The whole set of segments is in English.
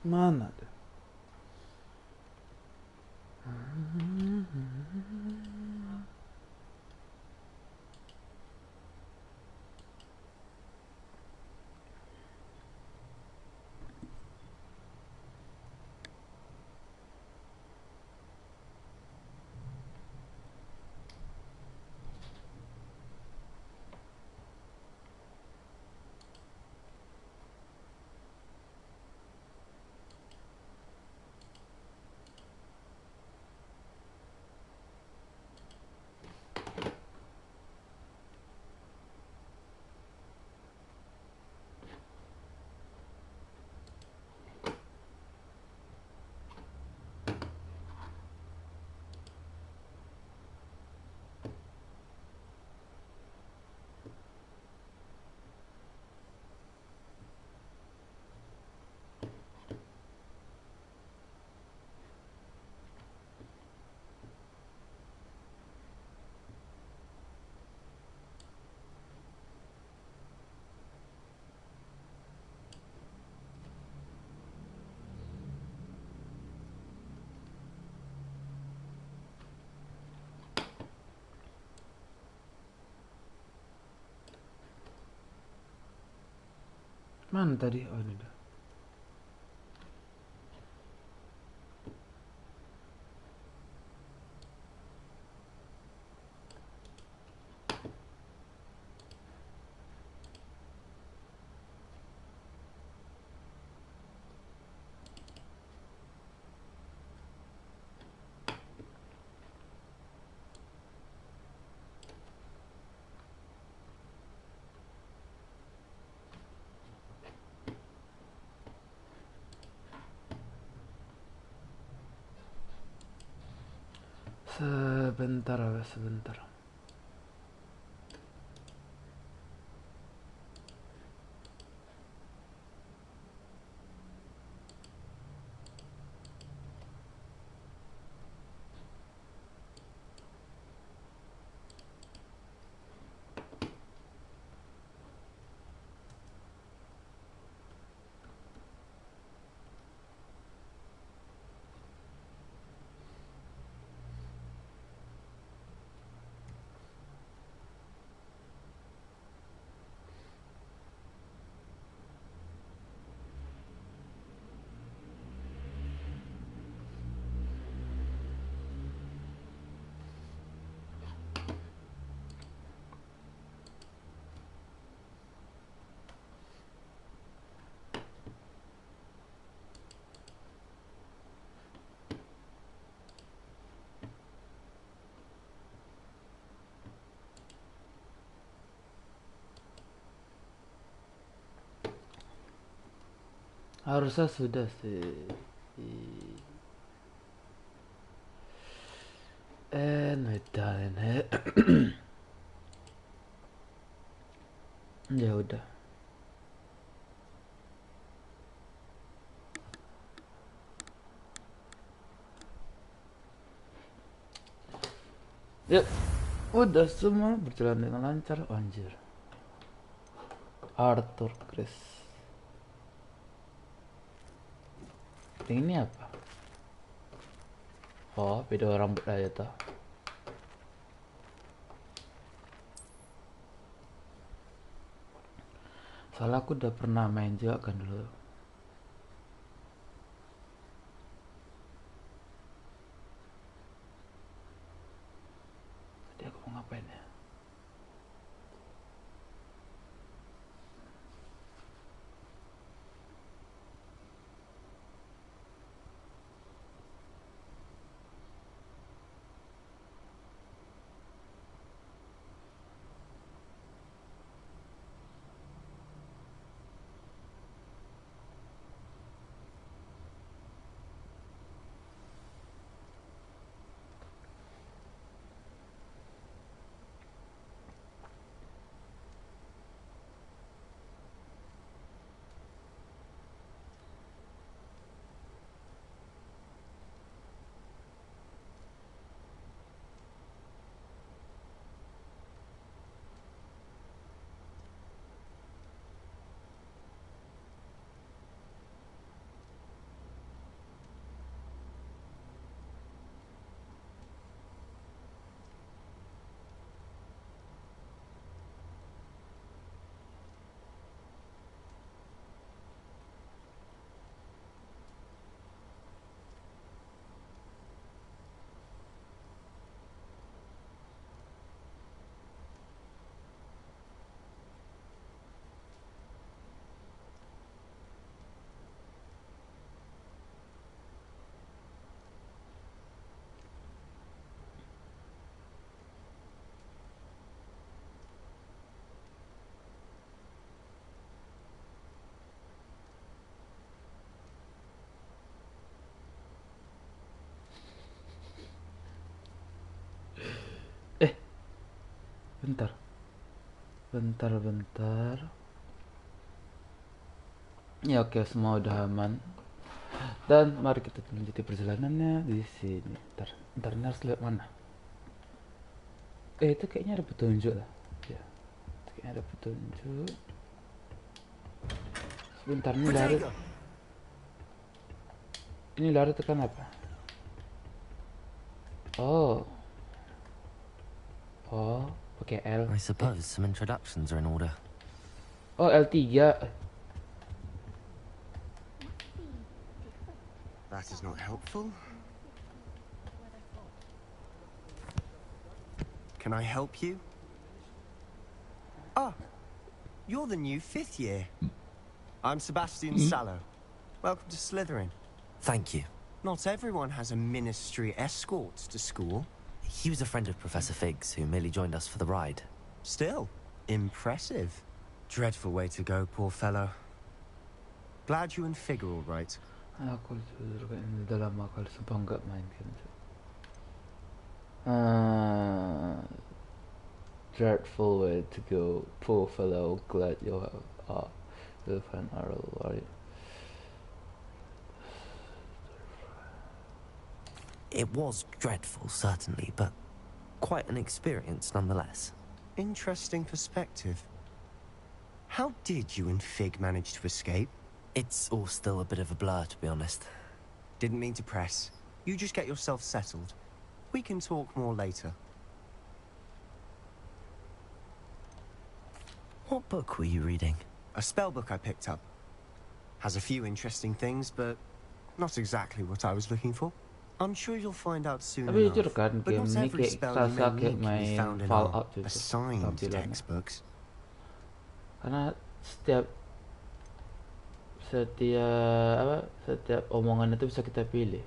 Mana tuh? Mana tadi? Oh ini dah. Sebentar. Harusnya sudah sih. Nedain. Ya udah. Ya, udah semua berjalan dengan lancar. Anjir. Arthur Chris. Ini apa? Oh, video rambut aja tuh. Soalnya aku udah pernah main juga kan dulu. Tadi aku mau ngapain ya? bentar. Bentar. Ya oke, semua udah aman. Dan mari kita lanjuti perjalanannya di sini. Bentar, ini harus lihat mana? Itu kayaknya ada petunjuk lah. Ya, kayaknya ada petunjuk. Sebentar, ini lari tekan apa? Oh, pakai L. I suppose some introductions are in order. Oh, L3. That is not helpful. Can I help you? Ah, you're the new 5th year. I'm Sebastian Sallow. Welcome to Slytherin. Thank you. Not everyone has a ministry escort to school. He was a friend of Professor Fig's who merely joined us for the ride. Still, impressive. Dreadful way to go, poor fellow. Glad you and Fig are all right. Aku udah lama kali sumpah nggak main game. Dreadful way to go, poor fellow. Glad you are right. It was dreadful, certainly, but quite an experience nonetheless. Interesting perspective. How did you and Fig manage to escape? It's all still a bit of a blur, to be honest. Didn't mean to press. You just get yourself settled. We can talk more later. What book were you reading? A spell book I picked up. Has a few interesting things, but not exactly what I was looking for. I'm sure you'll find out soon Tapi enough. jujur kan, But game not ini every kayak spell you kerasa may kayak need can be main found in Fallout our gitu assigned tampilannya. textbooks. Karena setiap omongan itu bisa kita pilih.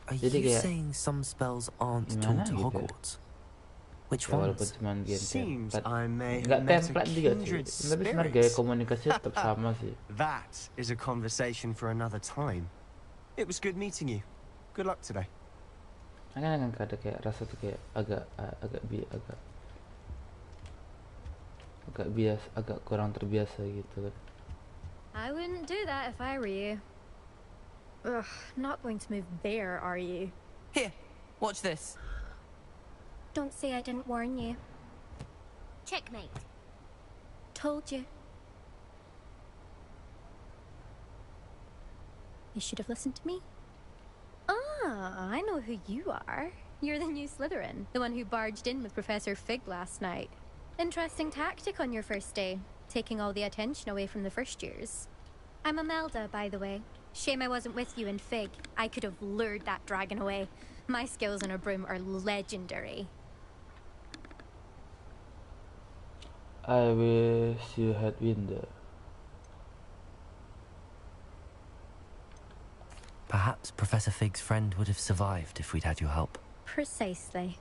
Are Jadi you kayak saying some spells aren't gimana taught to gitu ya? Hogwarts? Which Ya, walaupun ones? cuma game Seems template, I may nggak have met a template juga sih. kindred Tapi sebenarnya gaya spirits. komunikasi tetap sama sih. That is a conversation for another time. It was good meeting you. Good luck today. Kan ada kayak rasa tuh kayak agak biasa, agak kurang terbiasa gitu kan. I wouldn't do that if I were you. Ugh, not going to move there, are you? Here, watch this. Don't say I didn't warn you. Checkmate. Told you. You should have listened to me. Ah, I know who you are. You're the new Slytherin, the one who barged in with Professor Fig last night. Interesting tactic on your first day, taking all the attention away from the first years. I'm Imelda, by the way. Shame I wasn't with you in Fig. I could have lured that dragon away. My skills on a broom are legendary. I wish you had been there. Perhaps Professor Fig's friend would have survived if we'd had your help. Precisely.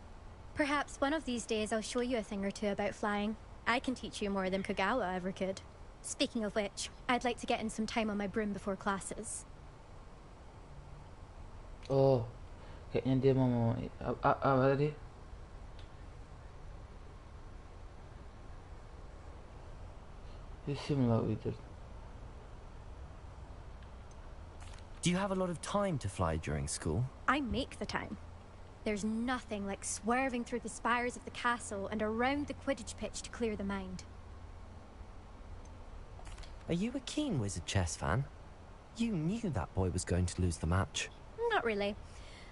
Perhaps one of these days I'll show you a thing or two about flying. I can teach you more than Kagawa ever could. Speaking of which, I'd like to get in some time on my broom before classes. Oh, kayaknya dia mau apa tadi? He seemed like we did. Do you have a lot of time to fly during school? I make the time. There's nothing like swerving through the spires of the castle and around the Quidditch pitch to clear the mind. Are you a keen Wizard chess fan? You knew that boy was going to lose the match. Not really.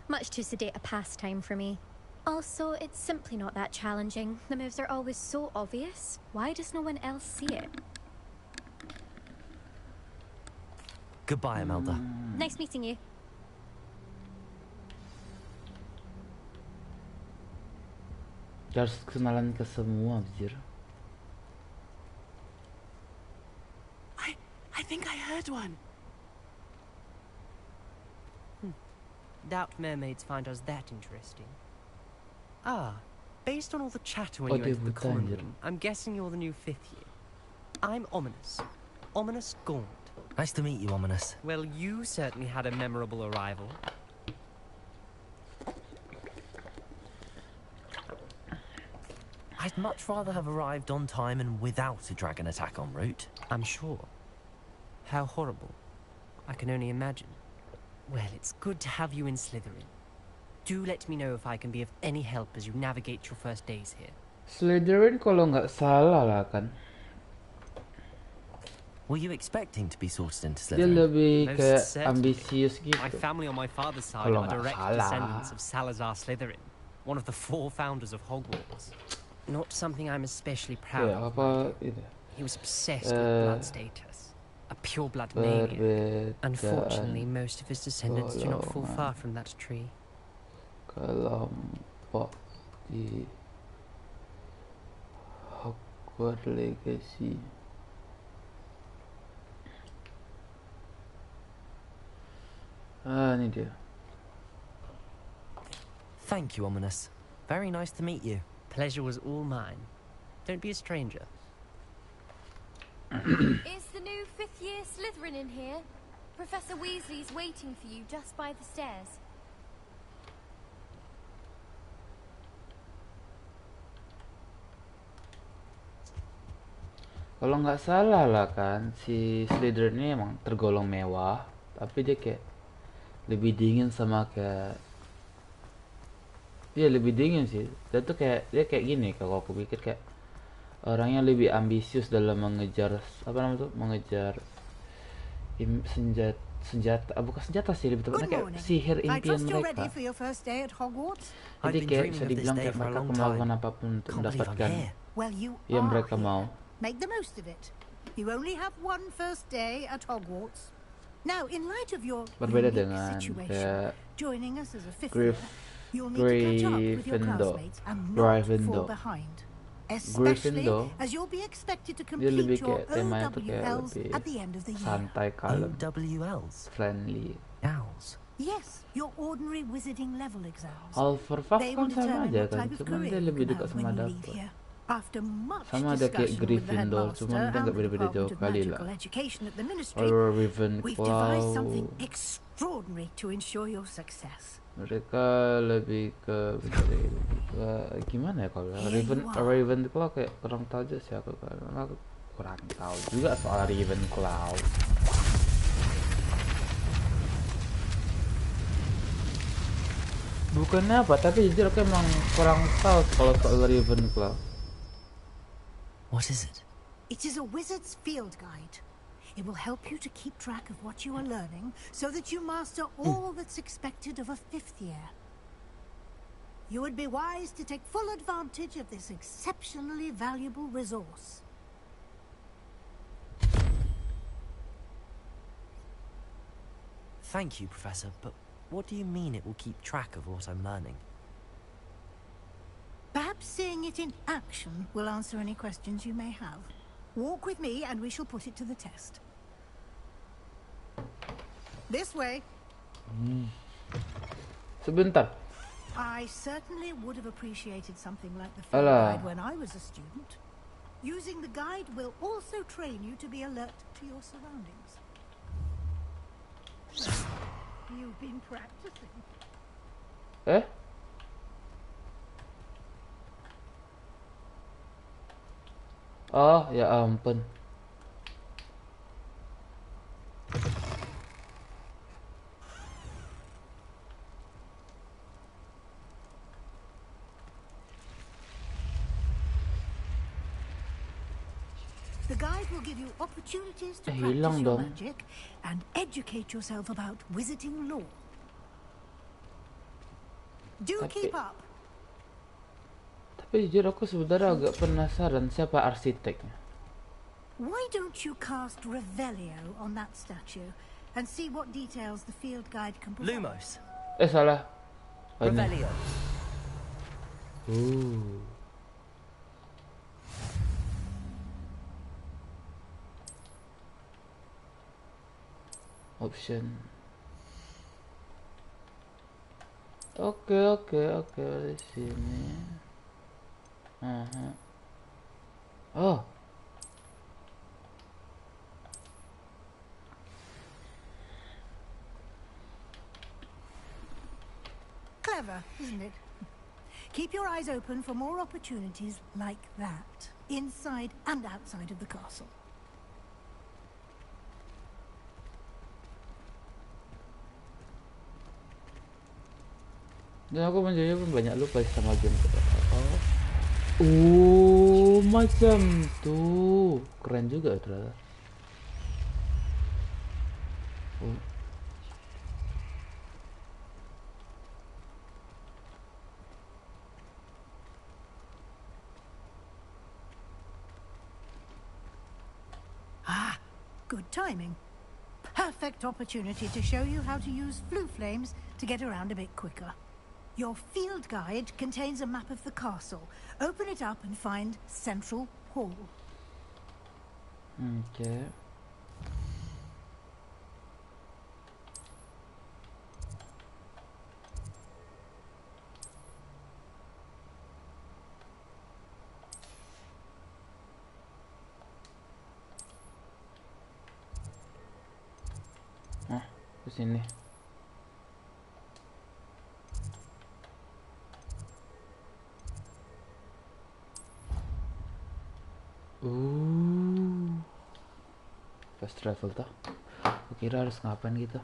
Much too sedate a pastime for me. Also, it's simply not that challenging. The moves are always so obvious. Why does no one else see it? Goodbye, Imelda. Nice meeting you. Harus kenalan ke semua, anjir. I think I heard one. Doubt mermaids find us that interesting. Ah, based on all the chatter when Oh, you entered the debutan, common anjir. room, I'm guessing you're the new 5th year. I'm Ominous. Ominous Gaunt. Nice to meet you, Ominous. Well, you certainly had a memorable arrival. I'd much rather have arrived on time and without a dragon attack en route. I'm sure. How horrible. I can only imagine. Well, it's good to have you in Slytherin. Do let me know if I can be of any help as you navigate your first days here. Slytherin kalau nggak salah lah kan. Were you expecting to be sorted into Dia Slytherin? lebih Most kayak certainly. ambisius gitu. My family on my father's side Kalau are nggak direct salah. descendants of Salazar Slytherin, one of the 4 founders of Hogwarts. Not something I'm especially proud Kayak of. apa mind you. ini? He was obsessed with blood status. A pure-blood maniac. Perbedaan Unfortunately, most of his descendants do not fall golongan. far from that tree. Kelompok di Hogwarts Legacy. Ah, ini dia. Thank you, Ominous. Very nice to meet you. Pleasure was all mine. Don't be a stranger. Is the new 5th year Slytherin in here? Professor Weasley's waiting for you just by the stairs. Kalau nggak salah lah kan, si Slytherin ini emang tergolong mewah, tapi dia kayak lebih dingin sama kayak, iya lebih dingin sih. Dan tuh kayak dia kayak gini kalau aku pikir kayak orangnya lebih ambisius dalam mengejar apa namanya tuh, mengejar senjata, bukan senjata sih, lebih tepatnya kayak sihir impian mereka. Jadi kayak bisa dibilang kayak mereka melakukan apapun untuk mendapatkan yang mereka mau. Make the most of it. You only have one first day at Hogwarts. Now, in light of your Berbeda unique dengan situation, kayak joining us as a 5th year, you'll need to catch up with your classmates and not fall behind. Especially as you'll be expected to Dia lebih complete your kayak temanya tuh kayak OWLs lebih at the end of the year. santai, kalem, OWLs. friendly. Owls. Yes, your ordinary wizarding level exams. Hufflepuff They kan will sama determine aja what kan, type of cuman career dia you lebih can dekat have sama when you leave Dapur. here. After much Sama ada kayak discussion with the Gryffindor, headmaster cuman dia and nggak the beda-beda jauh Department of kali Magical lah. Education at the Ministry, Or we've devised Ravenclaw, something extraordinary to ensure your success. mereka lebih ke gimana ya kalau Ravenclaw kayak kurang tahu aja sih aku, karena aku kurang tahu juga soal Ravenclaw. Bukannya apa, tapi jujur aku emang kurang tahu kalau soal Ravenclaw. What is it? It is a wizard's field guide. It will help you to keep track of what you are learning so that you master all that's expected of a 5th year. You would be wise to take full advantage of this exceptionally valuable resource. Thank you, Professor, but what do you mean it will keep track of what I'm learning? Perhaps seeing it in action will answer any questions you may have. Walk with me and we shall put it to the test. This way. Sebentar. I certainly would have appreciated something like the field Alah. guide when I was a student. Using the guide will also train you to be alert to your surroundings. You've been practicing. Oh ya ampun. The guide will give you opportunities to Hilang practice your dong. magic and educate yourself about wizarding lore. Do keep up. Tapi jujur aku sebenarnya agak penasaran siapa arsiteknya. Why don't you cast Revelio on that statue and see what details the field guide can provide? Lumos. Salah. Oh, ini. Revelio. Option. Oke, di sini. Oh. Clever, isn't it? Keep your eyes open for more opportunities like that, inside and outside of the castle. Dan aku menjadi pun banyak lupa sama game. Oh, macam tuh. Keren juga ternyata. Oh. Ah, good timing. Perfect opportunity to show you how to use flue flames to get around a bit quicker. Your field guide contains a map of the castle. Open it up and find Central Hall. Okay. Ke sini. Fast travel tuh. Aku kira harus ngapain gitu.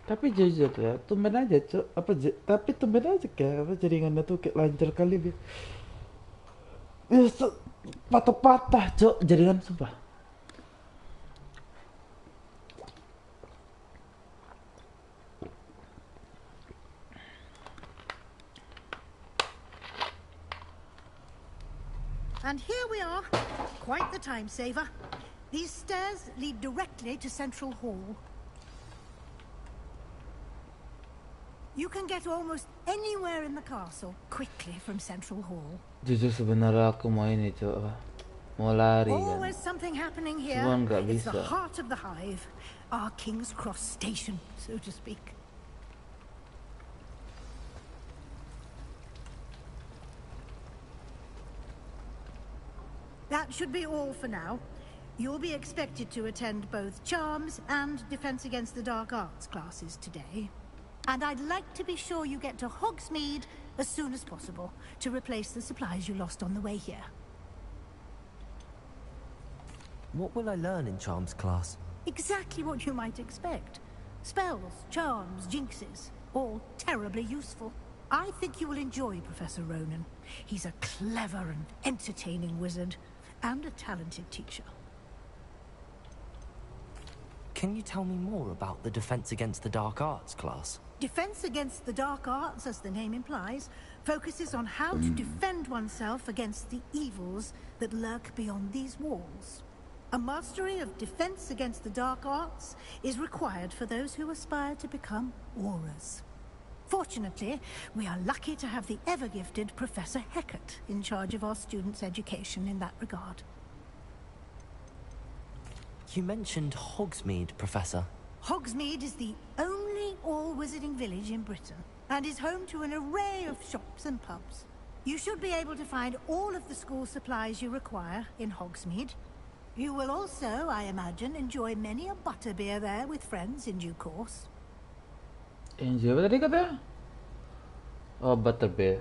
Tapi jujur ya, tumben aja cok. Tapi tumben aja kayak apa jaringannya tuh kayak lancar kali dia. Patah-patah cok jaringan sumpah. And here we are. Quite the time saver. These stairs lead directly to Central Hall. You can get almost anywhere in the castle quickly from Central Hall. Jujur sebenarnya aku mau ini coba. Mau lari kan. Always something happening here. Cuman nggak It's bisa. the heart of the hive. Our King's Cross station, so to speak. That should be all for now. You'll be expected to attend both Charms and Defense Against the Dark Arts classes today. And I'd like to be sure you get to Hogsmeade as soon as possible to replace the supplies you lost on the way here. What will I learn in Charms class? Exactly what you might expect. Spells, charms, jinxes, all terribly useful. I think you will enjoy Professor Ronan. He's a clever and entertaining wizard, and a talented teacher. Can you tell me more about the Defense Against the Dark Arts class? Defense Against the Dark Arts, as the name implies, focuses on how to defend oneself against the evils that lurk beyond these walls. A mastery of Defense Against the Dark Arts is required for those who aspire to become Aurors. Fortunately, we are lucky to have the ever-gifted Professor Hecat in charge of our students' education in that regard. You mentioned Hogsmeade, Professor. Hogsmeade is the only all-wizarding village in Britain, and is home to an array of shops and pubs. You should be able to find all of the school supplies you require in Hogsmeade. You will also, I imagine, enjoy many a butterbeer there with friends in due course. Enjoy apa tadi kata? Oh, butterbeer.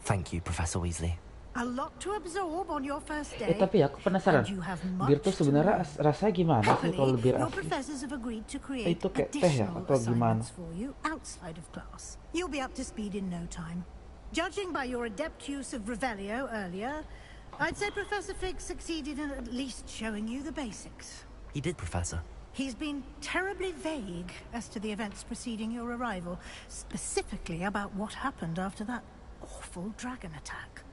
Thank you, Professor Weasley. A lot to absorb on your first day. Tapi aku penasaran. Bir tuh sebenarnya rasanya gimana sih kalau bir your asli? professors have agreed to create Itu kayak teh ya additional atau gimana? assignments for you outside of class. You'll be up to speed in no time. Judging by your adept use of Revelio earlier, I'd say Professor Fig succeeded in at least showing you the basics. He did, Professor. He's been terribly vague as to the events preceding your arrival, specifically about what happened after that awful dragon attack.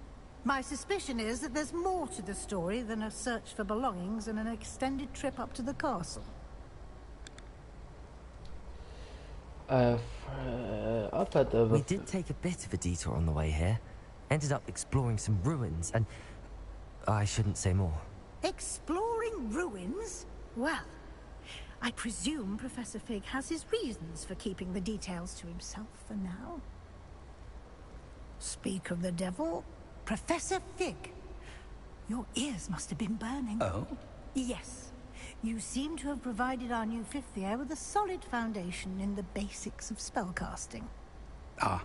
My suspicion is that there's more to the story than a search for belongings and an extended trip up to the castle. We did take a bit of a detour on the way here. Ended up exploring some ruins and... I shouldn't say more. Exploring ruins? Well, I presume Professor Fig has his reasons for keeping the details to himself for now. Speak of the devil, Professor Fig. Your ears must have been burning. Oh? Yes. You seem to have provided our new fifth year with a solid foundation in the basics of spellcasting. Ah,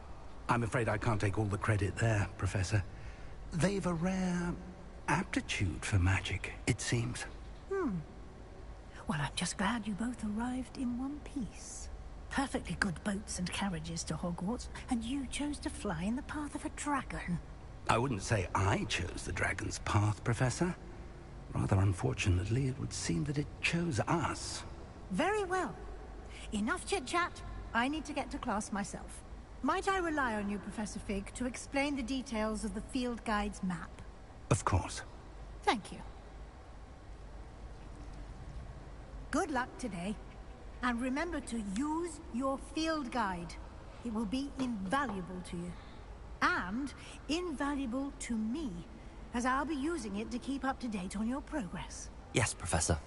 I'm afraid I can't take all the credit there, Professor. They've a rare aptitude for magic, it seems. Well, I'm just glad you both arrived in one piece. Perfectly good boats and carriages to Hogwarts, and you chose to fly in the path of a dragon. I wouldn't say I chose the dragon's path, Professor. Rather unfortunately, it would seem that it chose us. Very well. Enough chit-chat. I need to get to class myself. Might I rely on you, Professor Fig, to explain the details of the field guide's map? Of course. Thank you. Good luck today. And remember to use your field guide. It will be invaluable to you. And invaluable to me, as I'll be using it to keep up to date on your progress. Yes, Professor.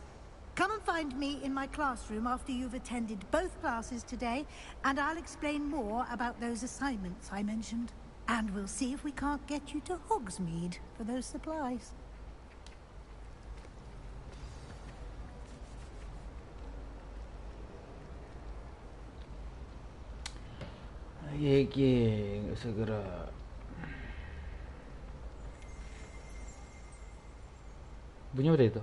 Come and find me in my classroom after you've attended both classes today, and I'll explain more about those assignments I mentioned. And we'll see if we can't get you to Hogsmeade for those supplies. Segera. Bunyi apa itu?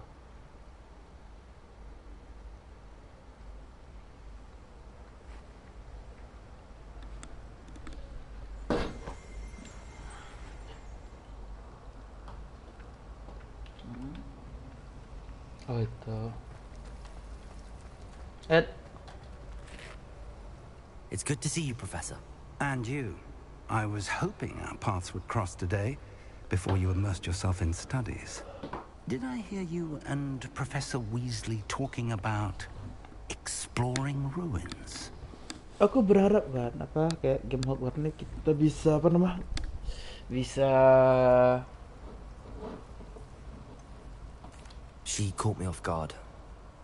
Oh itu. Ed. It's good to see you, Professor. And you. I was hoping our paths would cross today, before you immersed yourself in studies. Did I hear you and Professor Weasley talking about exploring ruins? Aku berharap kan, kayak game Hogwarts ini kita bisa bisa. She caught me off guard.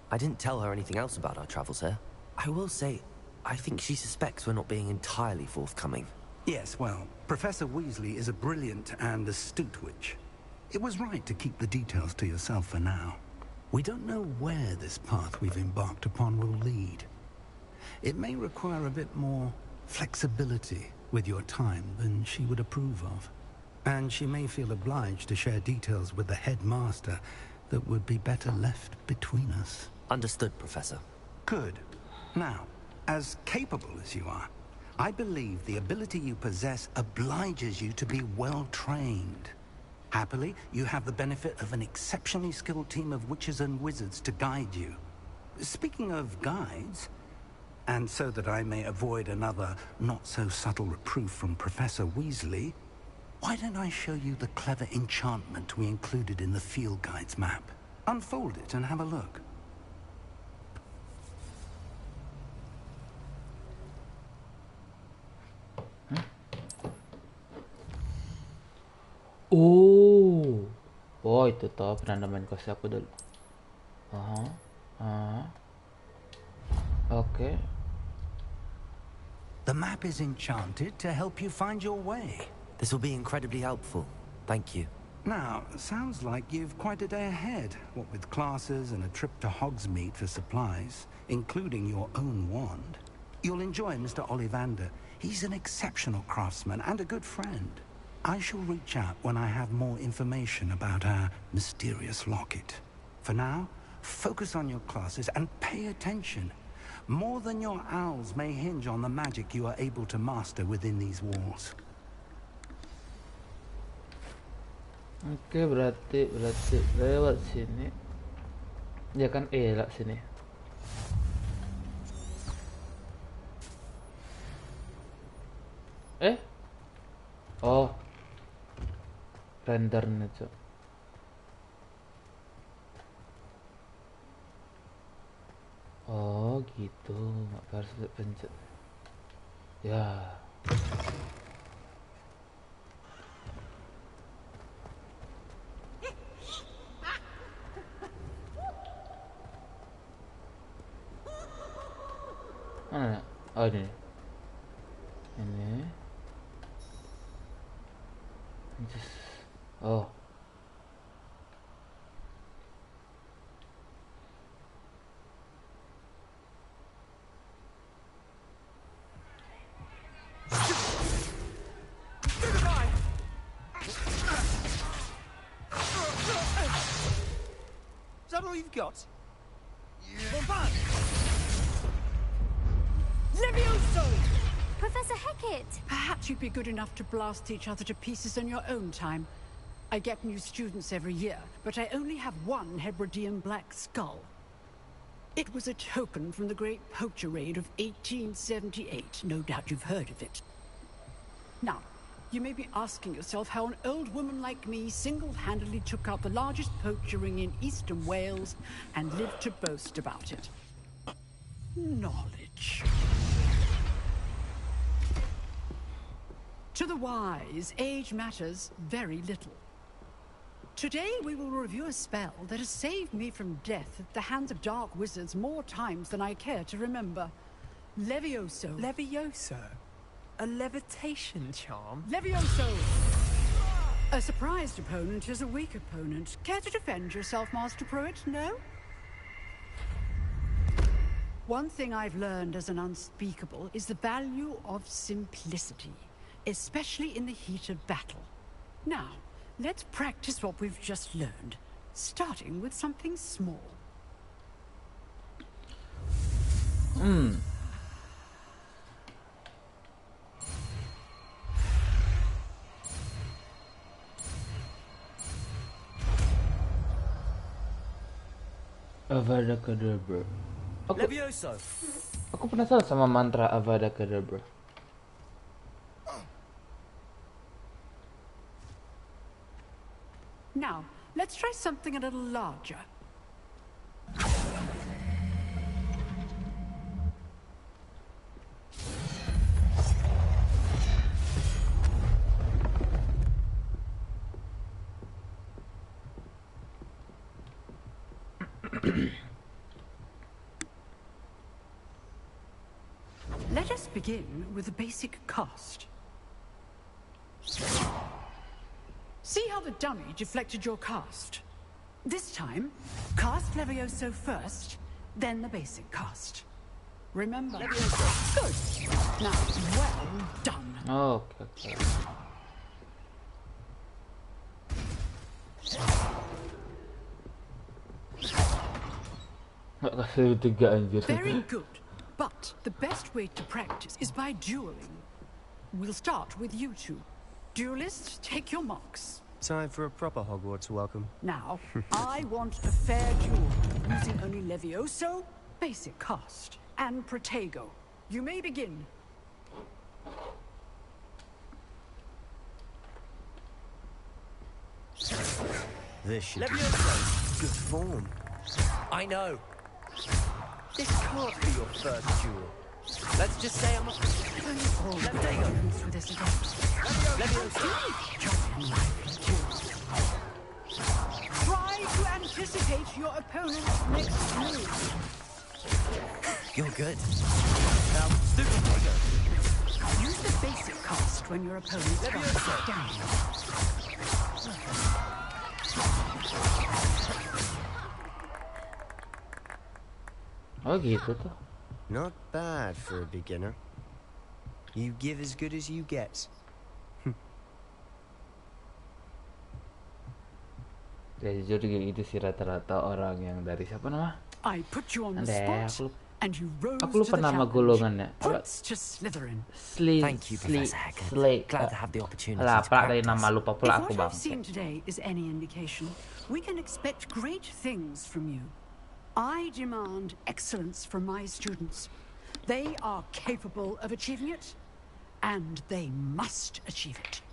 I didn't tell her anything else about our travels here. I will say, I think she suspects we're not being entirely forthcoming. Yes, well, Professor Weasley is a brilliant and astute witch. It was right to keep the details to yourself for now. We don't know where this path we've embarked upon will lead. It may require a bit more flexibility with your time than she would approve of. And she may feel obliged to share details with the headmaster that would be better left between us. Understood, Professor. Good. Now, as capable as you are, I believe the ability you possess obliges you to be well-trained. Happily, you have the benefit of an exceptionally skilled team of witches and wizards to guide you. Speaking of guides, and so that I may avoid another not-so-subtle reproof from Professor Weasley, why don't I show you the clever enchantment we included in the field guide's map? Unfold it and have a look. Oh itu toh pernah main kelas aku dulu. Okay. The map is enchanted to help you find your way. This will be incredibly helpful. Thank you. Now, sounds like you've quite a day ahead, what with classes and a trip to Hogsmeade for supplies, including your own wand. You'll enjoy Mr. Ollivander. He's an exceptional craftsman and a good friend. I shall reach out when I have more information about our mysterious locket. For now, focus on your classes and pay attention. More than your owls may hinge on the magic you are able to master within these walls. Oke, berarti lewat sini. Ya kan lewat sini. Oh. Render nih, oh gitu, nggak harus pencet ya. Oh ini. Oh. Is that all you've got? Levioso! Professor Hecat! Perhaps you'd be good enough to blast each other to pieces in your own time. I get new students every year, but I only have one Hebridean black skull. It was a token from the Great Poacher Raid of 1878. No doubt you've heard of it. Now, you may be asking yourself how an old woman like me single-handedly took out the largest poacher ring in eastern Wales and lived to boast about it. Knowledge. To the wise, age matters very little. Today we will review a spell that has saved me from death at the hands of dark wizards more times than I care to remember. Levioso. Levioso? A levitation charm? Levioso! A surprised opponent is a weak opponent. Care to defend yourself, Master Pruitt? No? One thing I've learned as an unspeakable is the value of simplicity, especially in the heat of battle. Now, let's practice what we've just learned, starting with something small. Avada Kedavra. Levioso! Aku penasaran sama mantra Avada Kedavra. Now, let's try something a little larger. Let us begin with the basic cast. See how the dummy deflected your cast? This time, cast Levioso first, then the basic cast. Remember? Good. Now, well done. Oh, okay. Very good. But the best way to practice is by dueling. We'll start with you two. Duelists, take your marks. Time for a proper Hogwarts welcome. Now, I want a fair duel, using only Levioso, basic cast, and Protego. You may begin. This should be Levioso! good form. I know. This can't be your first duel. Let's just say I'm a... Protego! With this again. Levioso! Try to anticipate your opponent's next move. You're good. Now, stupid Protego! Use the basic cast when your opponent tries to sit down. Oh gitu tuh. Not bad for a beginner. You give as good as you get. Ya jujur gitu sih rata-rata orang yang dari siapa nama? I put you on the Anda, spot, and you rose aku lupa to the nama challenge. golongannya. Points to Slytherin. Thank you, Professor Hecat. Glad to have the opportunity Lah, to pala dari practice. nama lupa pula If aku what bang. I've seen today is any indication, we can expect great things from you. I demand excellence from my students. They are capable of achieving it, and they must achieve it.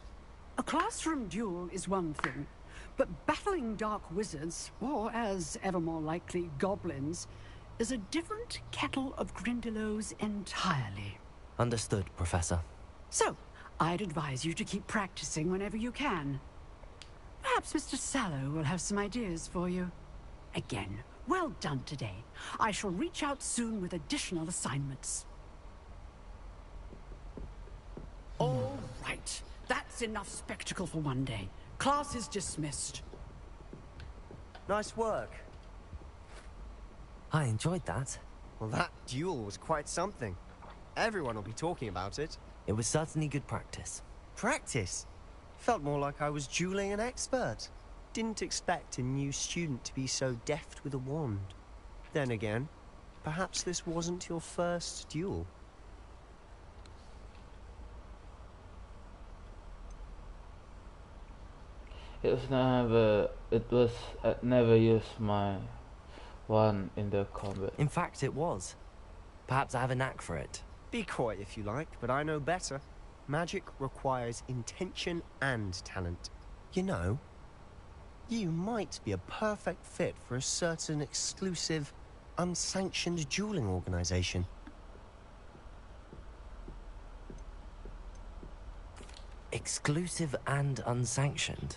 A classroom duel is one thing, but battling dark wizards, or as ever more likely, goblins, is a different kettle of Grindylows entirely. Understood, Professor. So, I'd advise you to keep practicing whenever you can. Perhaps Mr. Sallow will have some ideas for you. Again, well done today. I shall reach out soon with additional assignments. Right. That's enough spectacle for one day. Class is dismissed. Nice work. I enjoyed that. Well, that duel was quite something. Everyone will be talking about it. It was certainly good practice. Practice? Felt more like I was dueling an expert. Didn't expect a new student to be so deft with a wand. Then again, perhaps this wasn't your first duel. I never used my one in the combat. In fact, it was. Perhaps I have a knack for it. Be coy if you like, but I know better. Magic requires intention and talent. You know, you might be a perfect fit for a certain exclusive, unsanctioned dueling organization. Exclusive and unsanctioned.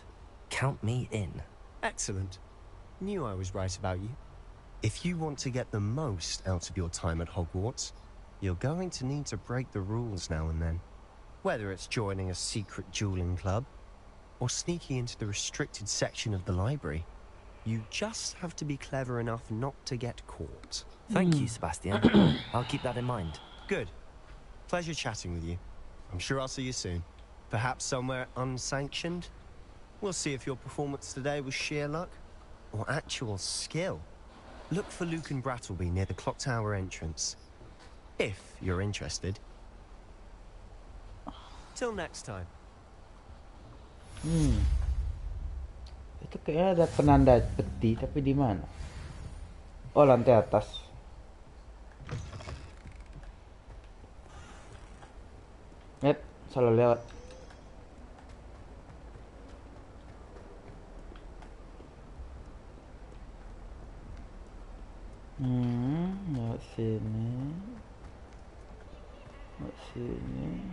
Count me in. Excellent. Knew I was right about you. If you want to get the most out of your time at Hogwarts, you're going to need to break the rules now and then. Whether it's joining a secret dueling club, or sneaking into the restricted section of the library, you just have to be clever enough not to get caught. Thank you, Sebastian. I'll keep that in mind. Good. Pleasure chatting with you. I'm sure I'll see you soon. Perhaps somewhere unsanctioned? We'll see if your performance today was sheer luck, or actual skill. Look for Luke and Brattleby near the clock tower entrance. If you're interested. Till next time. Itu kayaknya ada penanda peti, tapi di mana? Oh, lantai atas. Salah lewat. Lewat sini. Lewat sini.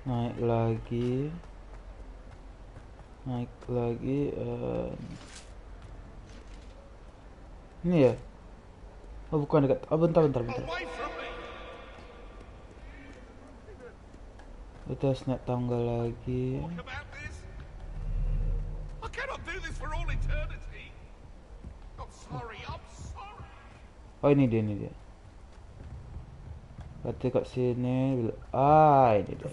Naik lagi. Naik lagi. Ini ya? Oh, bukan dekat. Oh, bentar. Kita harus naik tangga lagi. Oh, ini dia. Berarti kat sini. Ini dia.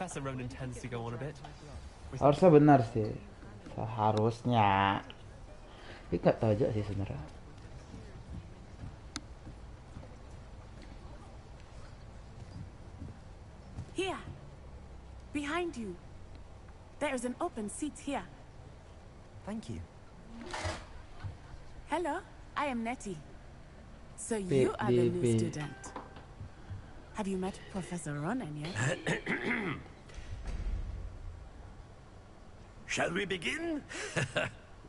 Harusnya benar sih. Seharusnya. Ini nggak tahu aja sih sebenarnya. Here, behind you. There is an open seat here. Thank you. Hello, I am Nettie. So you are the new student. Have you met Professor Ronan yet? Shall we begin?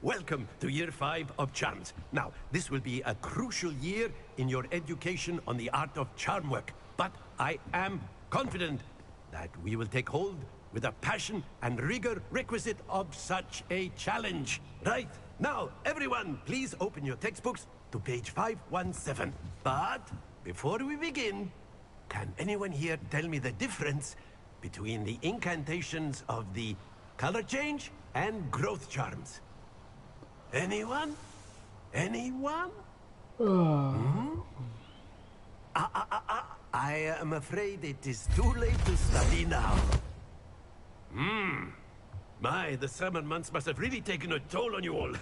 Welcome to Year 5 of Charms. Now, this will be a crucial year in your education on the art of charm work. But I am confident that we will take hold with the passion and rigor requisite of such a challenge. Right, now, everyone, please open your textbooks to page 517. But before we begin, can anyone here tell me the difference between the incantations of the color change and growth charms? Anyone? Anyone? I am afraid it is too late to study now. My, the summer months must have really taken a toll on you all.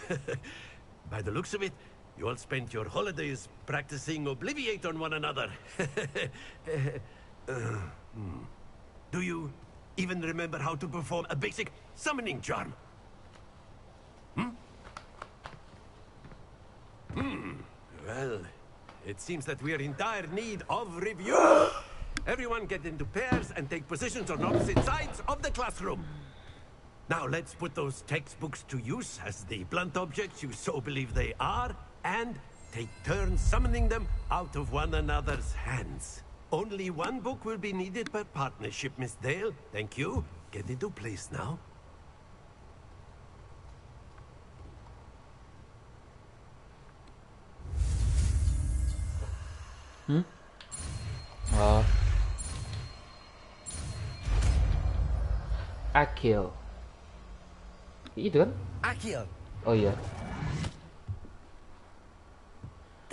By the looks of it, you all spent your holidays practicing Obliviate on one another. Do you even remember how to perform a basic summoning charm? Well, it seems that we are in dire need of review. Everyone get into pairs and take positions on opposite sides of the classroom. Now let's put those textbooks to use as the blunt objects you so believe they are, and take turns summoning them out of one another's hands. Only one book will be needed per partnership, Miss Dale. Thank you. Get into place now. Akil. Itu kan? Akil. Oh iya.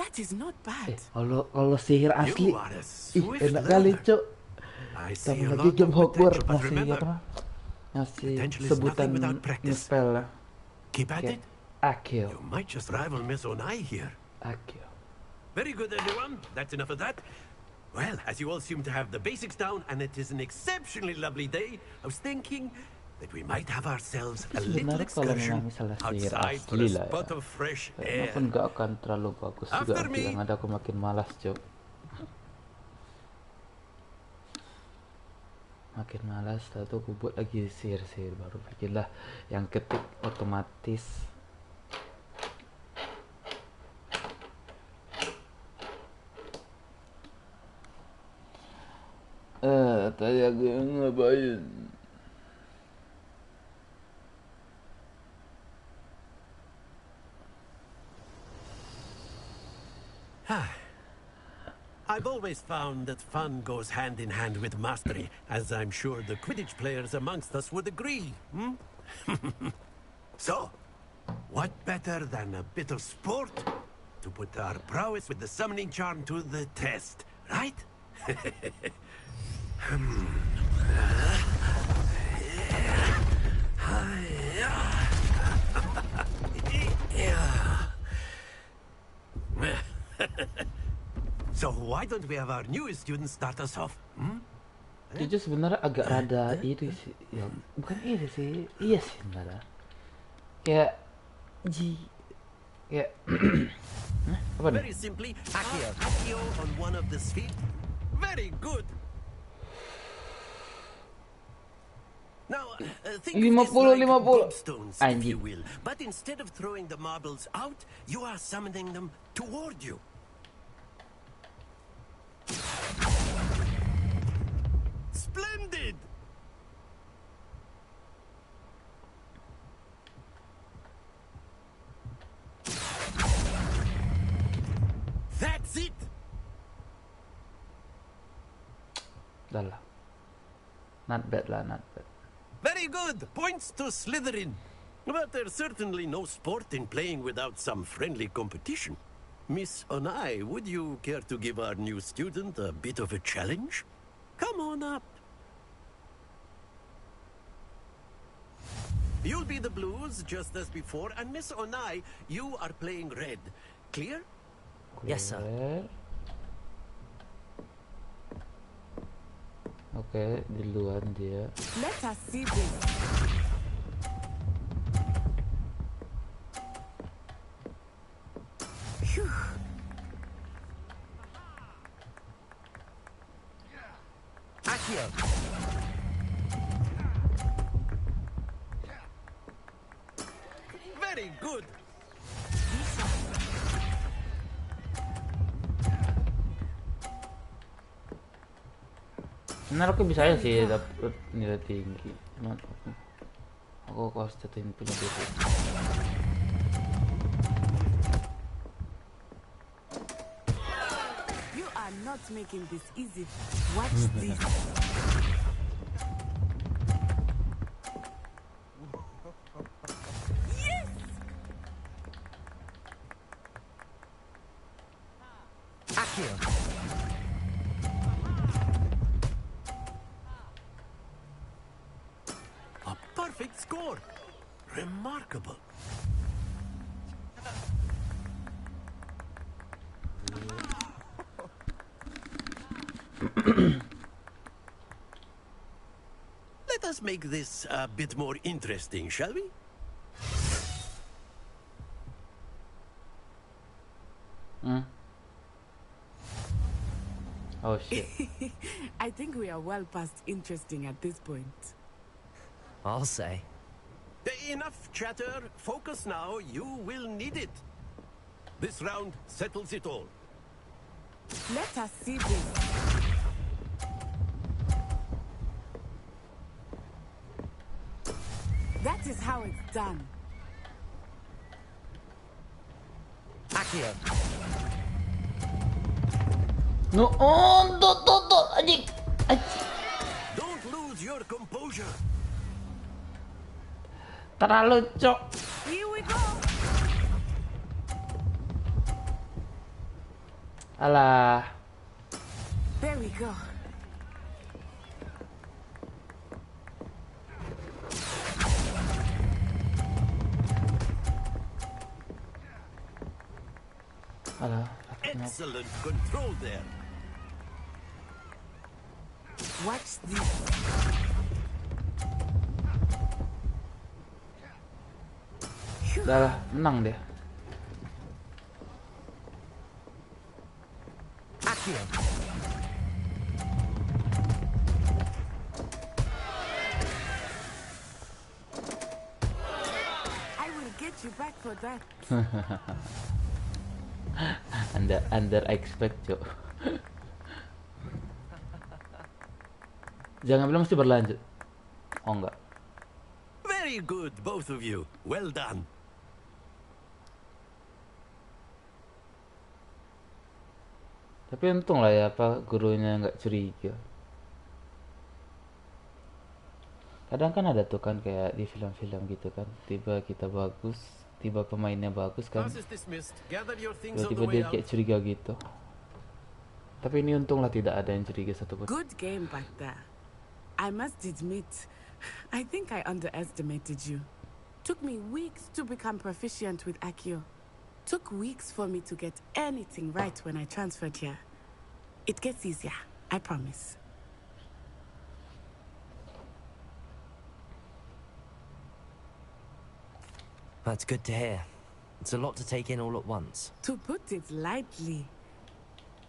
That is not bad. Kalau sihir asli, enak kali cok. Tambah lagi game Hogwarts masih sebutan spell lah. Keep at it. Akil. You might just rival Miss Onai here. Akil. Very good, everyone. That's enough of that. Well, as you all seem to have the basics down, and it is an exceptionally lovely day, I was thinking that we might have ourselves a little excursion outside for a spot of fresh air. Pun gak akan terlalu bagus juga. Yang ada aku makin malas, Cok. Makin malas, tahu aku buat lagi sihir-sihir baru. Bikinlah yang ketik otomatis. Tadi aku ngapain? I've always found that fun goes hand in hand with mastery, as I'm sure the Quidditch players amongst us would agree. So, what better than a bit of sport to put our prowess with the summoning charm to the test, right? So why don't we have our newest students start us off? Jujur sebenarnya agak rada itu sih, ya bukan itu sih, iya sih sebenarnya. Kayak apa nih? Very simply, Accio on one of the feet. Very good. Now, think of this like gobstones, if you will. But instead of throwing the marbles out, you are summoning them toward you. Splendid! That's it! Dah lah. Not bad lah, not bad. Very good! Points to Slytherin. But there's certainly no sport in playing without some friendly competition. Miss Onai, would you care to give our new student a bit of a challenge? Come on up. You'll be the blues, just as before, and Miss Onai, you are playing red. Clear? Yes, sir. Oke, duluan dia. Let us see this. Accio. Very good. Benar aku bisa aja sih dapet nilai tinggi. Cuman aku harus jatuhin punya diri. You are not making this easy. Watch this. Yes! Accio. A perfect score. Remarkable. Let us make this a bit more interesting, shall we? Oh shit. I think we are well past interesting at this point. I'll say. Enough chatter. Focus now. You will need it. This round settles it all. Let us see this. That is how it's done. Accio. No, anjing. Don't lose your composure. Terlalu, Cok. Here we go. Alah. There we go. Alah. Excellent control there. Watch this. Udah lah, menang dia. Akhirnya. I will get you back for that. Under expect, Cok. Jangan bilang mesti berlanjut. Oh enggak. Very good, both of you. Well done. Tapi untung lah ya, apa gurunya nggak curiga. Kadang kan ada tuh kan kayak di film-film gitu kan, tiba kita bagus, tiba pemainnya bagus kan, tiba-tiba dia kayak curiga gitu. Tapi ini untung lah tidak ada yang curiga satupun. Good game back there. I must admit, I think I underestimated you. Took me weeks to become proficient with Accio. Took weeks for me to get anything right when I transferred here. It gets easier, I promise. That's good to hear. It's a lot to take in all at once. To put it lightly,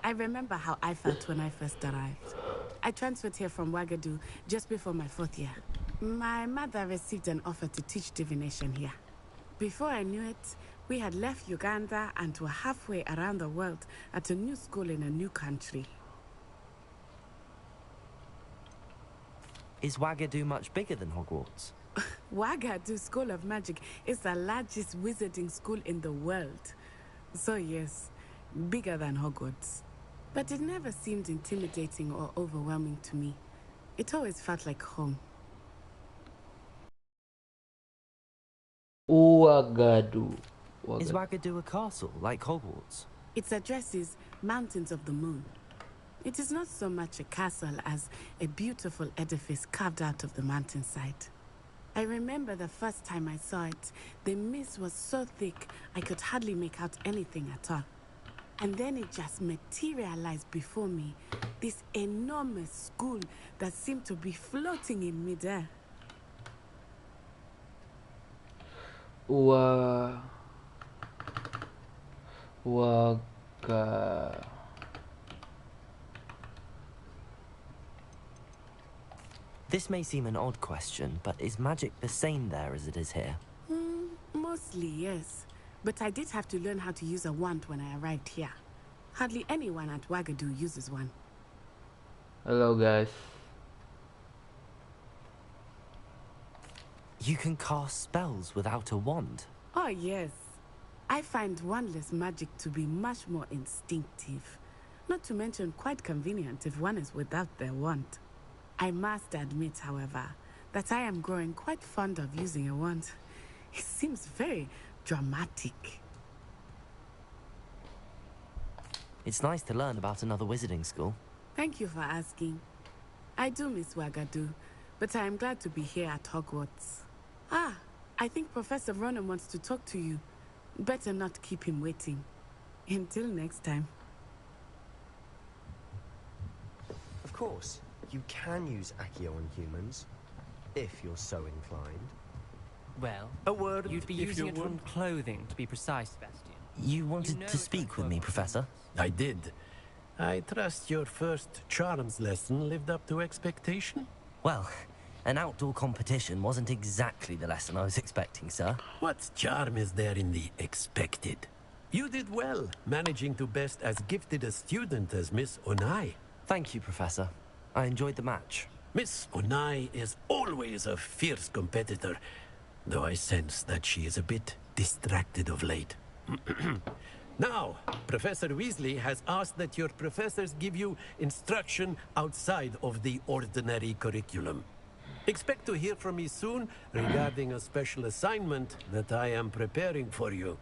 I remember how I felt when I first arrived. I transferred here from Ouagadougou just before my 4th year. My mother received an offer to teach divination here. Before I knew it, we had left Uganda and were halfway around the world at a new school in a new country. Is Ouagadougou much bigger than Hogwarts? Ouagadougou School of Magic is the largest wizarding school in the world. So yes, bigger than Hogwarts. But it never seemed intimidating or overwhelming to me. It always felt like home. Ouagadougou. Is Ouagadougou a castle, like Hogwarts? Its address is Mountains of the Moon. It is not so much a castle as a beautiful edifice carved out of the mountainside. I remember the first time I saw it, the mist was so thick I could hardly make out anything at all. And then it just materialized before me, this enormous school that seemed to be floating in midair. This may seem an odd question, but is magic the same there as it is here? Mostly, yes. But I did have to learn how to use a wand when I arrived here. Hardly anyone at Ouagadougou uses one. Hello, guys. You can cast spells without a wand? Oh, yes. I find wandless magic to be much more instinctive. Not to mention quite convenient if one is without their wand. I must admit, however, that I am growing quite fond of using a wand. It seems very dramatic. It's nice to learn about another wizarding school. Thank you for asking. I do miss Ouagadougou, but I am glad to be here at Hogwarts. Ah, I think Professor Ronan wants to talk to you. Better not keep him waiting. Until next time. Of course, you can use Accio on humans, if you're so inclined. Well, a word, you'd be using it on clothing, to be precise, Sebastian. You wanted to speak with me, Professor? I did. I trust your first charms lesson lived up to expectation? Well, an outdoor competition wasn't exactly the lesson I was expecting, sir. What charm is there in the expected? You did well, managing to best as gifted a student as Miss Onai. Thank you, Professor. I enjoyed the match. Miss Onai is always a fierce competitor, though I sense that she is a bit distracted of late. Now, Professor Weasley has asked that your professors give you instruction outside of the ordinary curriculum. Expect to hear from me soon regarding a special assignment that I am preparing for you.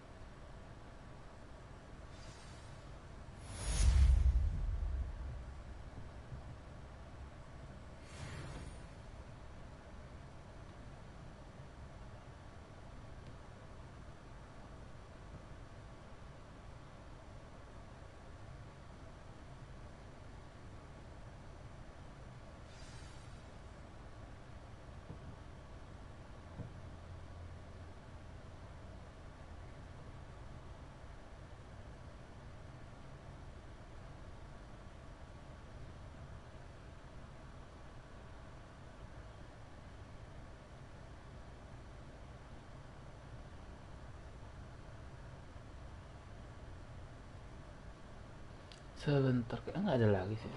Sebentar, kayaknya nggak ada lagi sih.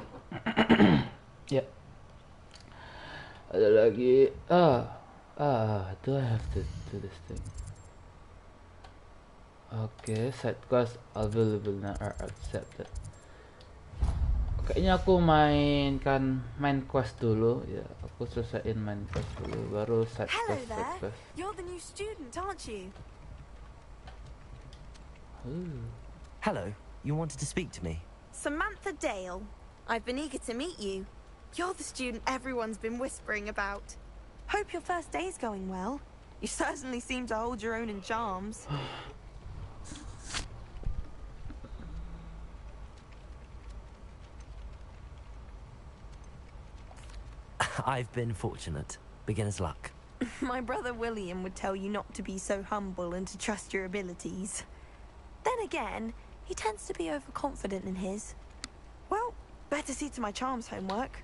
Ya, ada lagi. Do I have to do this thing? Okay, side quest available now are accepted. Kayaknya aku main quest dulu ya. Aku selesaiin main quest dulu, baru side quest. Hello there. You're the new student, aren't you? Hello. You wanted to speak to me? Samantha Dale. I've been eager to meet you. You're the student everyone's been whispering about. Hope your first day's going well. You certainly seem to hold your own in charms. I've been fortunate. Beginner's luck. My brother William would tell you not to be so humble and to trust your abilities. Then again, he tends to be overconfident in his. Well, better see to my charms homework.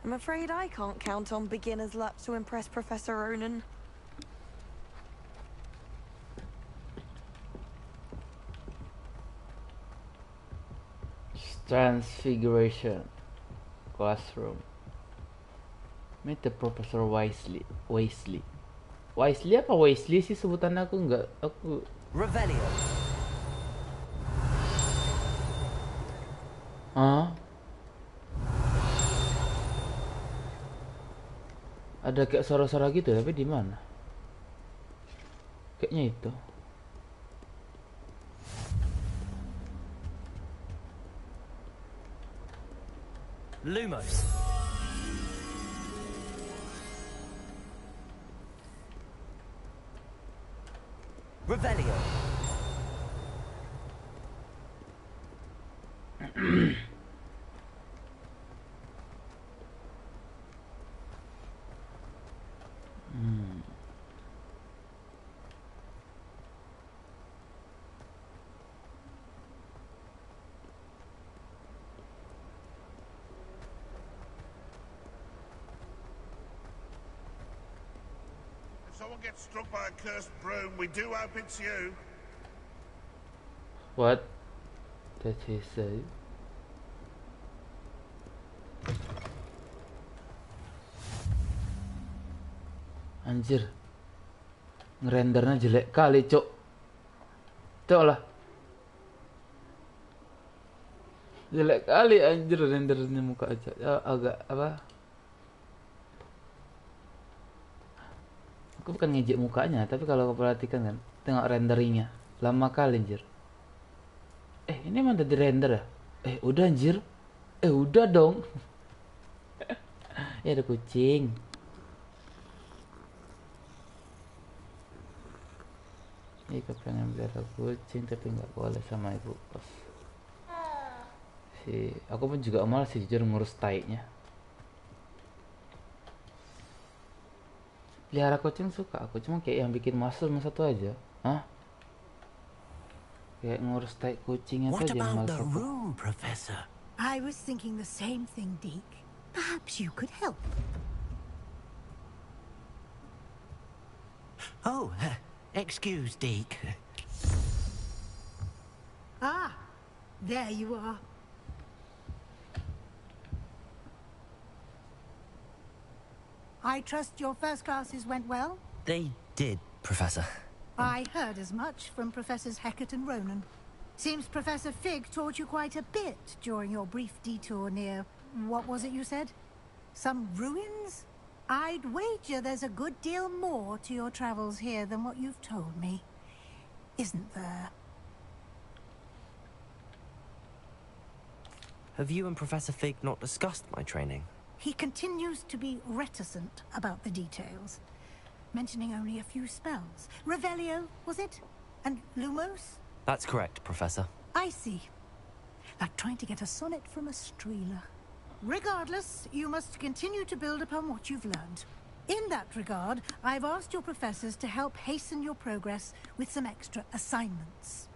I'm afraid I can't count on beginner's luck to impress Professor Ronan. Transfiguration classroom. Meet the Professor Weasley. Weasley apa Weasley sih sebutan aku Revelio. Ada kayak suara-suara gitu tapi di mana? Kayaknya itu. Lumos. Revelio. Someone gets struck by a cursed broom, we do hope it's you. What did he say? Anjir, ngerendernya jelek kali, cok. Cok lah, jelek kali anjir rendernya muka aja. Ya, agak apa? Aku bukan ngejek mukanya, tapi kalau kau perhatikan kan, tengok renderingnya lama kali anjir. Ini emang udah di render ya? Udah anjir. Udah dong. Ya ada kucing. Aku pengen pelihara kucing tapi nggak boleh sama ibu kos. Aku pun juga malas sih jujur ngurus tainya. Pelihara kucing suka aku, cuma kayak yang bikin musuh satu aja. Kayak ngurus tai kucingnya saja yang malas. What about the room, Professor? I was thinking the same thing, Deke. Perhaps you could help. Oh, excuse, Deke. There you are. I trust your first classes went well? They did, Professor. I heard as much from Professors Hecat and Ronan. Seems Professor Fig taught you quite a bit during your brief detour near... what was it you said? Some ruins? I'd wager there's a good deal more to your travels here than what you've told me. Isn't there? Have you and Professor Fig not discussed my training? He continues to be reticent about the details, mentioning only a few spells. Revelio, was it? And Lumos? That's correct, Professor. I see. Like trying to get a sonnet from a streeler. Regardless, you must continue to build upon what you've learned. In that regard, I've asked your professors to help hasten your progress with some extra assignments.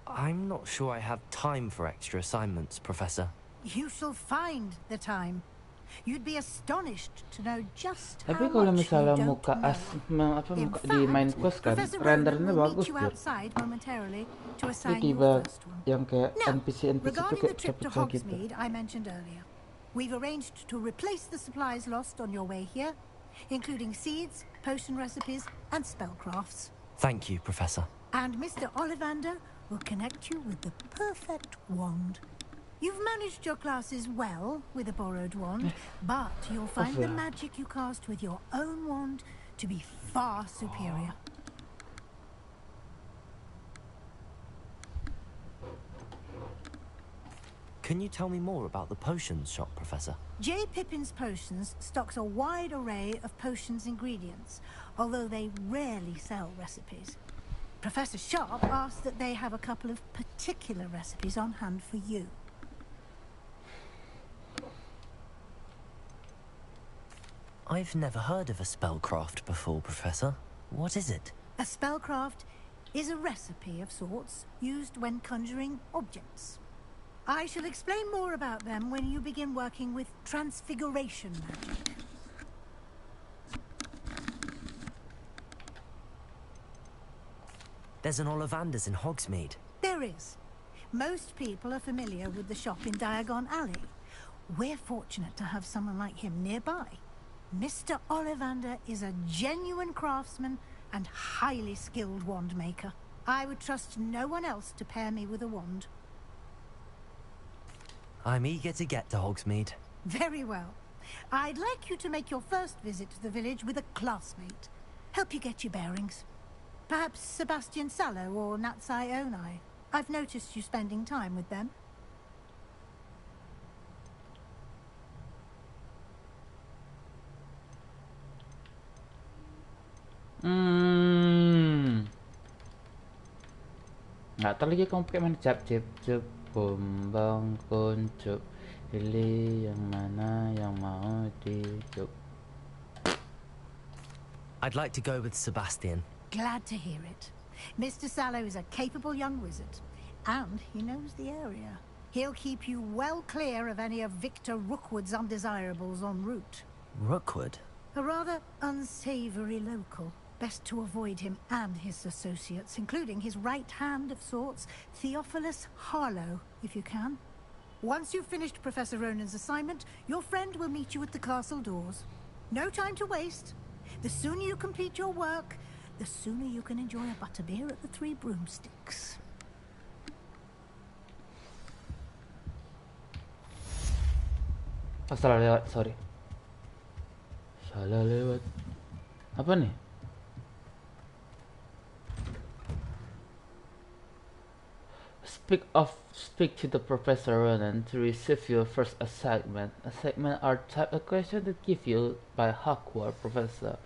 I'm not sure I have time for extra assignments, Professor. You shall find the time. You'd be astonished to know just how Tapi kalau much you misalnya don't muka know. muka di main quest kan, Professor rendernya Ronan will bagus meet you tuh. outside momentarily to Ini assign tiba your first one. yang kayak Now, NPC tuh regarding the kayak trip to pecah gitu. Hogsmeade I mentioned earlier, we've arranged to replace the supplies lost on your way here, including seeds, potion recipes, and spellcrafts. Thank you, Professor. And Mr. Ollivander will connect you with the perfect wand. You've managed your classes well with a borrowed wand, but you'll find the magic you cast with your own wand to be far superior. Can you tell me more about the potions shop, Professor? J. Pippin's Potions stocks a wide array of potions ingredients, although they rarely sell recipes. Professor Sharp asked that they have a couple of particular recipes on hand for you. I've never heard of a spellcraft before, Professor. What is it? A spellcraft is a recipe of sorts used when conjuring objects. I shall explain more about them when you begin working with transfiguration magic. There's an Ollivander's in Hogsmeade. There is. Most people are familiar with the shop in Diagon Alley. We're fortunate to have someone like him nearby. Mr. Ollivander is a genuine craftsman and highly skilled wand maker. I would trust no one else to pair me with a wand. I'm eager to get to Hogsmeade. Very well. I'd like you to make your first visit to the village with a classmate. Help you get your bearings. Perhaps Sebastian Sallow or Natsai Onai. I've noticed you spending time with them. Nggak tahu lagi kamu pakai mana cap bombang kuncup, pilih yang mana yang mau dicup. I'd like to go with Sebastian. Glad to hear it. Mr. Sallow is a capable young wizard, and he knows the area. He'll keep you well clear of any of Victor Rookwood's undesirables en route. Rookwood? A rather unsavory local. Best to avoid him and his associates, including his right hand of sorts, Theophilus Harlow, if you can. Once you've finished Professor Ronan's assignment, your friend will meet you at the castle doors. No time to waste. The sooner you complete your work, the sooner you can enjoy a butterbeer at the Three Broomsticks. Oh, salah lewat, sorry. Salah lewat. Apa nih? Speak to the Professor Ronan to receive your first assignment. Assignments are type of questions that give you by Hogwarts Professor.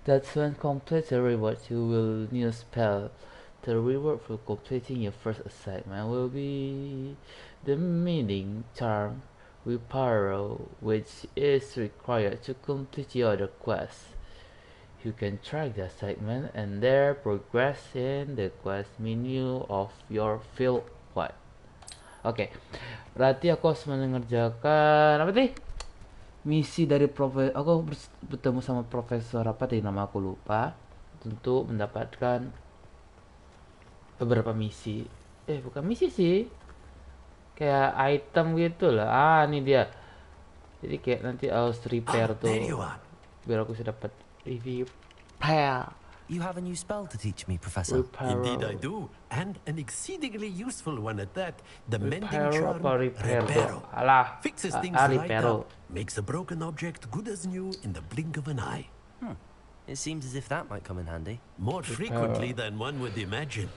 That's when completed rewards you will new spell. The reward for completing your first assignment will be the meaning charm Reparo, which is required to complete your other quests. You can track the assignment and their progress in the quest menu of your field quest. Oke, berarti aku harus mengerjakan apa tadi? Misi dari aku bertemu sama profesor apa tadi nama aku lupa, untuk mendapatkan beberapa misi. Bukan misi sih, kayak item gitu lah. Ini dia. Jadi kayak nanti harus repair tuh, biar aku bisa dapat repair. You have a new spell to teach me, Professor. Indeed I do, and an exceedingly useful one at that. The mending Reparo charm, apa repair? Reparo. Alah, Fixes things right reparo. up, makes a broken object good as new in the blink of an eye. It seems as if that might come in handy. More frequently than one would imagine.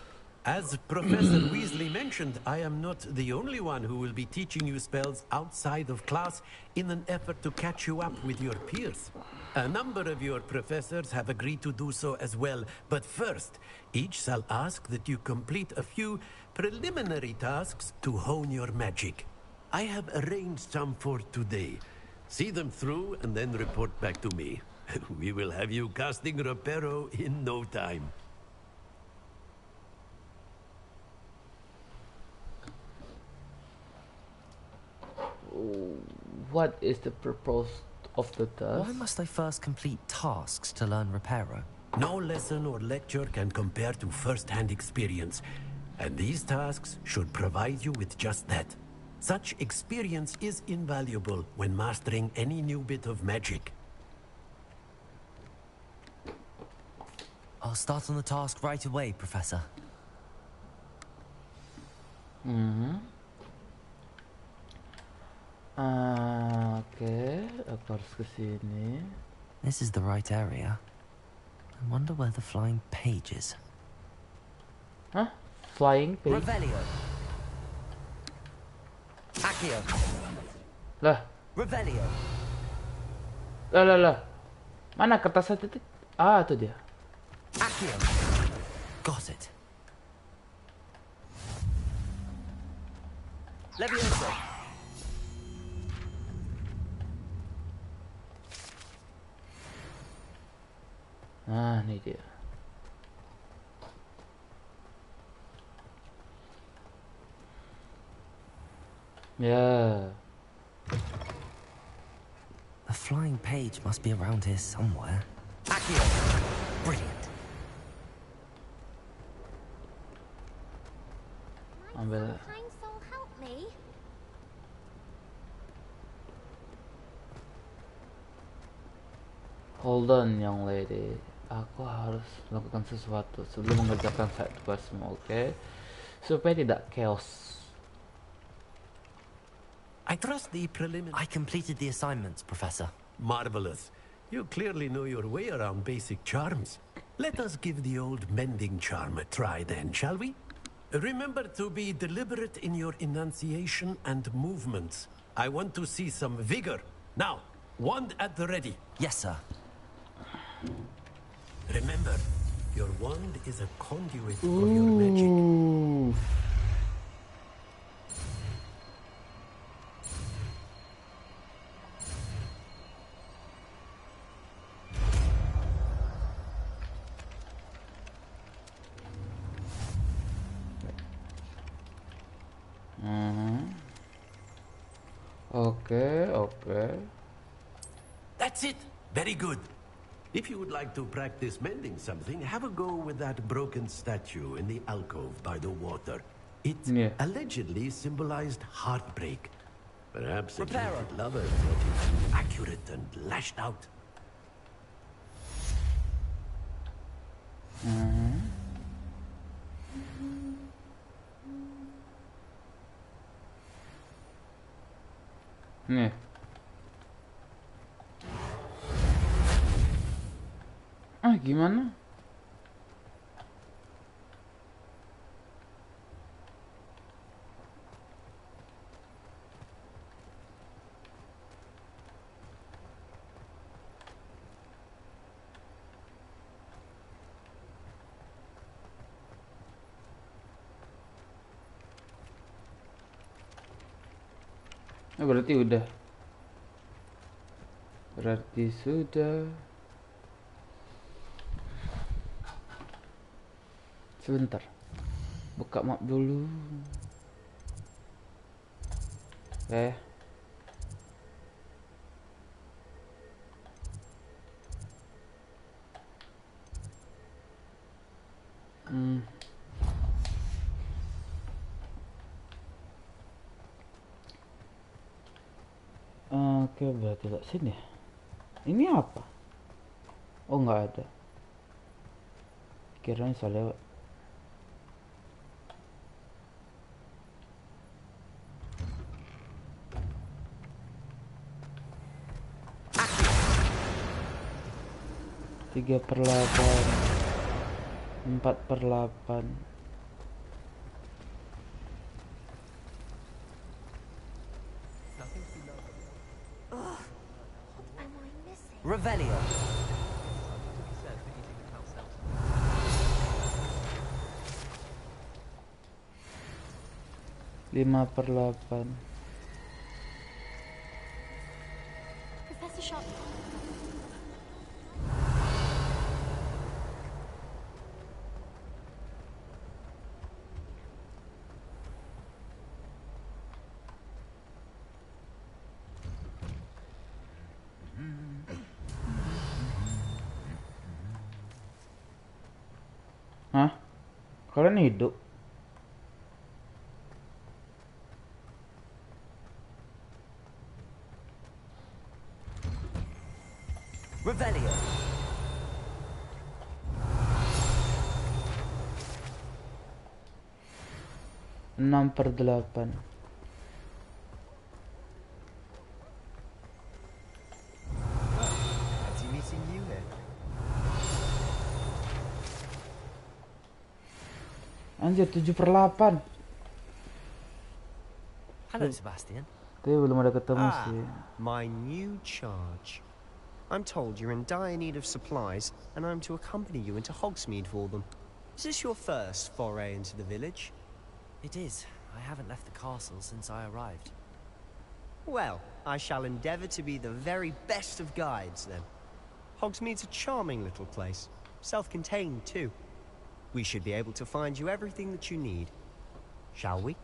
As Professor Weasley mentioned, I am not the only one who will be teaching you spells outside of class in an effort to catch you up with your peers. A number of your professors have agreed to do so as well, but first, each shall ask that you complete a few preliminary tasks to hone your magic. I have arranged some for today. See them through and then report back to me. We will have you casting Reparo in no time. What is the purpose of the task? Why must I first complete tasks to learn Reparo? No lesson or lecture can compare to first-hand experience, and these tasks should provide you with just that. Such experience is invaluable when mastering any new bit of magic. I'll start on the task right away, Professor. Oke, aku harus ke sini. This is the right area. I wonder where the flying page is. Hah? Flying page? Revelio. Accio. Lah, Revelio. lah. Mana kertasnya titik? Ah, itu dia. Accio. Got it. Levioso. Nah, ini dia. Ya. The flying page must be around here somewhere. Accio. Brilliant. Ambil. Help me. Hold on, young lady. Aku harus melakukan sesuatu sebelum mengerjakan side questmu, oke? Supaya tidak chaos. I trust the preliminary... I completed the assignments, Professor. Marvelous. You clearly know your way around basic charms. Let us give the old mending charm a try then, shall we? Remember to be deliberate in your enunciation and movements. I want to see some vigor. Now, wand at the ready. Yes, sir. Remember, your wand is a conduit of your magic. Okay. That's it. Very good. If you would like to practice mending something, have a go with that broken statue in the alcove by the water. It allegedly symbolized heartbreak. Perhaps a gifted lover thought it too accurate and lashed out. Nih. Gimana? Berarti sudah. Sebentar. Buka map dulu. Oke, berarti tak sini. Ini apa? Oh, nggak ada. Kiranya bisa lewat. Tiga per 8, 4/8. Revelio. 5/8. Professor Shop. Hah? Kalian hidup? Revelio. Enam per 8. Fancy meeting you here. Anjir, 7/8. Hello, Sebastian. Tapi belum ada ketemu sih. My new charge. I'm told you're in dire need of supplies, and I'm to accompany you into Hogsmeade for them. Is this your first foray into the village? It is. I haven't left the castle since I arrived. Well, I shall endeavour to be the very best of guides, then. Hogsmeade's a charming little place. Self-contained, too. We should be able to find you everything that you need. Shall we?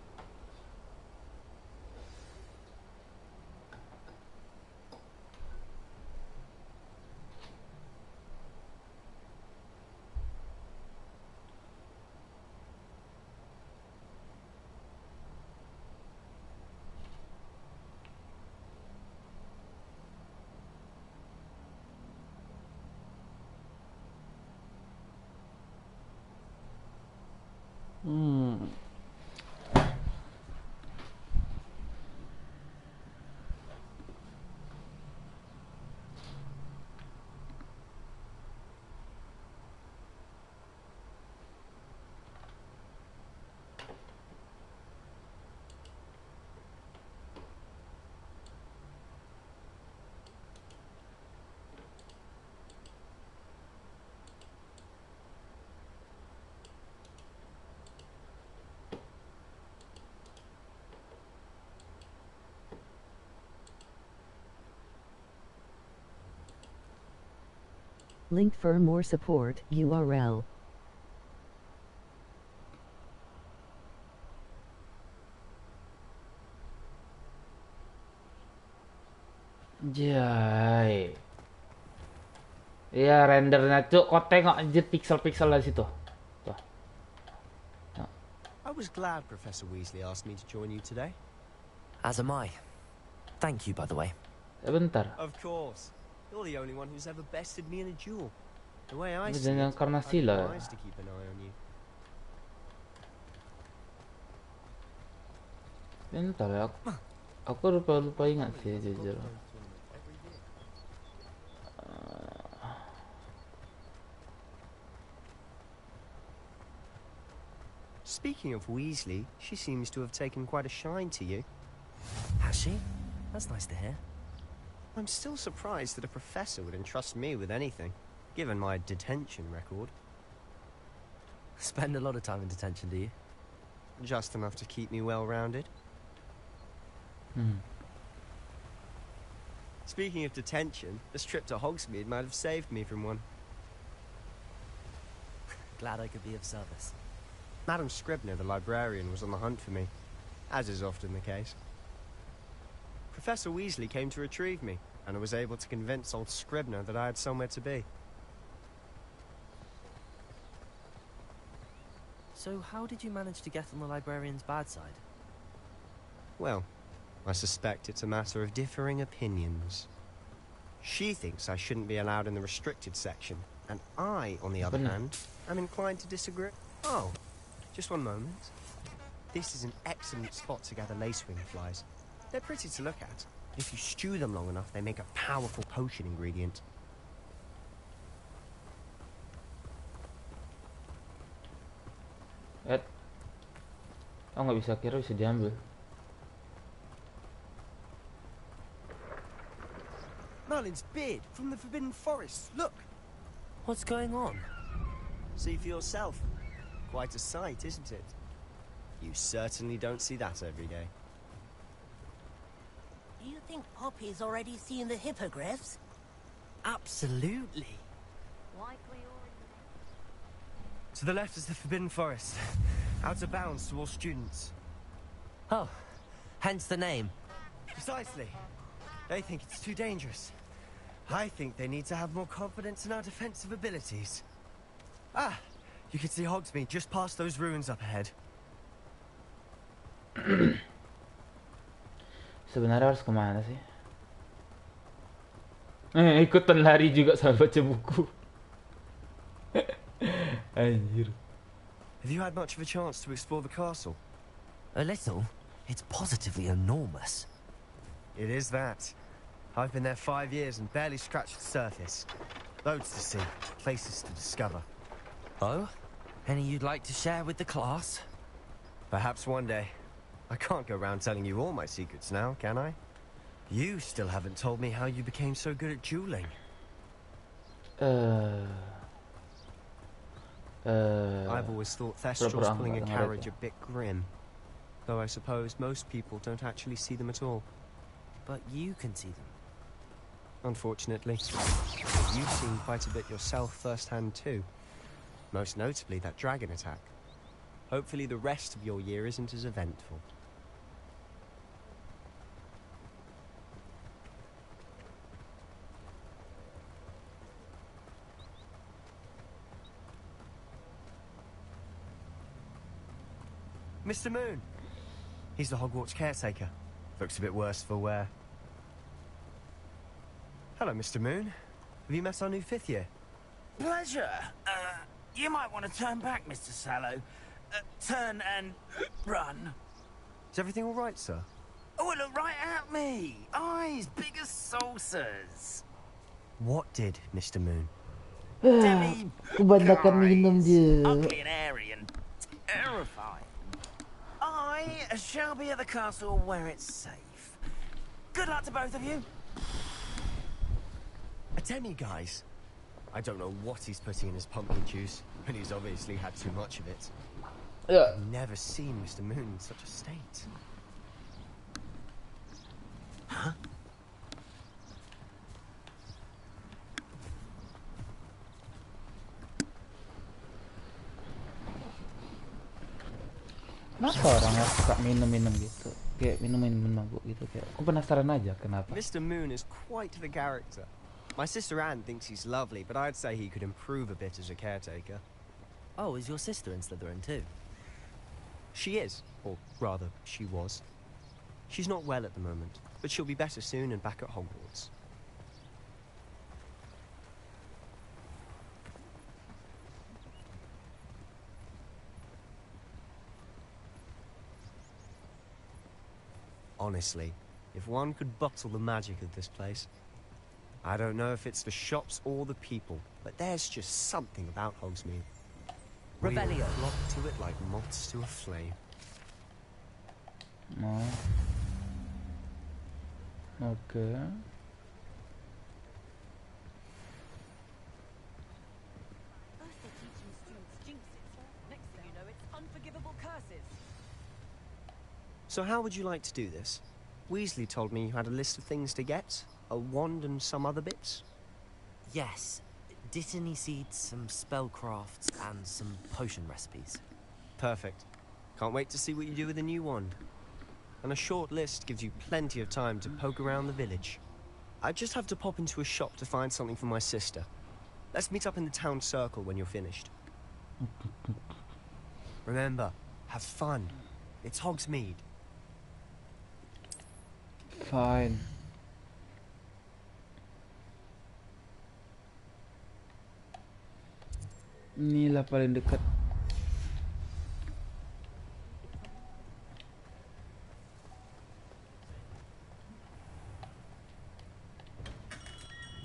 Link for more support URL. Jai. Iya, rendernya cuk, kok tengok anjir pixel-pixel dari situ. Tuh. Tuh. I was glad Professor Weasley asked me to join you today. As am I. Thank you, by the way. Bentar. Of course. You're the only one who's ever bested me in a duel. The way I see Jangan it, karena I'd be sila. wise to keep an eye on you. Bentar ya. Aku lupa ingat sih jujur. Speaking of Weasley, she seems to have taken quite a shine to you. Has she? That's nice to hear. I'm still surprised that a professor would entrust me with anything, given my detention record. Spend a lot of time in detention, do you? Just enough to keep me well-rounded. Speaking of detention, this trip to Hogsmeade might have saved me from one. Glad I could be of service. Madam Scribner, the librarian, was on the hunt for me, as is often the case. Professor Weasley came to retrieve me, and I was able to convince old Scribner that I had somewhere to be. So how did you manage to get on the librarian's bad side? Well, I suspect it's a matter of differing opinions. She thinks I shouldn't be allowed in the restricted section, and I, on the other hand, I'm inclined to disagree. Oh, just one moment. This is an excellent spot to gather lacewing flies. They're pretty to look at. If you stew them long enough, they make a powerful potion ingredient. Oh, nggak bisa, kira bisa diambil. Merlin's beard from the Forbidden Forest. Look! What's going on? See for yourself. Quite a sight, isn't it? You certainly don't see that every day. Do you think Poppy's already seen the hippogriffs? Absolutely. To the left is the Forbidden Forest. Out of bounds to all students. Oh, hence the name. Precisely. They think it's too dangerous. I think they need to have more confidence in our defensive abilities. Ah, you can see Hogsmeade just past those ruins up ahead. Sebenarnya harus kemana sih? Ikutan lari juga sambil baca buku. Anjir. Have you had much of a chance to explore the castle? A little. It's positively enormous. It is that. I've been there 5 years and barely scratched the surface. Loads to see, places to discover. Oh? Any you'd like to share with the class? Perhaps one day. I can't go around telling you all my secrets now, can I? You still haven't told me how you became so good at dueling. I've always thought Thestrals pulling a carriage a bit grim. Though I suppose most people don't actually see them at all. But you can see them. Unfortunately. You've seen quite a bit yourself firsthand too. Most notably that dragon attack. Hopefully the rest of your year isn't as eventful. Mr. Moon. He's the Hogwarts caretaker. Looks a bit worse for wear. Hello, Mr. Moon. Have you met our new 5th year? Pleasure. You might want to turn back, Mr. Sallow. Turn and run. Is everything all right, sir? Oh, look right at me. Eyes big as saucers. What did Mr. Moon? Demi Kebanyakan minum dia. ugly and airy and terrifying. I shall be at the castle where it's safe. Good luck to both of you. A demi, guys. I don't know what he's putting in his pumpkin juice, but he's obviously had too much of it. I've never seen Mr. Moon in such a state. Huh? Kenapa orang yang suka minum-minum gitu? Kayak minum-minum mabuk gitu, kayak aku penasaran aja kenapa. Mr. Moon is quite the character. My sister Anne thinks he's lovely, but I'd say he could improve a bit as a caretaker. Oh, is your sister in Slytherin too? She is, or rather, she was. She's not well at the moment, but she'll be better soon and back at Hogwarts. Honestly, if one could bottle the magic of this place. I don't know if it's the shops or the people, but there's just something about Hogsmeade. Revelio. We flock to it like moths to a flame. No. Okay. So how would you like to do this? Weasley told me you had a list of things to get. A wand and some other bits? Yes. Dittany seeds, some spellcrafts, and some potion recipes. Perfect. Can't wait to see what you do with the new wand. And a short list gives you plenty of time to poke around the village. I just have to pop into a shop to find something for my sister. Let's meet up in the town circle when you're finished. Remember, have fun. It's Hogsmeade. Fine. Inilah paling dekat.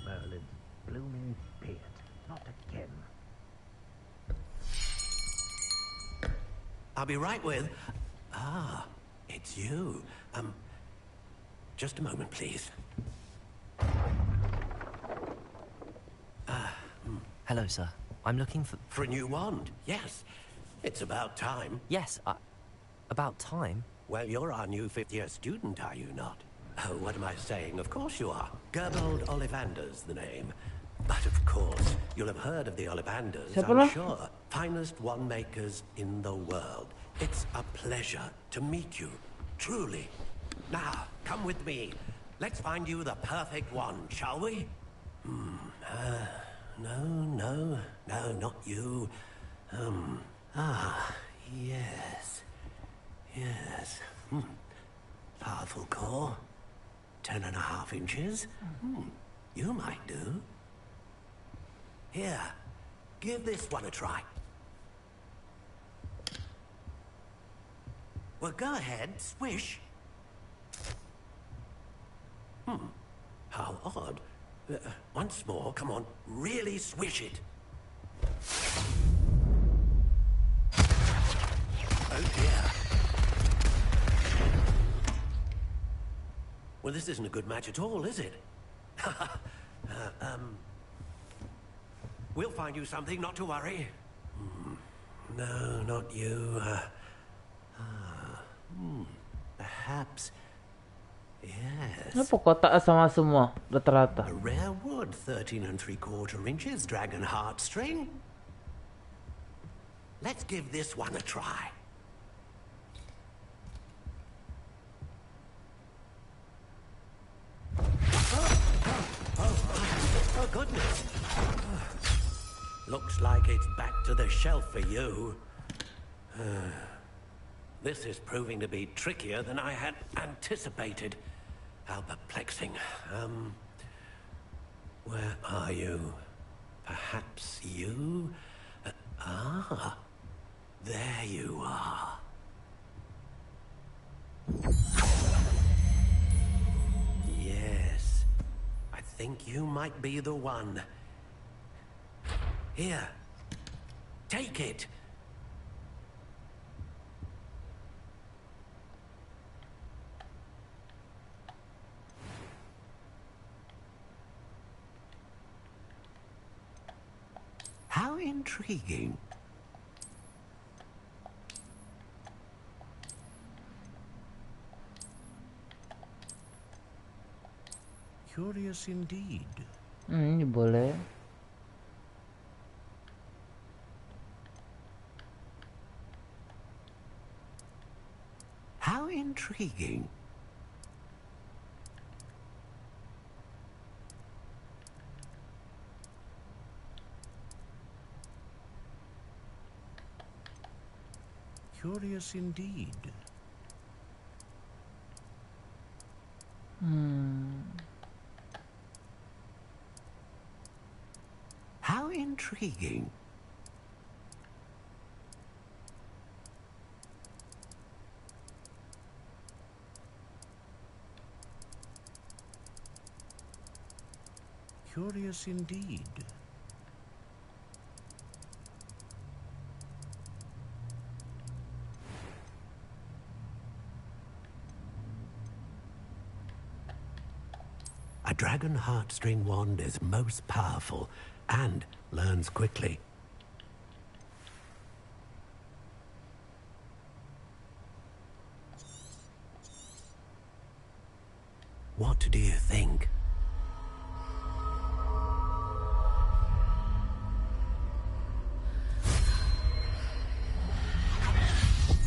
Merlin's blooming beard. Not again. I'll be right with... Ah, it's you. Just a moment, please. Hello, sir. I'm looking for... For a new wand, yes. It's about time. Yes, about time? Well, you're our new fifth-year student, are you not? Oh, what am I saying? Of course you are. Gerbold Ollivander's the name. But of course, you'll have heard of the Ollivanders, I'm sure. Finest wand makers in the world. It's a pleasure to meet you, truly. Now, come with me. Let's find you the perfect wand, shall we? No, not you. Yes. Powerful core. 10.5 inches. You might do. Here, give this one a try. Well, go ahead, swish. How odd. Once more, come on, really swish it. Oh dear. Well, this isn't a good match at all, is it? We'll find you something, not to worry. No, not you. Perhaps... Yes. Kenapa kotak sama semua rata-rata? A rare wood, 13 3/4 inches, dragon heartstring. Let's give this one a try. Oh goodness. Looks like it's back to the shelf for you. This is proving to be trickier than I had anticipated. How perplexing. Where are you? Perhaps you? There you are. Yes, I think you might be the one. Here, take it. How intriguing. Curious indeed. Ini boleh. How intriguing. Curious indeed. How intriguing. Curious indeed. A dragon heartstring wand is most powerful and learns quickly. What do you think?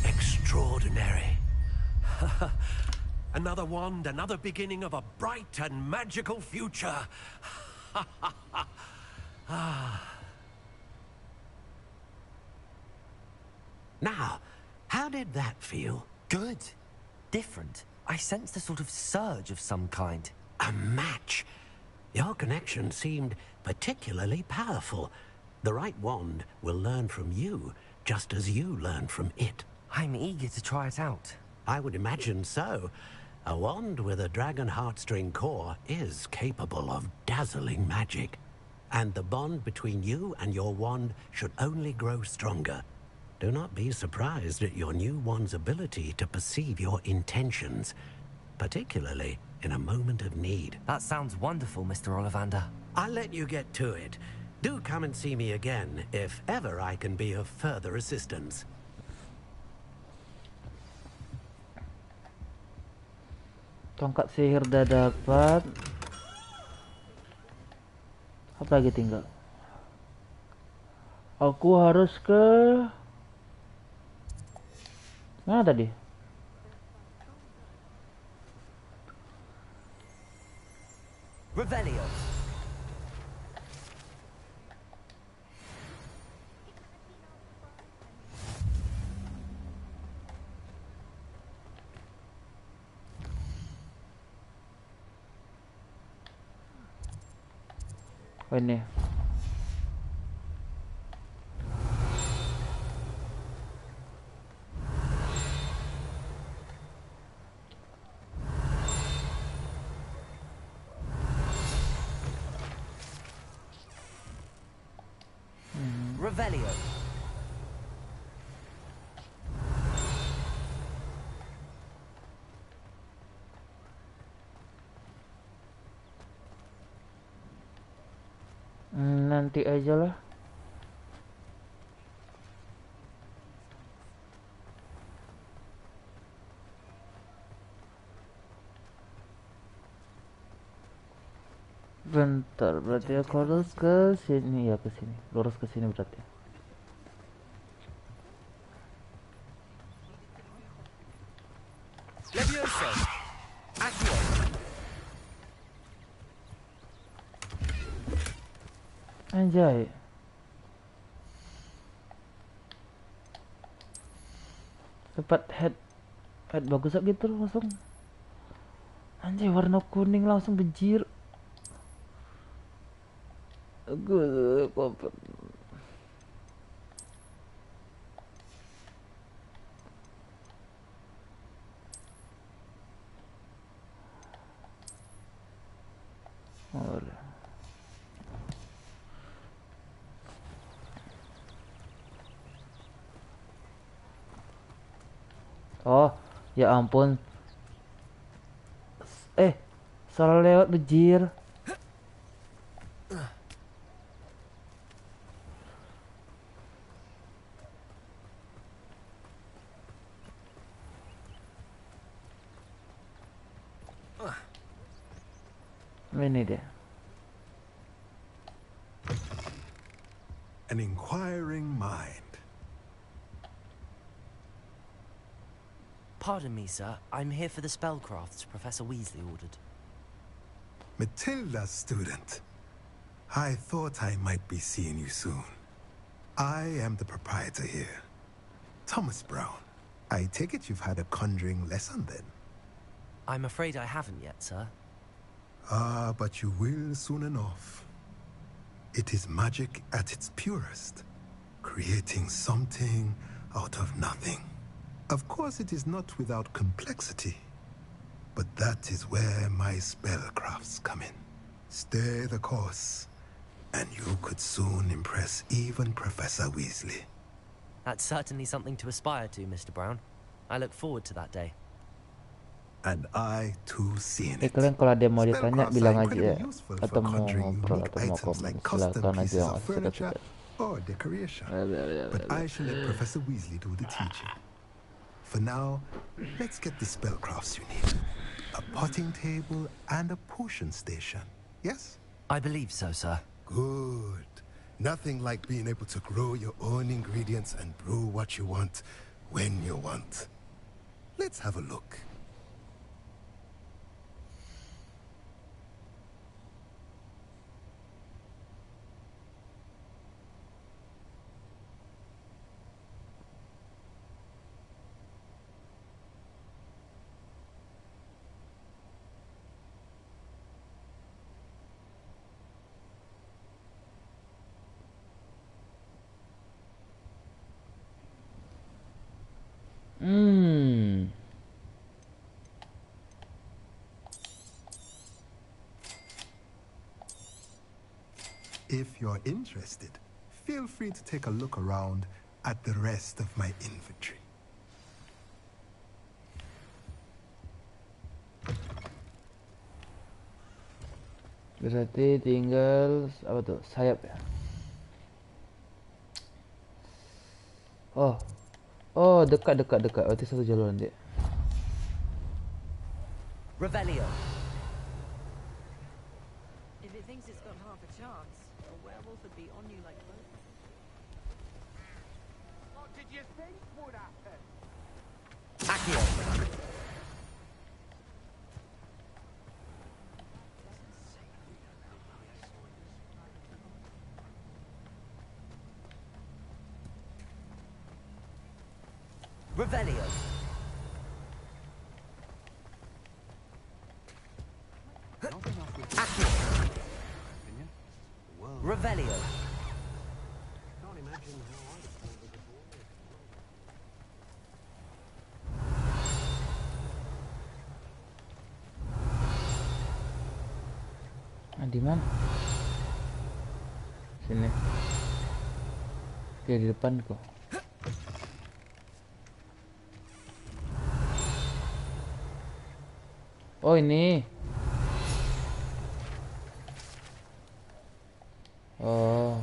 Extraordinary. Another wand, another beginning of a bright and magical future. Now, how did that feel? Good. Different. I sensed a sort of surge of some kind. A match. Your connection seemed particularly powerful. The right wand will learn from you, just as you learn from it. I'm eager to try it out. I would imagine so. A wand with a dragon heartstring core is capable of dazzling magic. And the bond between you and your wand should only grow stronger. Do not be surprised at your new wand's ability to perceive your intentions, particularly in a moment of need. That sounds wonderful, Mr. Ollivander. I'll let you get to it. Do come and see me again if ever I can be of further assistance. Tongkat sihir udah dapat. Apa lagi tinggal? Aku harus ke mana tadi? Revelio. Oh, ini. Revelio. Nanti aja lah. Bentar, berarti aku harus ke sini ya, ke sini. Lurus ke sini berarti. Levioso. Accio. Anjay. Dapat head bagus gitu langsung. Anjay, warna kuning langsung bejir. Gue kompet. Oh, ya ampun. Salah lewat bejir. Ini dia. An inquiring mind. Pardon me, sir. I'm here for the spellcrafts Professor Weasley ordered. Matilda's student. I thought I might be seeing you soon. I am the proprietor here, Thomas Brown. I take it you've had a conjuring lesson then? I'm afraid I haven't yet, sir. Ah, but you will soon enough. It is magic at its purest, creating something out of nothing. Of course, it is not without complexity, but that is where my spellcrafts come in. Stay the course, and you could soon impress even Professor Weasley. That's certainly something to aspire to, Mr. Brown. I look forward to that day. And I too seen it. Kalian kalau ada mau ditanya Spellcrafts bilang are aja incredibly useful atau for mau conjuring ngobrol unique atau mau items komen, like custom silakan aja pieces of yang furniture suka-suka. or decoration. But I shall let Professor Weasley do the teaching. For now, let's get the spellcrafts you need. A potting table and a potion station. Yes? I believe so, sir. Good. Nothing like being able to grow your own ingredients and brew what you want when you want. Let's have a look. If you're interested, feel free to take a look around at the rest of my inventory. Berarti tinggal apa tuh? Sayap ya. Oh, dekat. Berarti satu jalur nanti. Revelio. If it thinks it's got half a chance, a werewolf would be on you like both. What did you think would happen? Accio. Revelio. Accio. Revelio. Can't imagine how I felt before. Di mana? Sini. Oke, di depan kok. Oh, ini. Oh.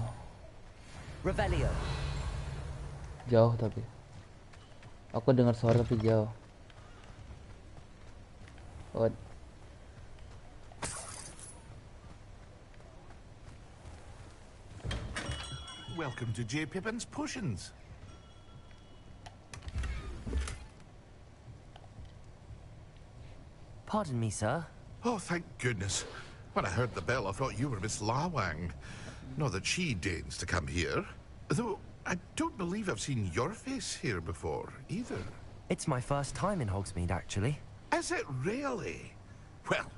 Revelio. Jauh tapi. Aku dengar suara tapi jauh. Oh. Welcome to J. Pippin's Potions. Pardon me, sir. Oh, thank goodness. When I heard the bell, I thought you were Miss Lawang. Not that she deigns to come here. Though, I don't believe I've seen your face here before, either. It's my first time in Hogsmeade, actually. Is it really? Well,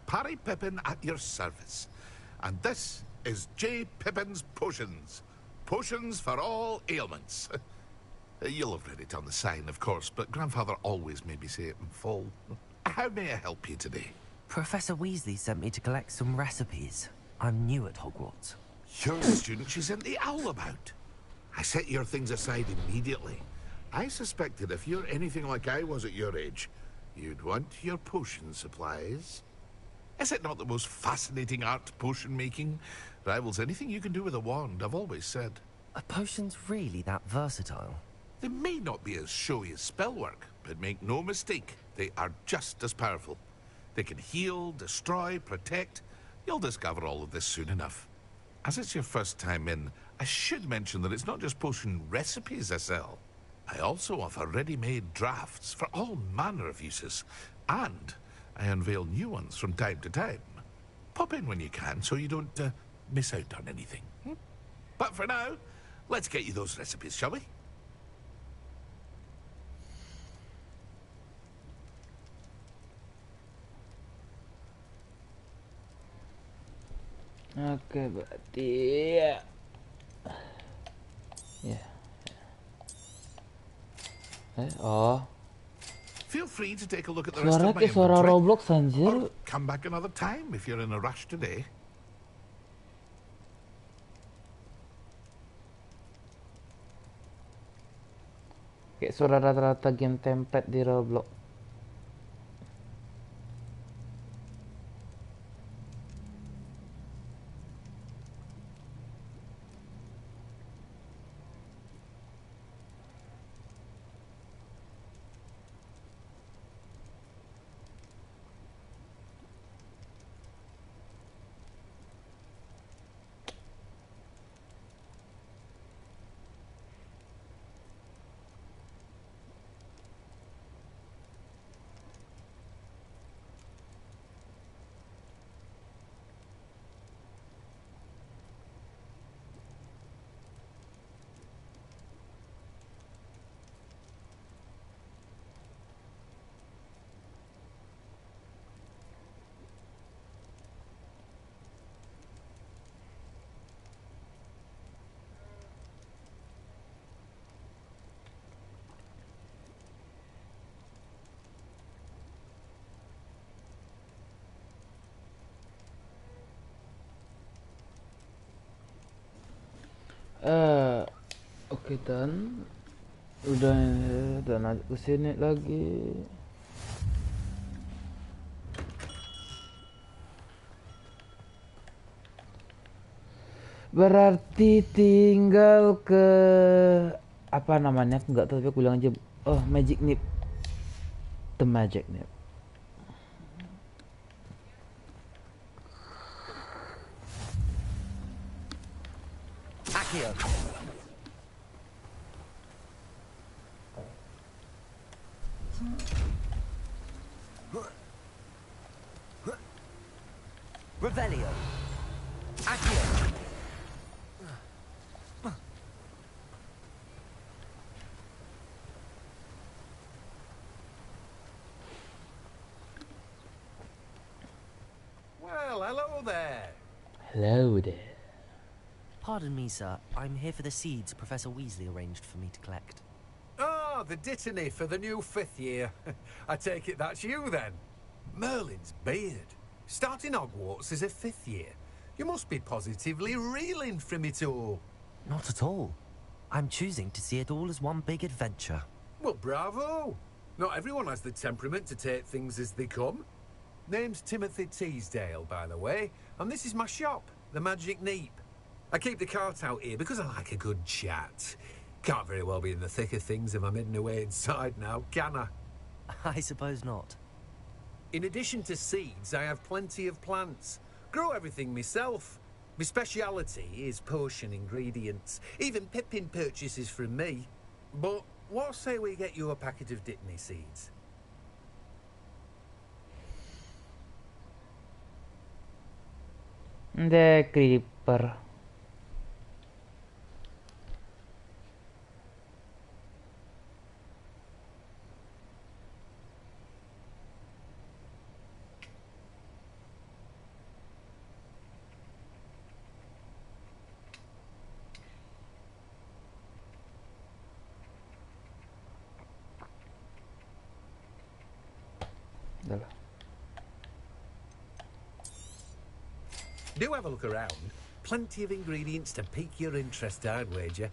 Parry Pippin at your service. And this is J. Pippin's Potions. Potions for all ailments. You'll have read it on the sign, of course, but Grandfather always made me say it in full. How may I help you today? Professor Weasley sent me to collect some recipes. I'm new at Hogwarts. You're the student she sent the owl about. I set your things aside immediately. I suspected if you're anything like I was at your age, you'd want your potion supplies. Is it not the most fascinating art, potion making? Rivals anything you can do with a wand, I've always said. Are potions really that versatile? They may not be as showy as spellwork, but make no mistake, they are just as powerful. They can heal, destroy, protect. You'll discover all of this soon enough. As it's your first time in, I should mention that it's not just potion recipes I sell. I also offer ready-made drafts for all manner of uses, and I unveil new ones from time to time. Pop in when you can so you don't miss out on anything. But for now, let's get you those recipes, shall we? Oke, berarti ya. Oh. Feel free to take a look at the Suara rest of my kayak suara inventory. Roblox anjir. Or come back another time if you're in a rush today. Kayak suara rata-rata game template di Roblox. Kita udah lanjut ke sini lagi. Berarti tinggal ke apa namanya? Aku nggak tahu, tapi aku bilang aja. Oh, magic nip. The magic nip. Accio. Revelio. Accio. Well, hello there. Hello there. Pardon me, sir. I'm here for the seeds Professor Weasley arranged for me to collect. Ah, the dittany for the new 5th year. I take it that's you, then. Merlin's beard. Starting Hogwarts as a 5th year. You must be positively reeling from it all. Not at all. I'm choosing to see it all as one big adventure. Well, bravo. Not everyone has the temperament to take things as they come. Name's Timothy Teasdale, by the way, and this is my shop, the Magic Neep. I keep the cart out here because I like a good chat. Can't very well be in the thick of things if I'm hidden away inside now, can I? I suppose not. In addition to seeds, I have plenty of plants. Grow everything myself. My speciality is potion ingredients. Even Pippin purchases from me. But what say we get you a packet of Dittany seeds? The creeper. Do have a look around. Plenty of ingredients to pique your interest, I'd wager.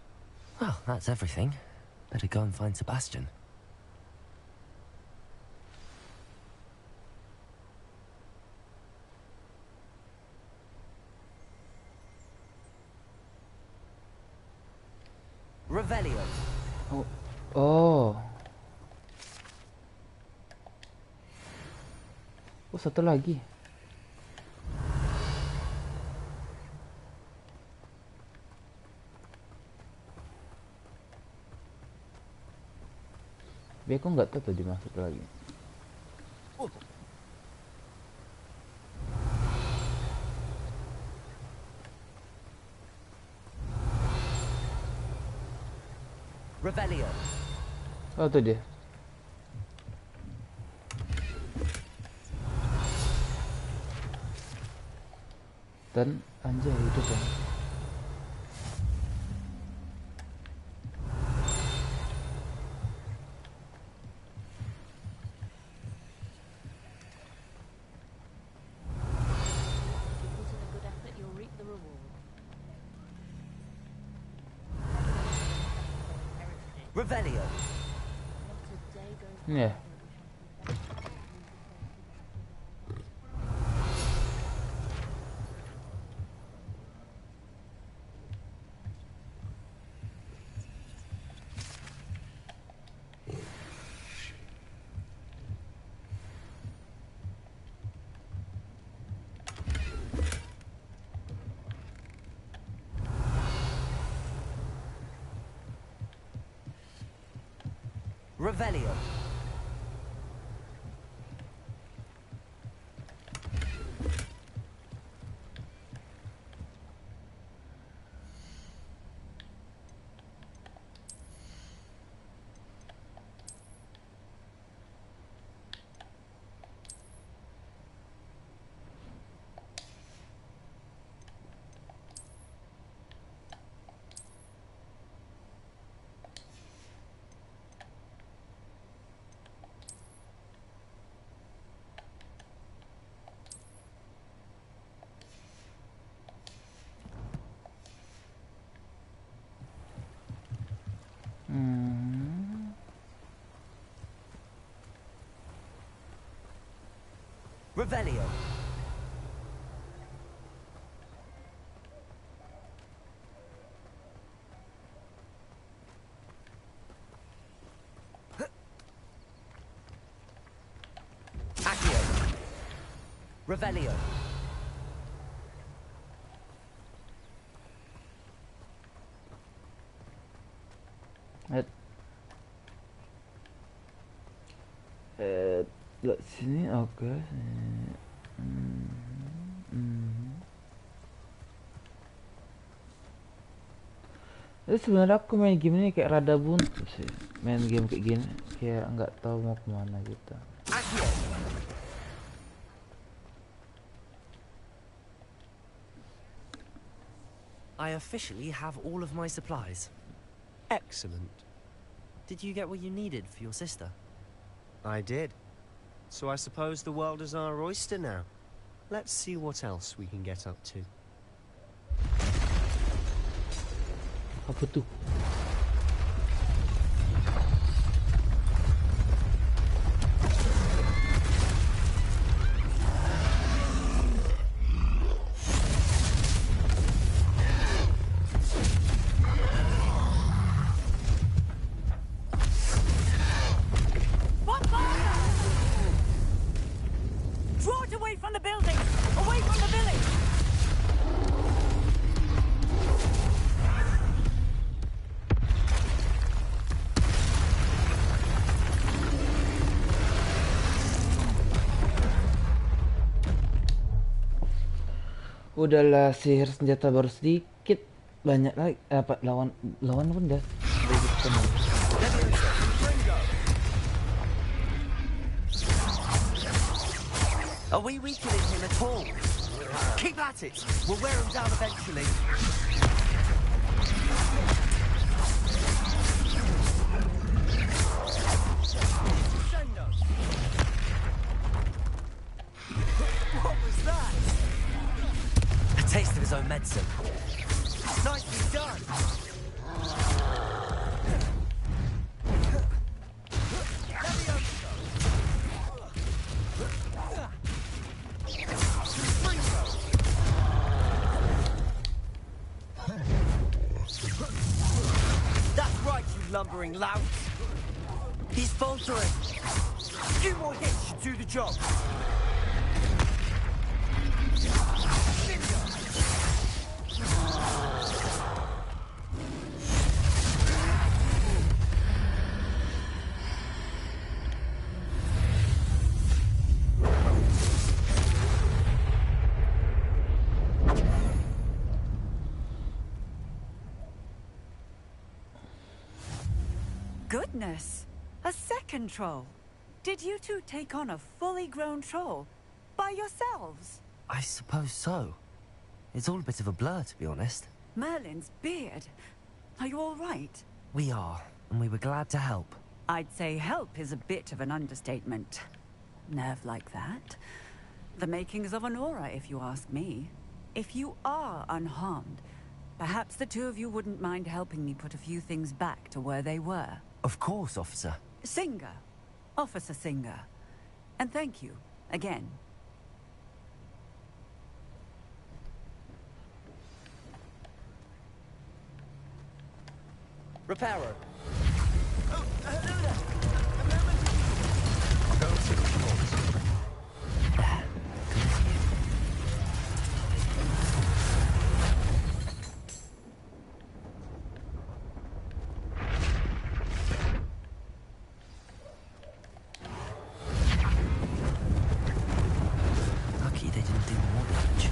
Well, that's everything. Better go and find Sebastian. Revelio. Oh. Oh. Oh, satu lagi. Tapi aku nggak tahu tuh dimaksud lagi. Revelio. Oh, tuh dia. Dan anjay itu kan. Revelio. Yeah. Revelio. Revelio. Accio. Revelio. Lihat sini, oke. Jadi sebenarnya aku main game ini kayak rada buntu sih. Main game kayak gini kayak nggak tahu mau kemana gitu. I officially have all of my supplies. Excellent. Did you get what you needed for your sister? I did. So I suppose the world is our oyster now. Let's see what else we can get up to. Apa tuh? Draw it away from the building! Away from the village! Udahlah, sihir senjata baru sedikit, banyak lagi apa lawan pun udah ketemu. Are we weakening him at all? Keep at it. We'll wear him down eventually. What was that? A taste of his own medicine. Nicely done. That's right, you lumbering lout. He's faltering. Few more hits should do the job. Goodness! A second troll! Did you two take on a fully grown troll? By yourselves? I suppose so. It's all a bit of a blur, to be honest. Merlin's beard. Are you all right? We are, and we were glad to help. I'd say help is a bit of an understatement. Nerve like that. The makings of an aura, if you ask me. If you are unharmed, perhaps the two of you wouldn't mind helping me put a few things back to where they were. Of course, officer. Singer. Officer Singer. And thank you, again. Reparo. Lucky they didn't do more damage.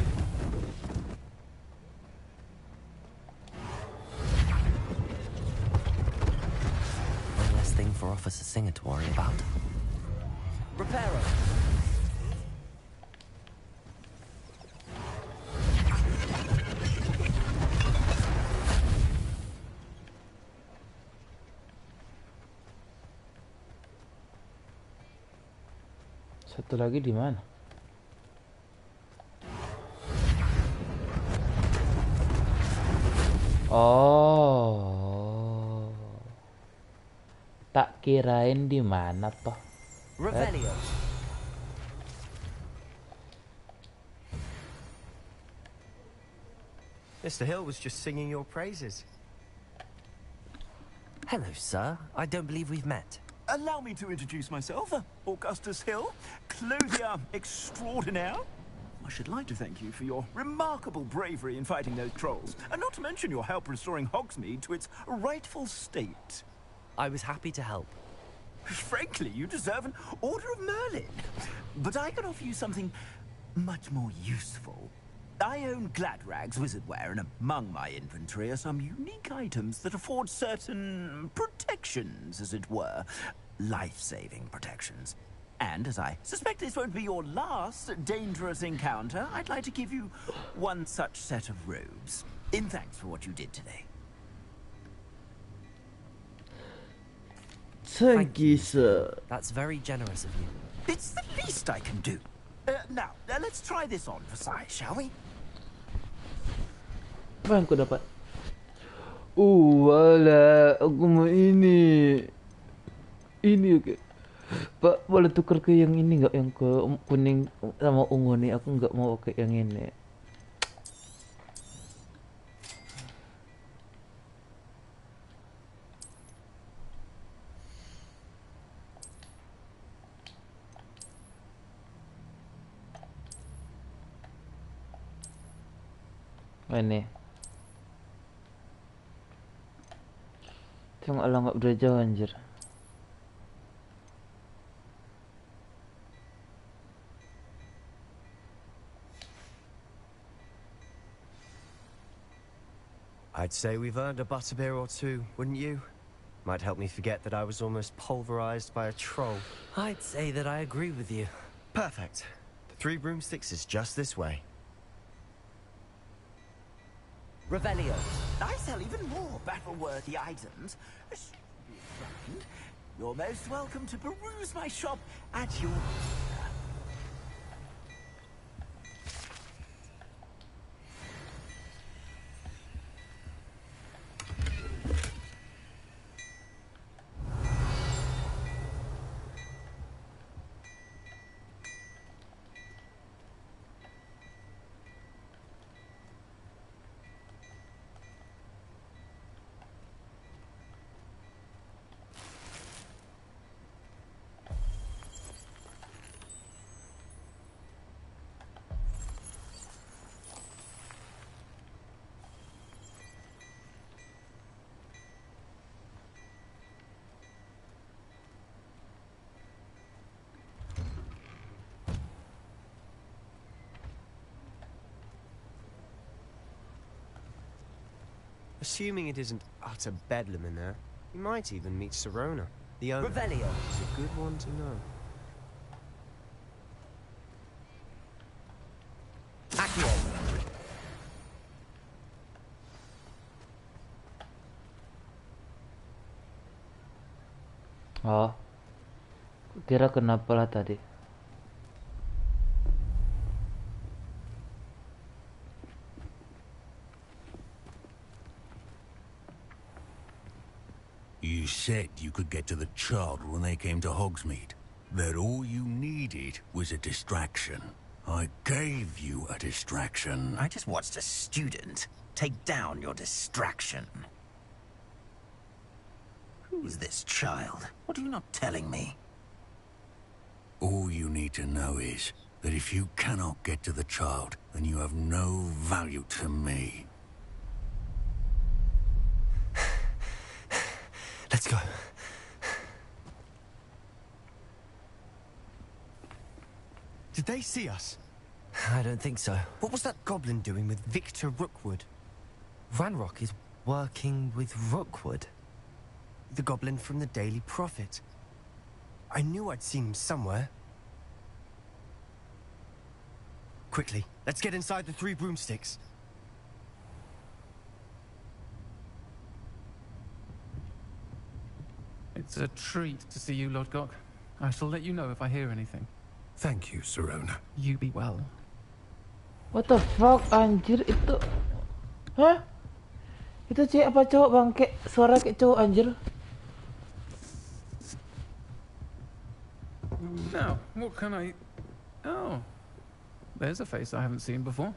One less thing for Officer Singer to worry about. Reparo. Satu lagi di mana? Oh. Tak kirain di mana toh. Revelio. Mr. Hill was just singing your praises. Hello, sir. I don't believe we've met. Allow me to introduce myself, Augustus Hill, clothier extraordinaire. I should like to thank you for your remarkable bravery in fighting those trolls, and not to mention your help restoring Hogsmeade to its rightful state. I was happy to help. Frankly, you deserve an Order of Merlin. But I can offer you something much more useful. I own Gladrag's wizardware, and among my inventory are some unique items that afford certain protections, as it were. Life-saving protections. And as I suspect this won't be your last dangerous encounter, I'd like to give you one such set of robes, in thanks for what you did today. Thank you, sir. That's very generous of you. It's the least I can do. Now, let's try this on for size, shall we? Apa yang aku dapat? Alah, aku mau ini. Ini oke. Pak, boleh tukar ke yang ini nggak? Yang ke kuning sama ungu nih. Aku nggak mau ke yang ini. Ini. Tengok lah nggak udah jauh anjir. I'd say we've earned a butterbeer or two, wouldn't you? Might help me forget that I was almost pulverized by a troll. I'd say that I agree with you. Perfect. The 3 broomsticks is just this way. Revelio. I sell even more battle-worthy items. You're most welcome to peruse my shop at your leisure. Assuming it isn't utter bedlam in there, you might even meet Serona, the owner. Revelio. Is a good one to know. Oh, kira kenapa lah tadi? You said you could get to the child when they came to Hogsmeade. That all you needed was a distraction. I gave you a distraction. I just watched a student take down your distraction. Who is this child? What are you not telling me? All you need to know is that if you cannot get to the child, then you have no value to me. Let's go. Did they see us? I don't think so. What was that goblin doing with Victor Rookwood? Ranrock is working with Rookwood. The goblin from the Daily Prophet. I knew I'd seen him somewhere. Quickly, let's get inside the 3 broomsticks. It's a treat to see you, Lord Gok. I shall let you know if I hear anything. Thank you, Serona. You be well. What the fuck, anjir itu? Hah? Itu cewek apa cowok bang? Kayak suara kayak cowok anjir. Now, what can I... Oh. There's a face I haven't seen before.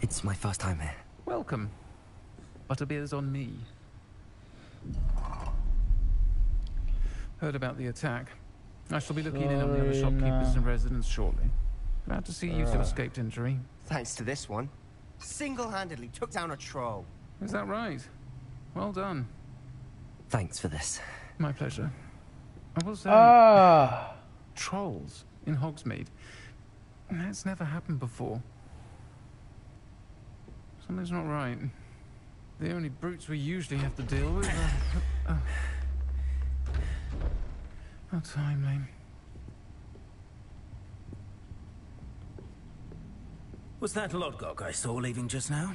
It's my first time here. Welcome. Butterbeer's on me. Heard about the attack. I shall be looking in on the other shopkeepers and residents shortly. Glad to see you two escaped injury. Thanks to this one. Single-handedly took down a troll. Is that right? Well done. Thanks for this. My pleasure. I will say, trolls in Hogsmeade. That's never happened before. Something's not right. The only brutes we usually have to deal with are timely. Was that Lodgok I saw leaving just now?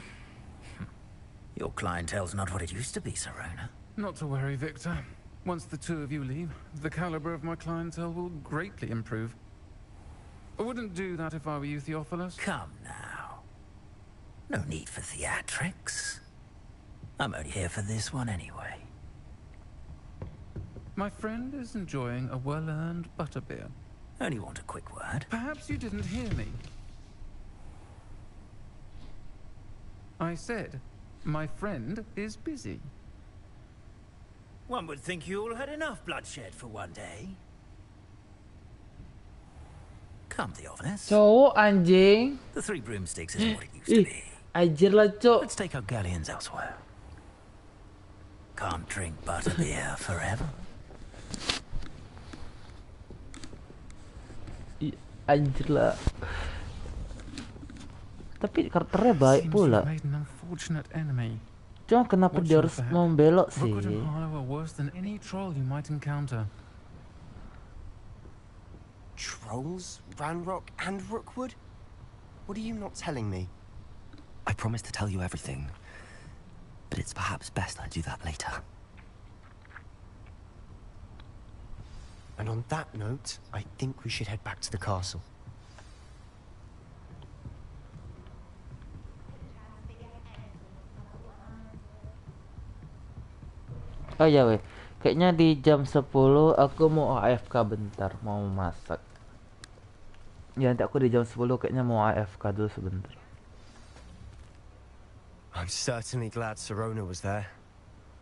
Your clientele's not what it used to be, Serona. Not to worry, Victor. Once the two of you leave, the caliber of my clientele will greatly improve. I wouldn't do that if I were you, Theophilus. Come now. No need for theatrics. I'm only here for this one anyway. My friend is enjoying a well-earned butterbeer. Only want a quick word. Perhaps you didn't hear me. I said, my friend is busy. One would think you all had enough bloodshed for one day. Come, Theophilus. Cowok anjing. The Three Broomsticks isn't what it used to be. Anjir lah, Cok. Let's take our galleons elsewhere. Can't drink butterbeer forever. Anjir lah. Tapi karakternya baik pula. Cuma kenapa dia harus membelok sih? Rookwood and Harlow are worse than any troll you might encounter. Trolls, Ranrock, and Rookwood? What are you not telling me? I promised to tell you everything, but it's perhaps best I do that later. And on that note, I think we should head back to the castle. Oh ya weh, kayaknya di jam 10 aku mau AFK bentar, mau masak. Ya nanti aku di jam 10 kayaknya mau AFK dulu sebentar. I'm certainly glad Serona was there.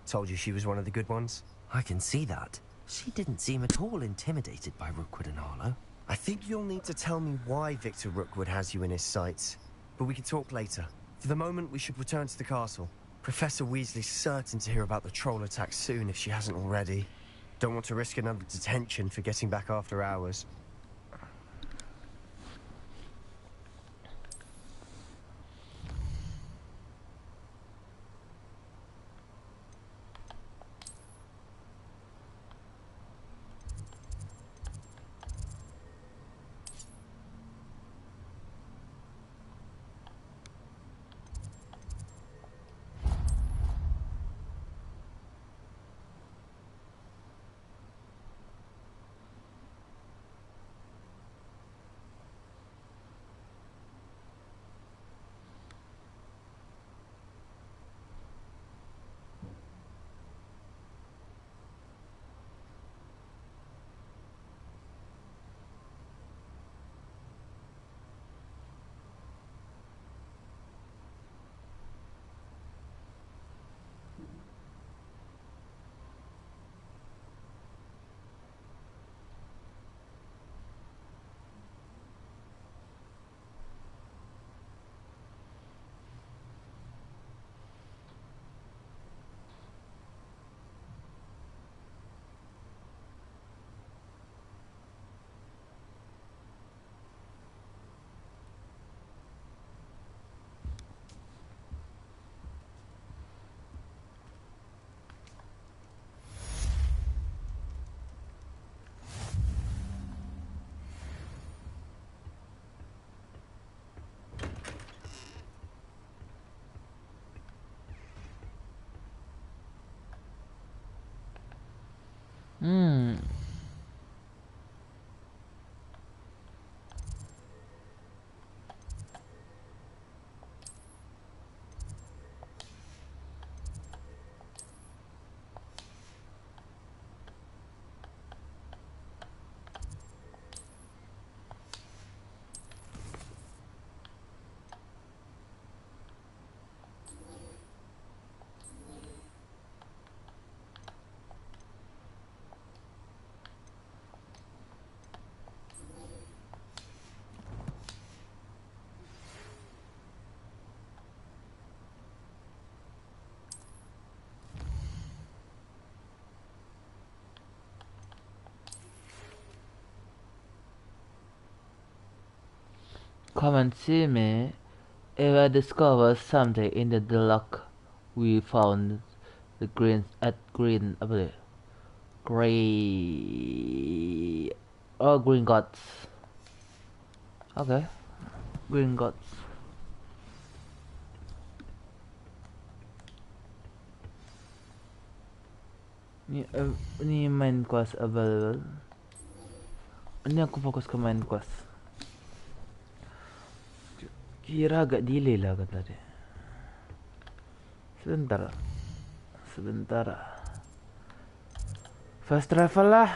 Told you she was one of the good ones. I can see that. She didn't seem at all intimidated by Rookwood and Harlow. I think you'll need to tell me why Victor Rookwood has you in his sights. But we can talk later. For the moment, we should return to the castle. Professor Weasley's certain to hear about the troll attack soon if she hasn't already. Don't want to risk another detention for getting back after hours. Come and see me. If I discover something in the lock we found the green at green apa dia? Green gods. Okay. Green gods. Ini main quest available. Ini aku fokus ke main quest. Kira agak delay lah kata dia. Sebentar. Fast travel lah.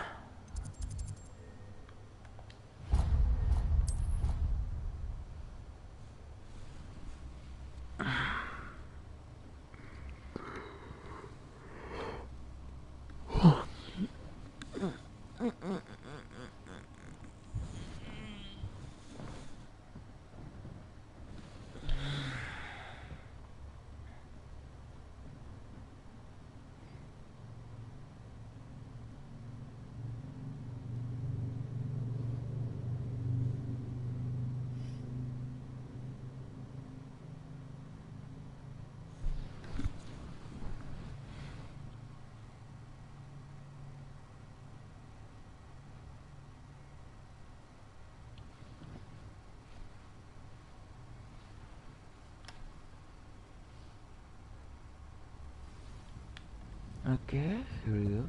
Okay, here we go.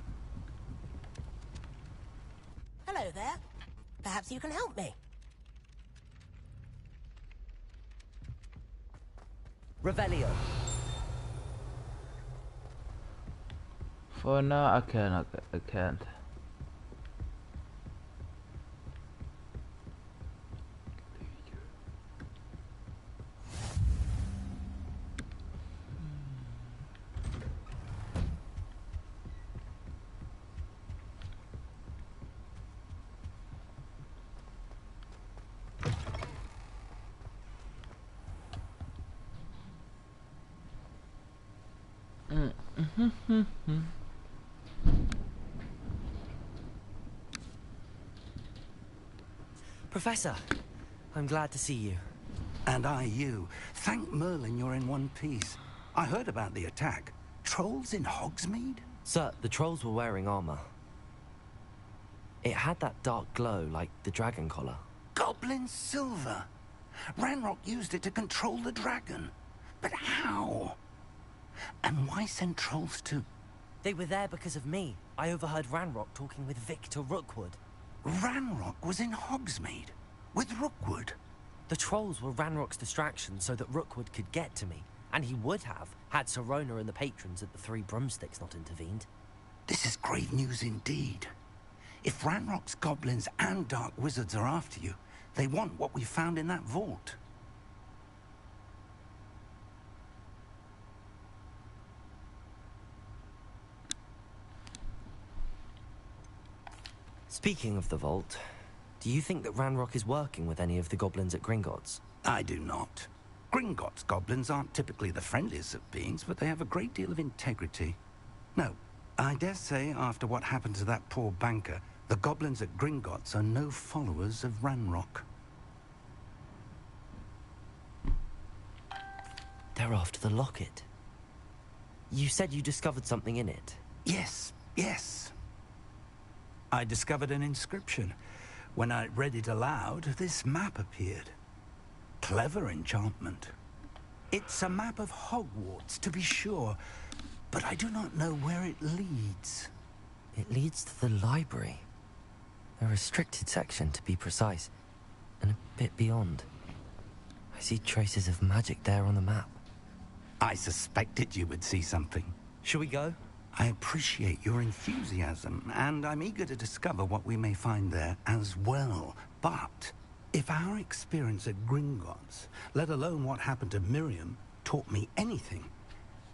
Hello there. Perhaps you can help me. Revelio. For now, I can't. Professor, I'm glad to see you. And I you. Thank Merlin you're in one piece. I heard about the attack. Trolls in Hogsmeade? Sir, the trolls were wearing armor. It had that dark glow like the dragon collar. Goblin silver. Ranrock used it to control the dragon. But how? And why send trolls to... They were there because of me. I overheard Ranrock talking with Victor Rookwood. Ranrock was in Hogsmeade? With Rookwood? The trolls were Ranrock's distraction so that Rookwood could get to me. And he would have, had Serona and the patrons at the Three Broomsticks not intervened. This is grave news indeed. If Ranrock's goblins and dark wizards are after you, they want what we found in that vault. Speaking of the vault, do you think that Ranrock is working with any of the goblins at Gringotts? I do not. Gringotts goblins aren't typically the friendliest of beings, but they have a great deal of integrity. No, I dare say after what happened to that poor banker, the goblins at Gringotts are no followers of Ranrock. They're after the locket. You said you discovered something in it. Yes. I discovered an inscription. When I read it aloud, this map appeared. Clever enchantment. It's a map of Hogwarts, to be sure, but I do not know where it leads. It leads to the library. A restricted section, to be precise, and a bit beyond. I see traces of magic there on the map. I suspected you would see something. Shall we go? I appreciate your enthusiasm, and I'm eager to discover what we may find there as well. But if our experience at Gringotts, let alone what happened to Miriam, taught me anything,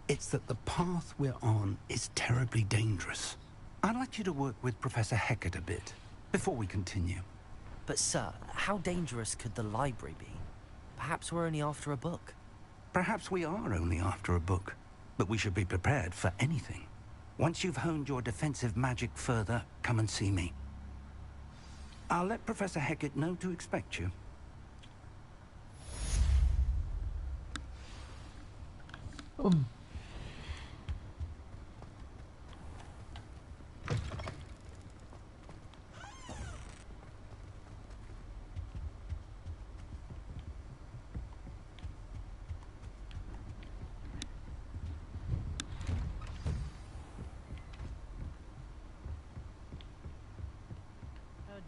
it's that the path we're on is terribly dangerous. I'd like you to work with Professor Hecat a bit, before we continue. But sir, how dangerous could the library be? Perhaps we're only after a book. Perhaps we are only after a book, but we should be prepared for anything. Once you've honed your defensive magic further, come and see me. I'll let Professor Hecat know to expect you. Heard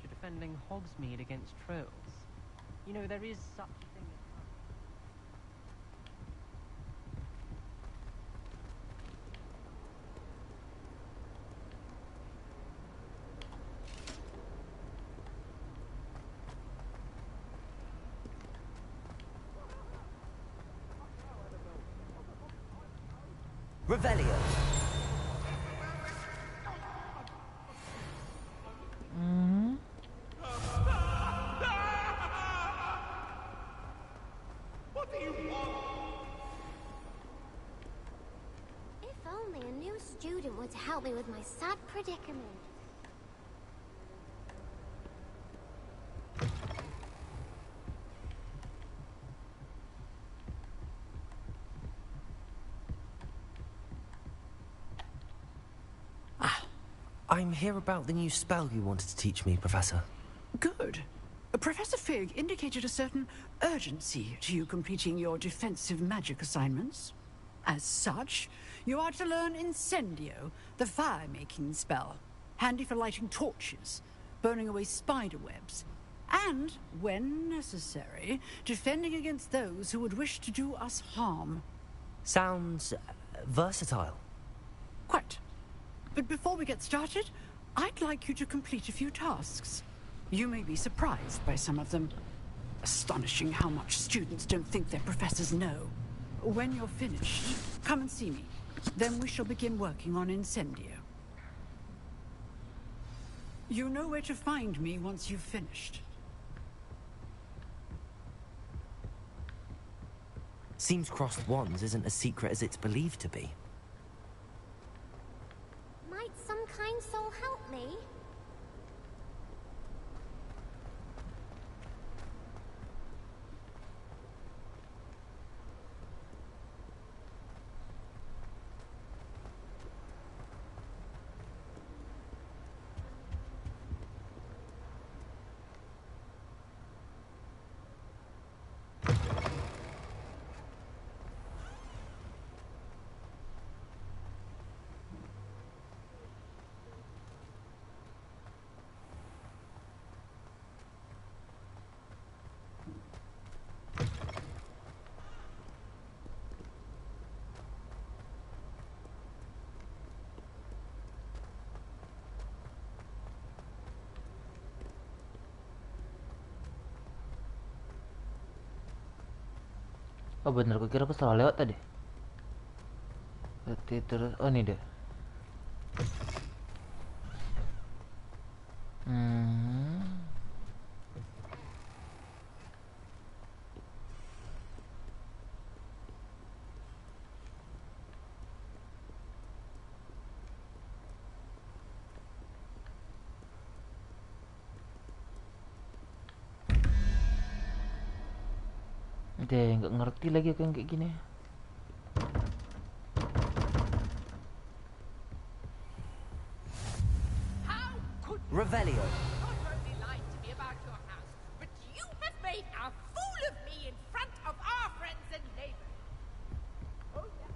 you're defending Hogsmeade against trolls. You know, there is such a thing as... Revelio. What do you want? If only a new student would help me with my sad predicament. I'm here about the new spell you wanted to teach me, Professor. Good. Professor Fig indicated a certain urgency to you completing your defensive magic assignments. As such, you are to learn Incendio, the fire-making spell, handy for lighting torches, burning away spider webs, and, when necessary, defending against those who would wish to do us harm. Sounds versatile. Quite. But before we get started, I'd like you to complete a few tasks. You may be surprised by some of them. Astonishing how much students don't think their professors know. When you're finished, come and see me. Then we shall begin working on Incendio. You know where to find me once you've finished. Seems crossed wands isn't as secret as it's believed to be. Might some kind soul help me? Oh bener, kira aku salah lewat tadi. Berarti terus, oh ini dia. Deh, nggak ngerti lagi aku yang kayak gini. Revelio. Not only lied to me about your house, but you have made a fool of me in front of our friends and neighbors. Oh, yeah.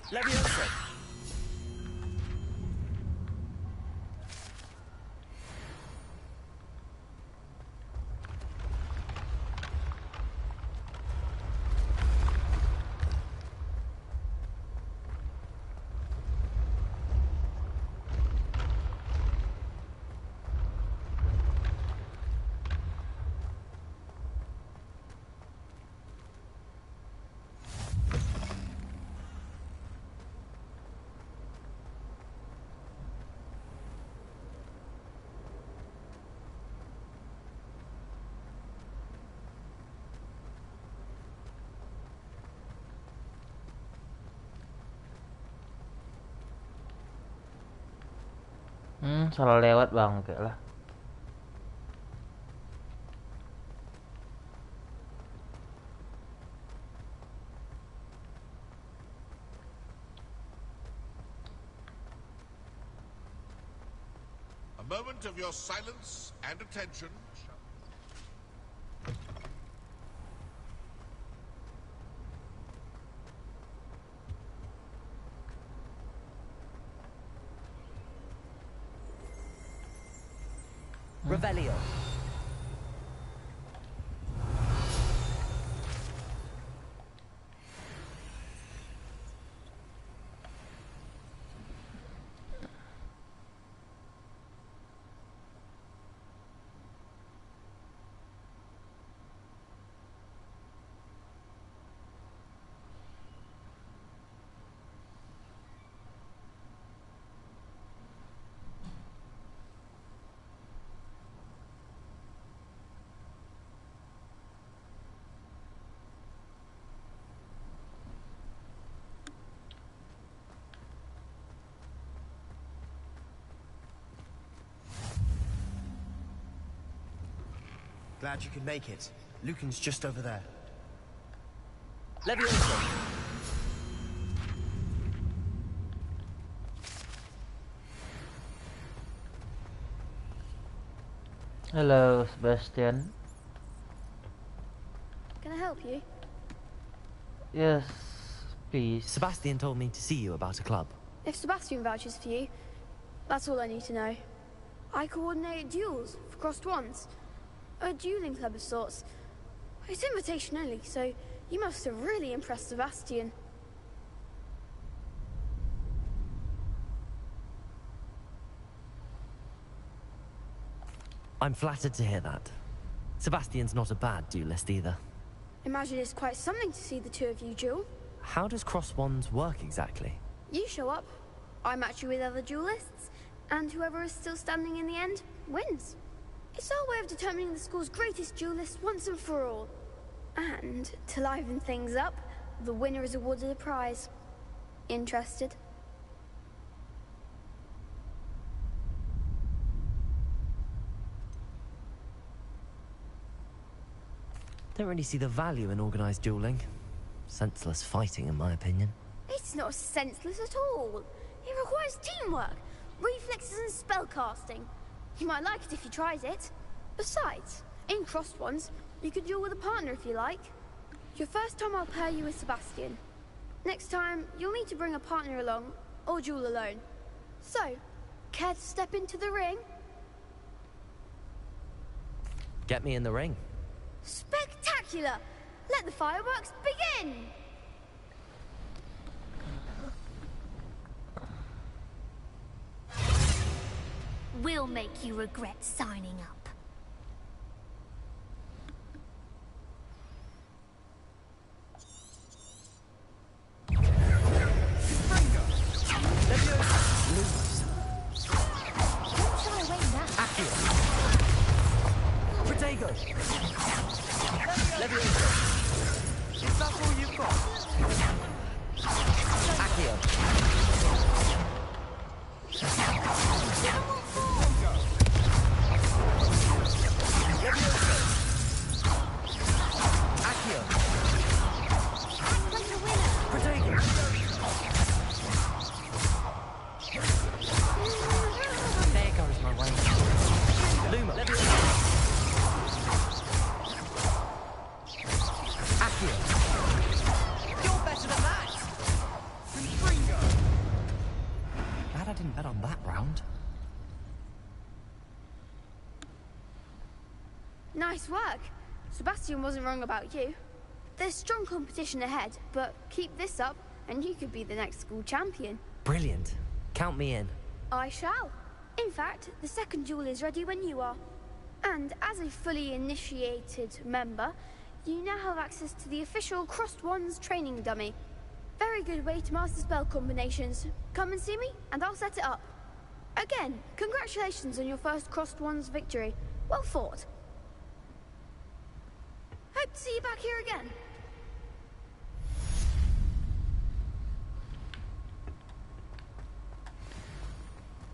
Leviosa. Salah lewat bang, kayak lah. moment of your silence and attention. Revelio. Glad you could make it. Lucan's just over there. Levioso. Hello, Sebastian. Can I help you? Yes, please. Sebastian told me to see you about a club. If Sebastian vouches for you, that's all I need to know. I coordinate duels for crossed wands. A dueling club of sorts. It's invitation only, so you must have really impressed Sebastian. I'm flattered to hear that. Sebastian's not a bad duelist either. Imagine it's quite something to see the two of you duel. How does cross wands work exactly? You show up, I match you with other duelists, and whoever is still standing in the end wins. It's our way of determining the school's greatest duelist once and for all. And, to liven things up, the winner is awarded a prize. Interested? Don't really see the value in organized dueling. Senseless fighting, in my opinion. It's not senseless at all. It requires teamwork, reflexes and spellcasting. You might like it if you tried it. Besides, in crossed ones, you could duel with a partner if you like. Your first time I'll pair you with Sebastian. Next time, you'll need to bring a partner along, or duel alone. So, care to step into the ring? Get me in the ring. Spectacular! Let the fireworks begin! We'll make you regret signing up. Is that all you've got? Accio. Accio. Act like a winner. Protego. There goes my way. Luma. Accio. You're better than that. Glad I didn't bet on that round. Nice work. Sebastian wasn't wrong about you. There's strong competition ahead, but keep this up and you could be the next school champion. Brilliant. Count me in. I shall. In fact, the second duel is ready when you are. And as a fully initiated member, you now have access to the official Crossed Wands training dummy. Very good way to master spell combinations. Come and see me, and I'll set it up. Again, congratulations on your first Crossed Wands victory. Well fought. Hope to see you back here again.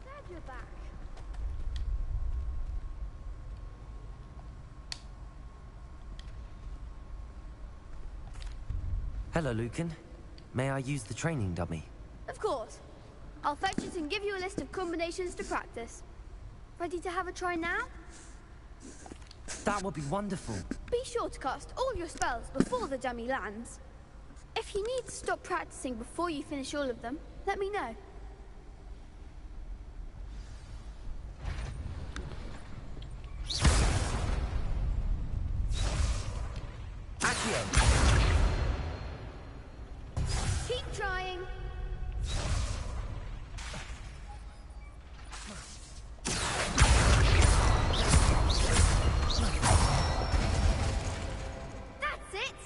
Glad you're back. Hello, Lucan. May I use the training dummy? Of course. I'll fetch it and give you a list of combinations to practice. Ready to have a try now? That would be wonderful. Be sure to cast all your spells before the dummy lands. If you need to stop practicing before you finish all of them, let me know. Keep trying. That's it.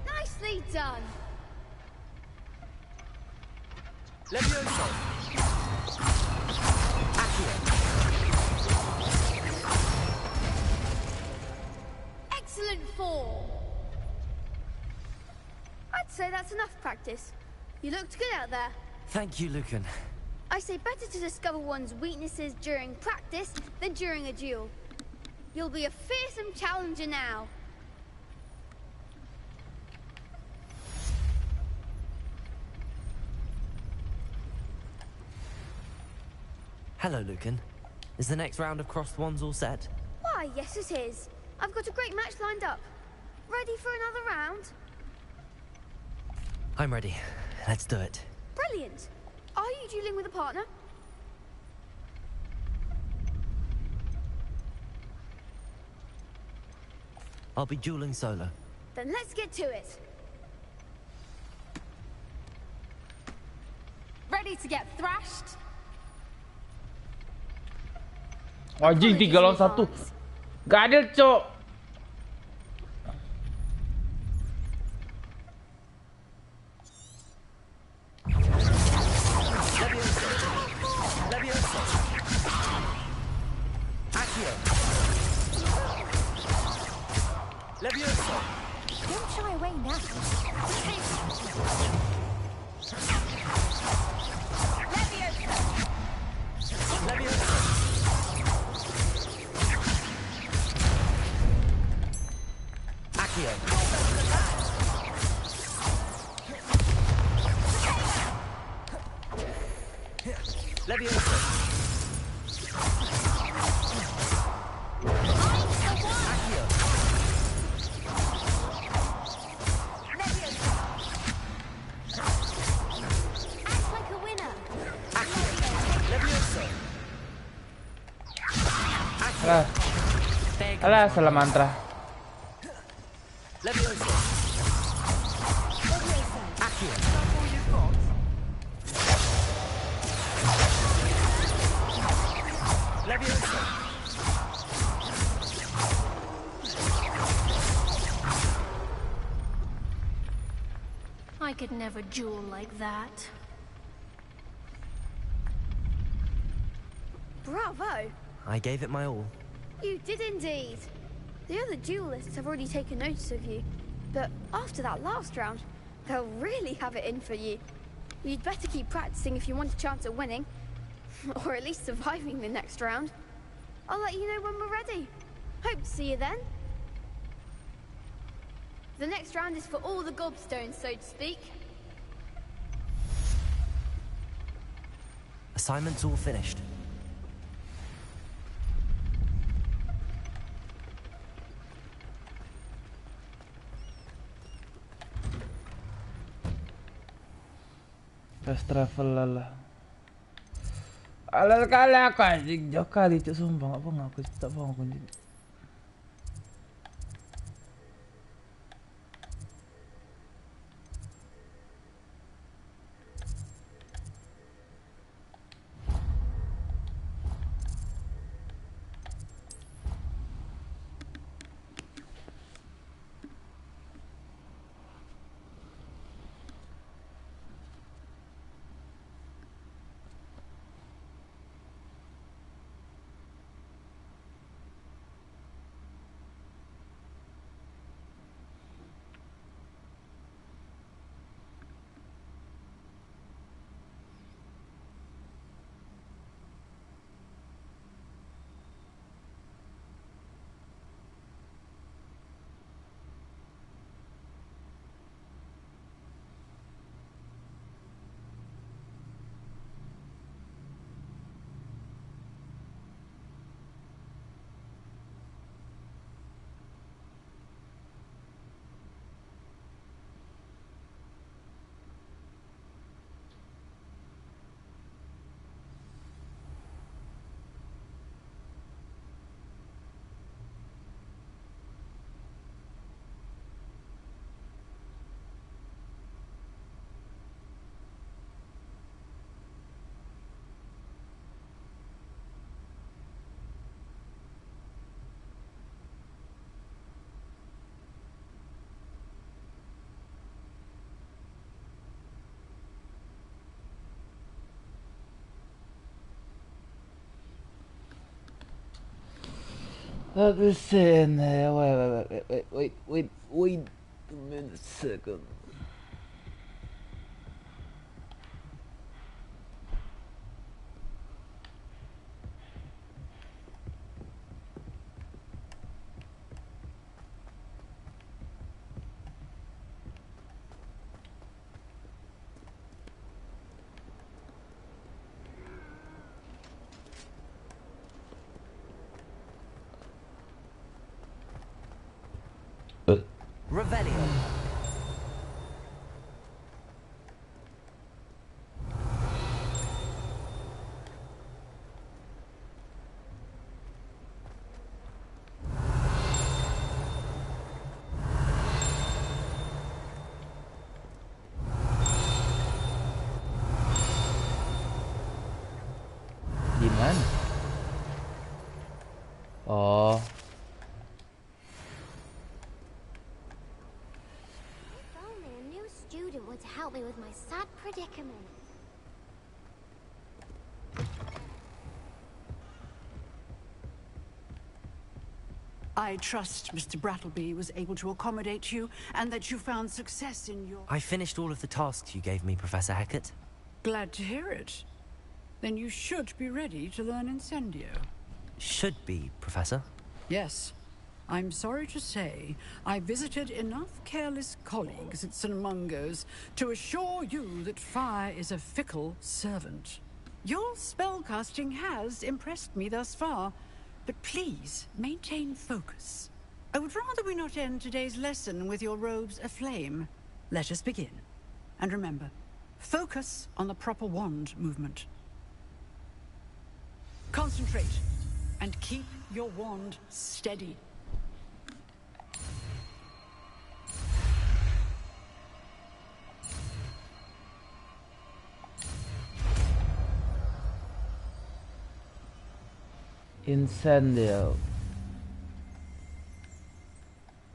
Nicely done. Excellent form. I'd say that's enough practice. You looked good out there. Thank you, Lucan. I say better to discover one's weaknesses during practice than during a duel. You'll be a fearsome challenger now. Hello, Lucan. Is the next round of crossed wands all set? Why, yes it is. I've got a great match lined up. Ready for another round? I'm ready. Let's do it. Brilliant. Are you dueling with a partner? I'll be dueling solo. Then let's get to it. Ready to get thrashed? Anjing 3 lawan 1. Gak adil, Cok. Don't shy away now. Alah, salah mantra. I could never duel like that. Bravo! I gave it my all. You did indeed. The other duelists have already taken notice of you, but after that last round, they'll really have it in for you. You'd better keep practicing if you want a chance at winning, or at least surviving the next round. I'll let you know when we're ready. Hope to see you then. The next round is for all the gobstones, so to speak. Assignment's all finished. Fast travel lah. Alah sekali aku anjing jauh kali cuk sumpah apa ngaku tak paham aku anjing. Let me see in there. Wait a minute, second. Revelio. Di mana? Oh. If only a new student were to help me with my sad predicament. I trust Mr. Brattleby was able to accommodate you, and that you found success in your... I finished all of the tasks you gave me, Professor Hackett. Glad to hear it. Then you should be ready to learn Incendio. Should be, Professor. Yes. I'm sorry to say, I visited enough careless colleagues at St. Mungo's to assure you that fire is a fickle servant. Your spellcasting has impressed me thus far, but please maintain focus. I would rather we not end today's lesson with your robes aflame. Let us begin. And remember, focus on the proper wand movement. Concentrate, and keep your wand steady. Incendio.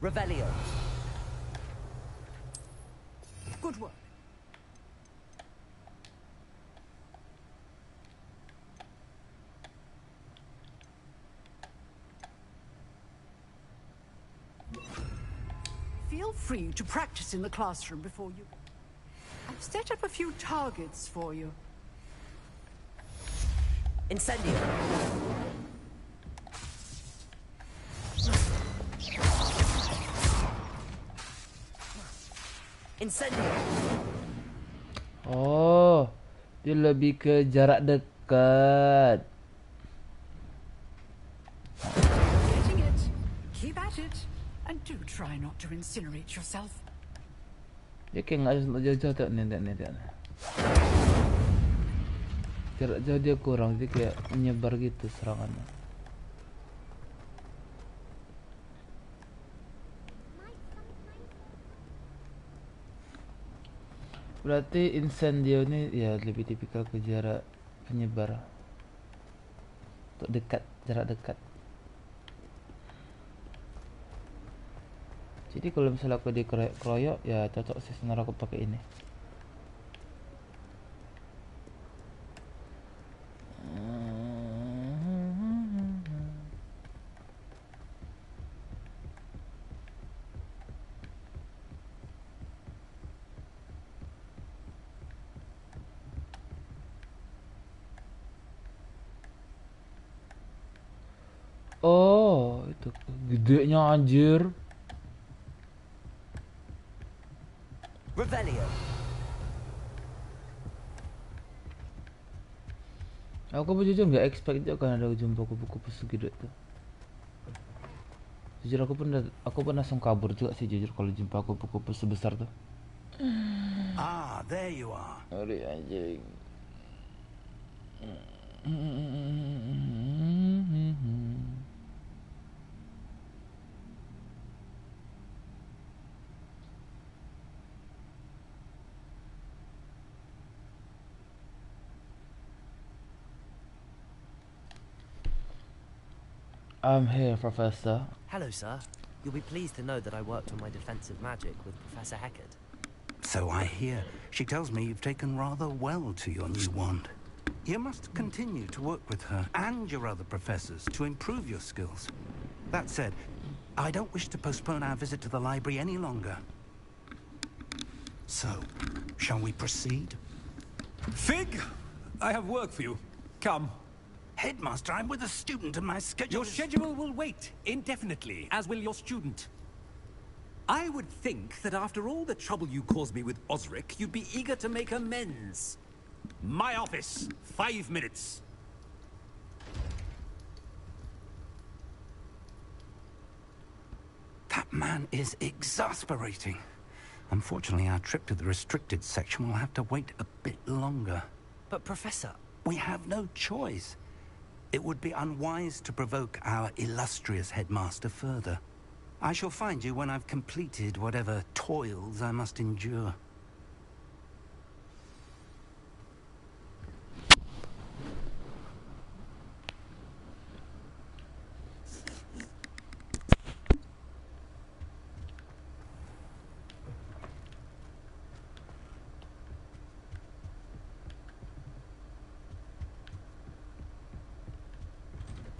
Revelio. Good work. Feel free to practice in the classroom before you... I've set up a few targets for you. Incendio. Incendio. Oh, dia lebih ke jarak dekat. Getting it. Keep at it. And do try not to incinerate yourself. Dia kayak nggak jauh-jauh tak ni. Jarak jauh dia kurang, dia kayak menyebar gitu serangannya. Berarti Incendio ini ya lebih tipikal ke jarak penyebar. Untuk dekat, jarak dekat. Jadi kalau misalnya aku dikeroyok ya cocok sih sebenarnya aku pakai ini. Oh, itu gedenya anjir. Revelio. Aku jujur nggak expect juga kan ada jumpa kupu-kupu segede itu. Jujur aku pun langsung kabur juga sih jujur kalau jumpa kupu-kupu sebesar tuh. Ah, there you are. Aduh anjing. I'm here, Professor. Hello, sir. You'll be pleased to know that I worked on my defensive magic with Professor Hackett. So I hear. She tells me you've taken rather well to your new wand. You must continue to work with her and your other professors to improve your skills. That said, I don't wish to postpone our visit to the library any longer. So, shall we proceed? Fig! I have work for you. Come. Headmaster, I'm with a student and my schedule Your schedule will wait indefinitely, as will your student. I would think that after all the trouble you caused me with Osric, you'd be eager to make amends. My office, 5 minutes. That man is exasperating. Unfortunately, our trip to the restricted section will have to wait a bit longer. But, Professor... We have no choice. It would be unwise to provoke our illustrious headmaster further. I shall find you when I've completed whatever toils I must endure.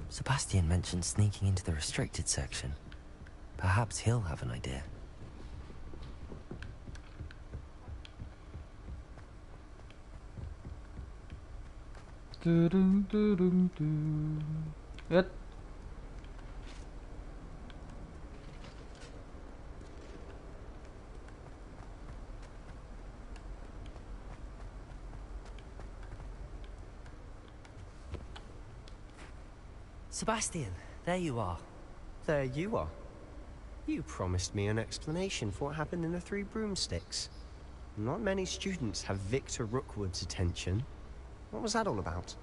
Sebastian mentioned sneaking into the restricted section. Perhaps he'll have an idea. Yet. Sebastian, there you are. There you are. You promised me an explanation for what happened in the Three Broomsticks. Not many students have Victor Rookwood's attention. What was that all about?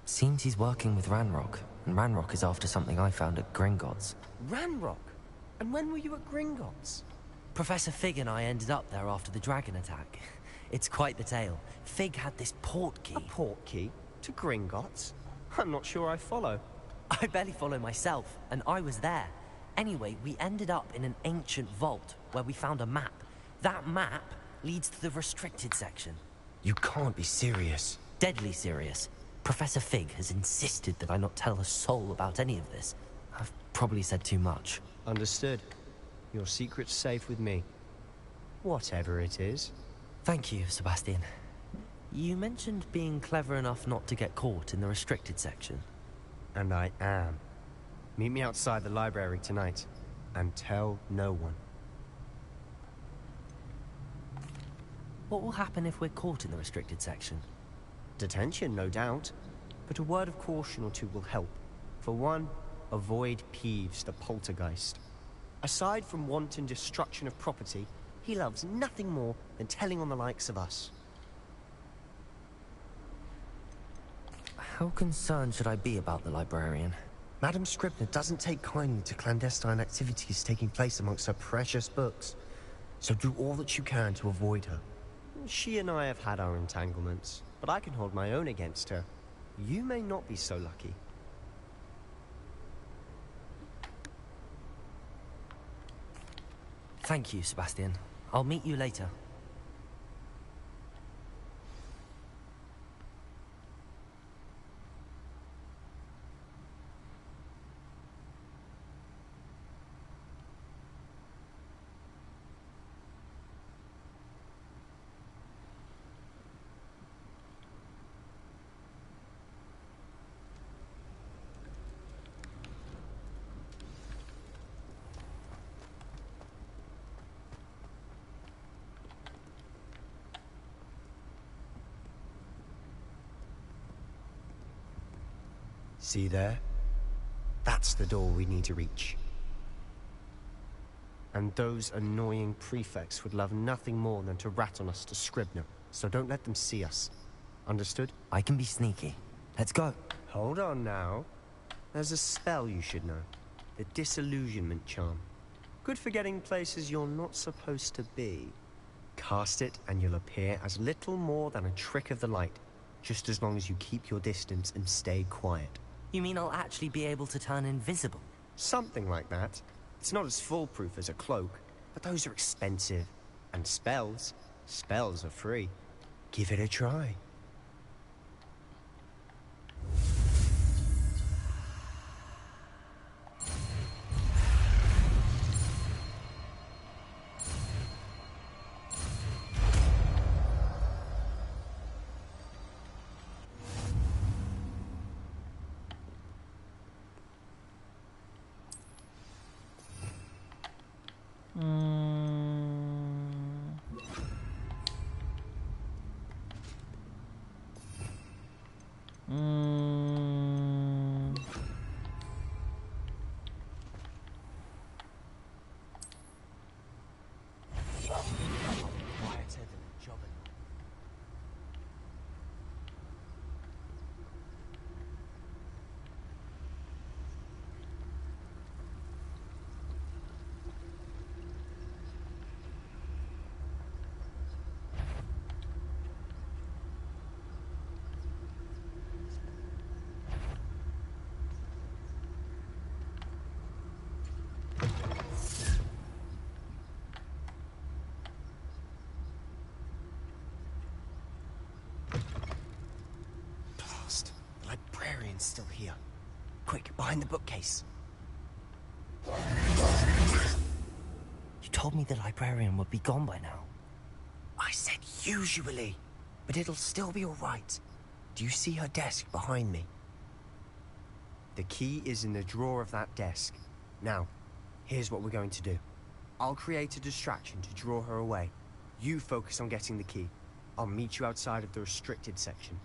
Seems he's working with Ranrock, and Ranrock is after something I found at Gringotts. Ranrock? And when were you at Gringotts? Professor Fig and I ended up there after the dragon attack. It's quite the tale. Fig had this port key. A port key? To Gringotts? I'm not sure I follow. I barely follow myself, and I was there. Anyway, we ended up in an ancient vault where we found a map. That map leads to the restricted section. You can't be serious. Deadly serious. Professor Fig has insisted that I not tell a soul about any of this. I've probably said too much. Understood. Your secret's safe with me. Whatever it is. Thank you, Sebastian. You mentioned being clever enough not to get caught in the restricted section. And I am. Meet me outside the library tonight, and tell no one. What will happen if we're caught in the restricted section? Detention, no doubt. But a word of caution or two will help. For one, avoid Peeves the poltergeist. Aside from wanton destruction of property, he loves nothing more than telling on the likes of us. How concerned should I be about the librarian? Madam Scribner doesn't take kindly to clandestine activities taking place amongst her precious books. So do all that you can to avoid her. She and I have had our entanglements, but I can hold my own against her. You may not be so lucky. Thank you, Sebastian. I'll meet you later. See there? That's the door we need to reach. And those annoying prefects would love nothing more than to rat on us to Scribner, so don't let them see us. Understood? I can be sneaky. Let's go. Hold on now. There's a spell you should know. The disillusionment charm. Good for getting places you're not supposed to be. Cast it and you'll appear as little more than a trick of the light, just as long as you keep your distance and stay quiet. You mean I'll actually be able to turn invisible? Something like that. It's not as foolproof as a cloak, but those are expensive. And spells, Spells are free. Give it a try. The librarian's still here. Quick, behind the bookcase. You told me the librarian would be gone by now. I said usually, but it'll still be all right. Do you see her desk behind me? The key is in the drawer of that desk. Now, here's what we're going to do. I'll create a distraction to draw her away. You focus on getting the key. I'll meet you outside of the restricted section.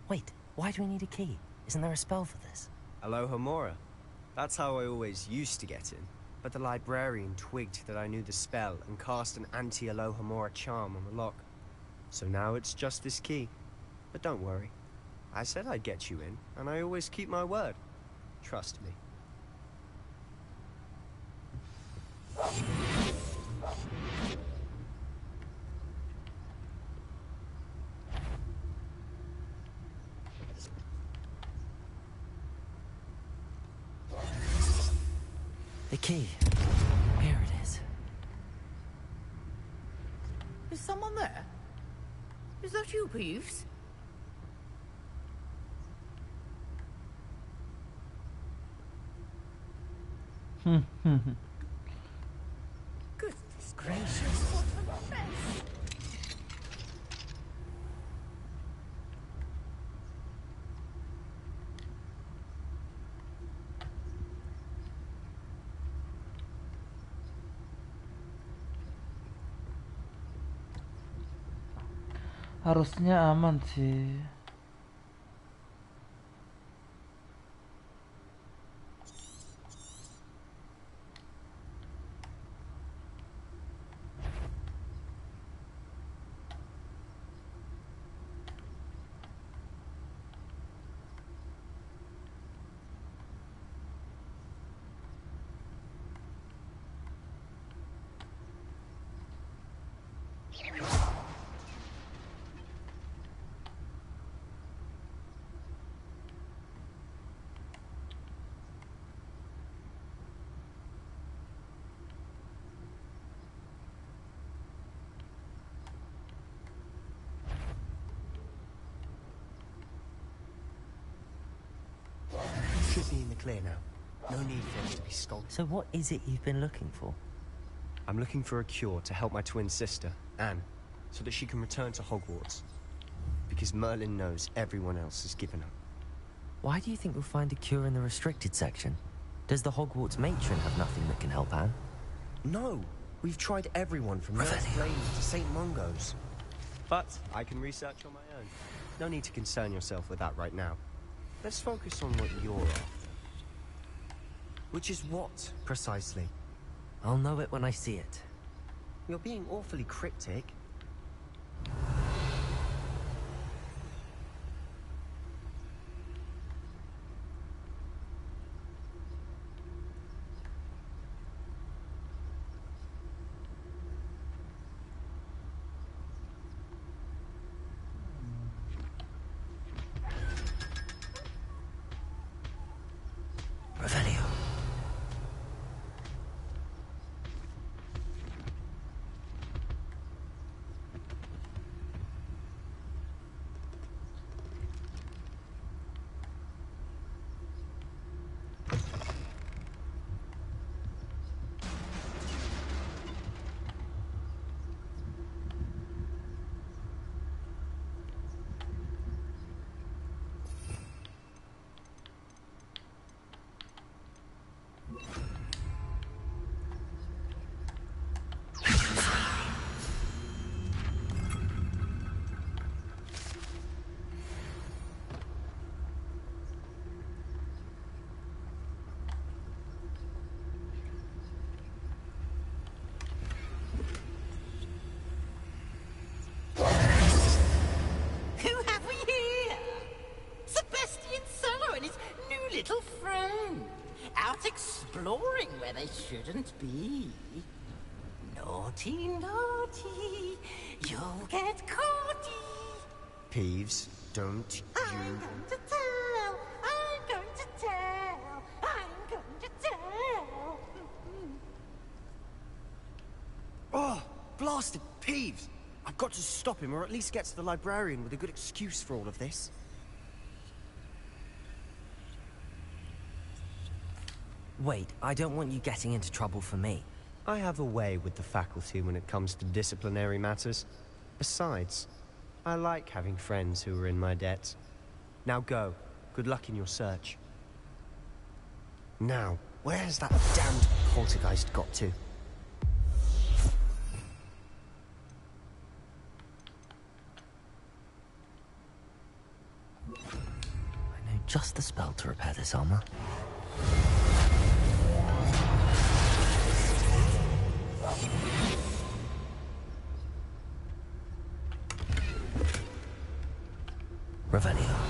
Wait, why do we need a key? Isn't there a spell for this? Alohomora. That's how I always used to get in. But the librarian twigged that I knew the spell and cast an anti-Alohomora charm on the lock. So now it's just this key. But don't worry. I said I'd get you in, and I always keep my word. Trust me. The key. Here it is. Is someone there? Is that you, Peeves? Goodness gracious, what a mess! Harusnya aman sih. Should be in the clear now. No need for us to be skulking. So what is it you've been looking for? I'm looking for a cure to help my twin sister, Anne, so that she can return to Hogwarts. Because Merlin knows everyone else has given up. Why do you think we'll find a cure in the restricted section? Does the Hogwarts matron have nothing that can help Anne? No! We've tried everyone from Nurse Blaine to St. Mungo's. But I can research on my own. No need to concern yourself with that right now. Let's focus on what you're after. Which is what, precisely? I'll know it when I see it. You're being awfully cryptic. shouldn't be. Naughty, naughty, you'll get caughty. Peeves, don't I'm going to tell, I'm going to tell, I'm going to tell. Oh, blasted Peeves! I've got to stop him, or at least get to the librarian with a good excuse for all of this. Wait, I don't want you getting into trouble for me. I have a way with the faculty when it comes to disciplinary matters. Besides, I like having friends who are in my debt. Now go. Good luck in your search. Now, where's that damned poltergeist got to? I know just the spell to repair this armor. Revelio.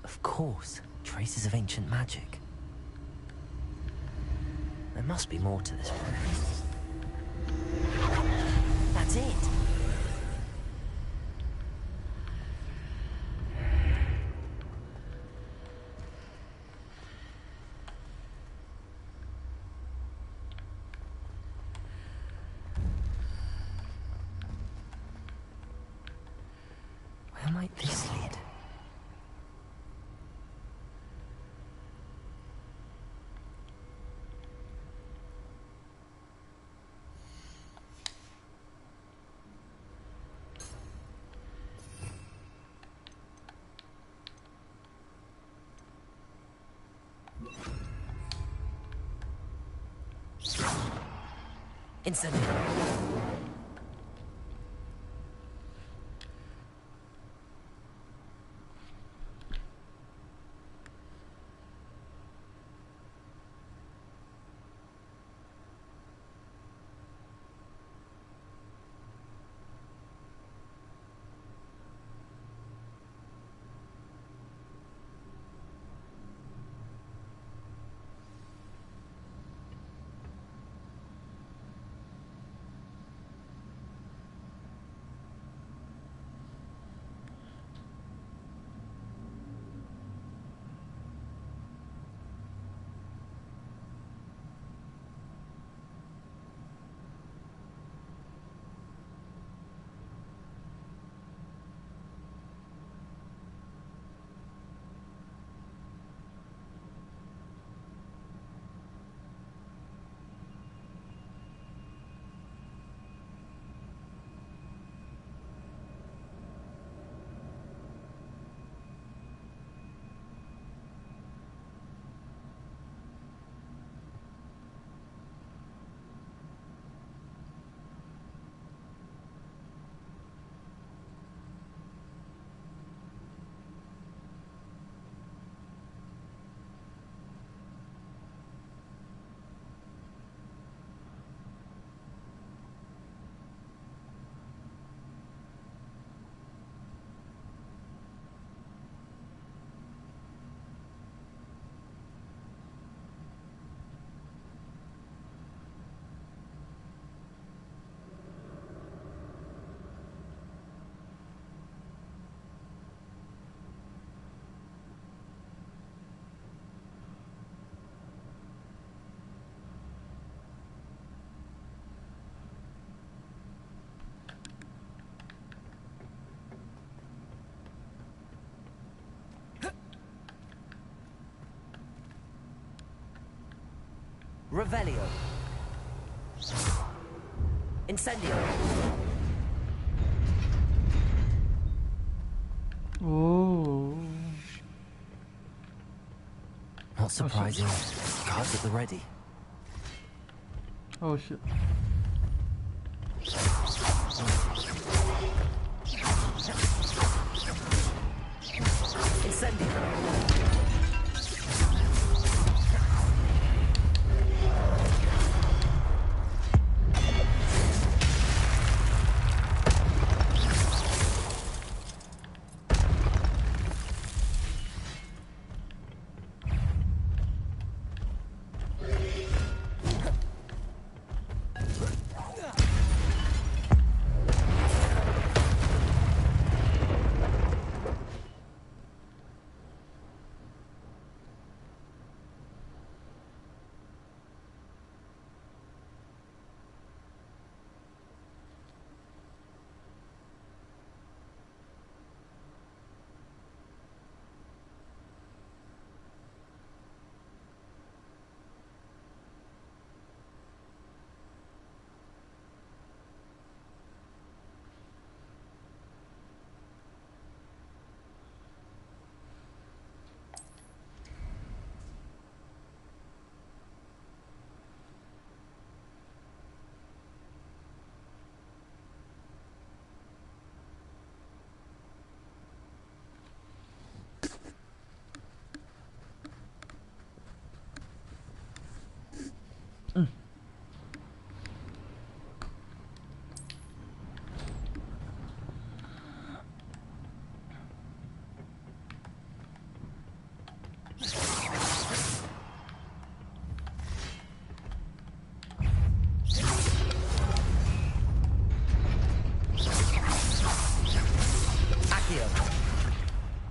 Of course, traces of ancient magic. There must be more to this place. That's it! Where might this lead? Incendio. Revelio. Incendio. Oh. Not surprising. Cards at the ready. Oh shit. Incendio.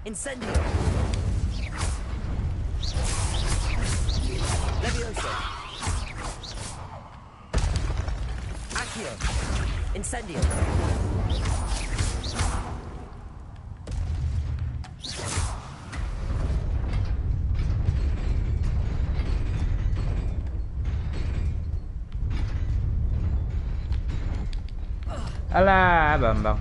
Incendio. Levioso. Accio. Incendio. Alah, Bambang.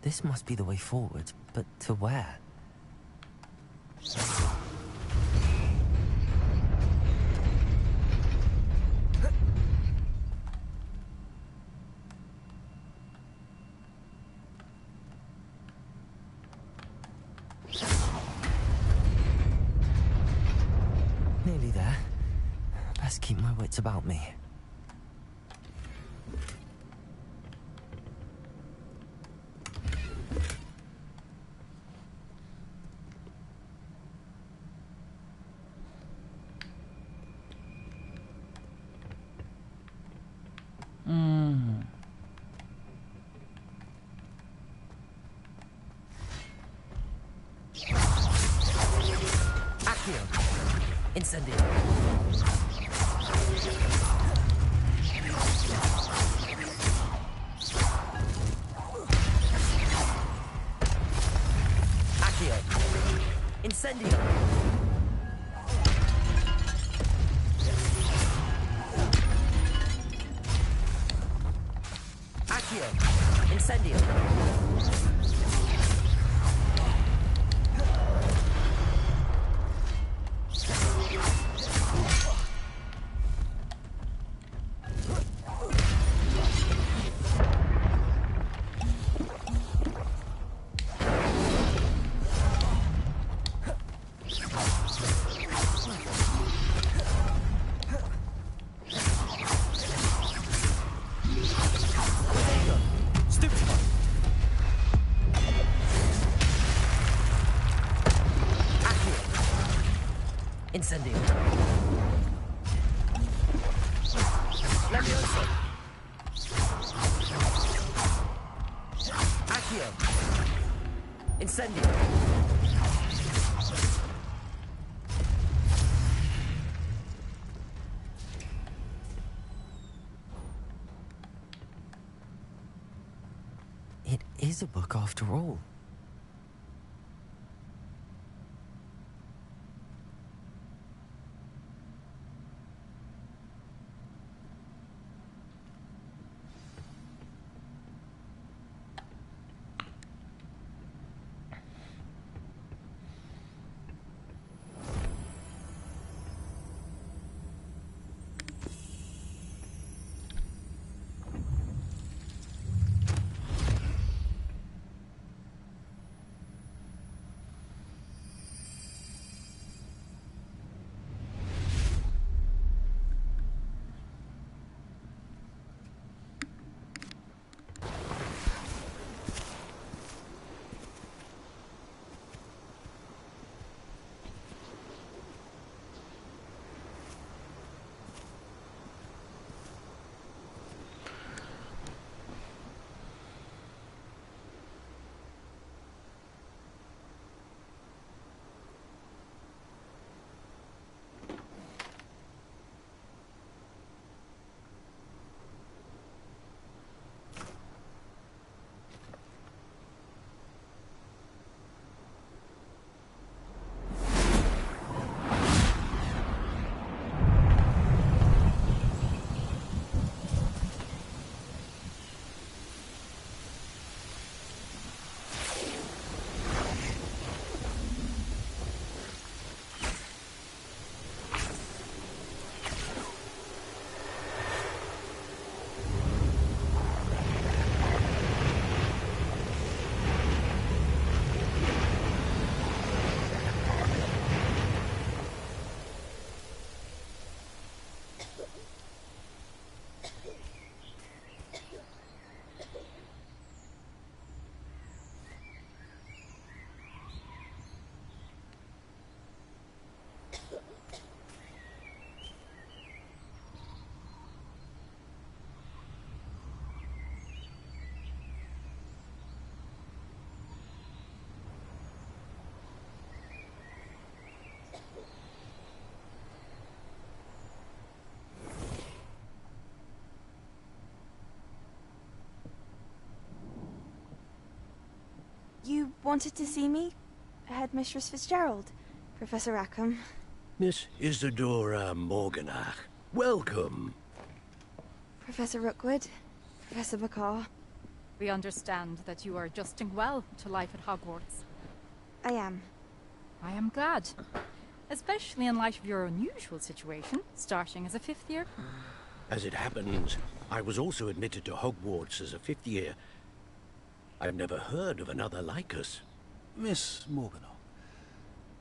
This must be the way forward, but to where? Nearly there. Best keep my wits about me. Incendio. Accio. Incendio. Accio. Incendio. Incendio. Levioso. Accio. Incendio. It is a book after all. You wanted to see me? Headmistress Fitzgerald, Professor Rackham. Miss Isadora Morganach, welcome. Professor Rookwood, Professor Bakar. We understand that you are adjusting well to life at Hogwarts. I am. I am glad. Especially in light of your unusual situation, starting as a 5th year. As it happens, I was also admitted to Hogwarts as a 5th year. I've never heard of another like us. Miss Morganoff,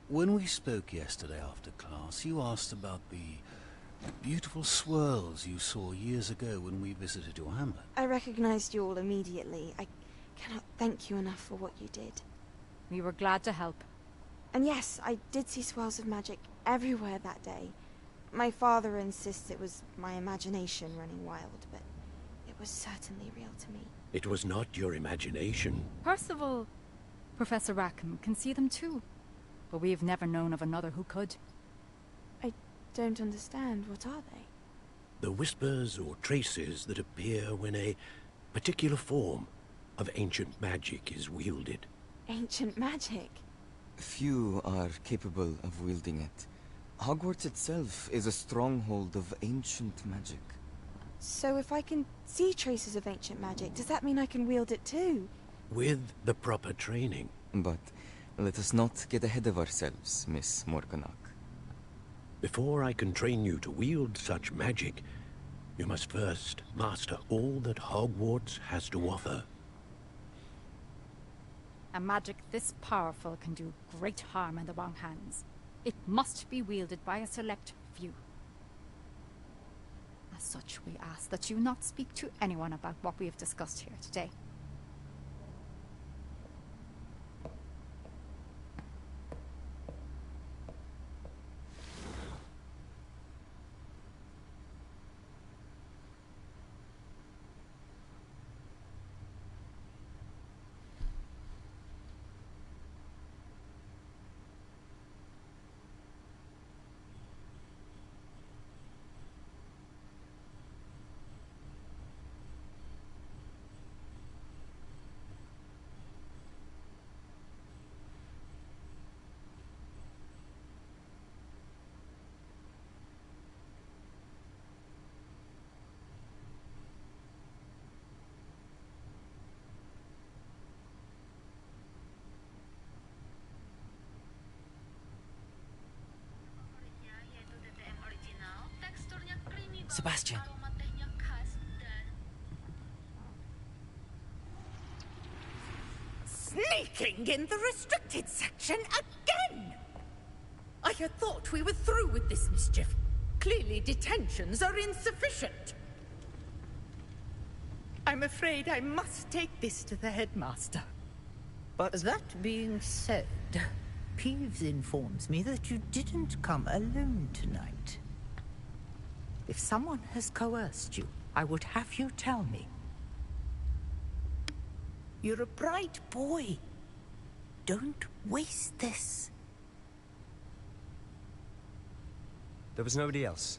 when we spoke yesterday after class, you asked about the beautiful swirls you saw years ago when we visited your hamlet. I recognized you all immediately. I cannot thank you enough for what you did. We were glad to help. And yes, I did see swirls of magic everywhere that day. My father insists it was my imagination running wild, but it was certainly real to me. It was not your imagination. Percival, Professor Rackham can see them too. But we've never known of another who could. I don't understand. What are they? The whispers or traces that appear when a particular form of ancient magic is wielded. Ancient magic? Few are capable of wielding it. Hogwarts itself is a stronghold of ancient magic. So if I can see traces of ancient magic, does that mean I can wield it too? With the proper training. But let us not get ahead of ourselves, Miss Morganach. Before I can train you to wield such magic, you must first master all that Hogwarts has to offer. A magic this powerful can do great harm in the wrong hands. It must be wielded by a select few. As such, we ask that you not speak to anyone about what we have discussed here today. Sebastian. Sneaking in the restricted section again! I had thought we were through with this mischief. Clearly detentions are insufficient. I'm afraid I must take this to the headmaster. But that being said, Peeves informs me that you didn't come alone tonight. If someone has coerced you, I would have you tell me. You're a bright boy. Don't waste this. There was nobody else.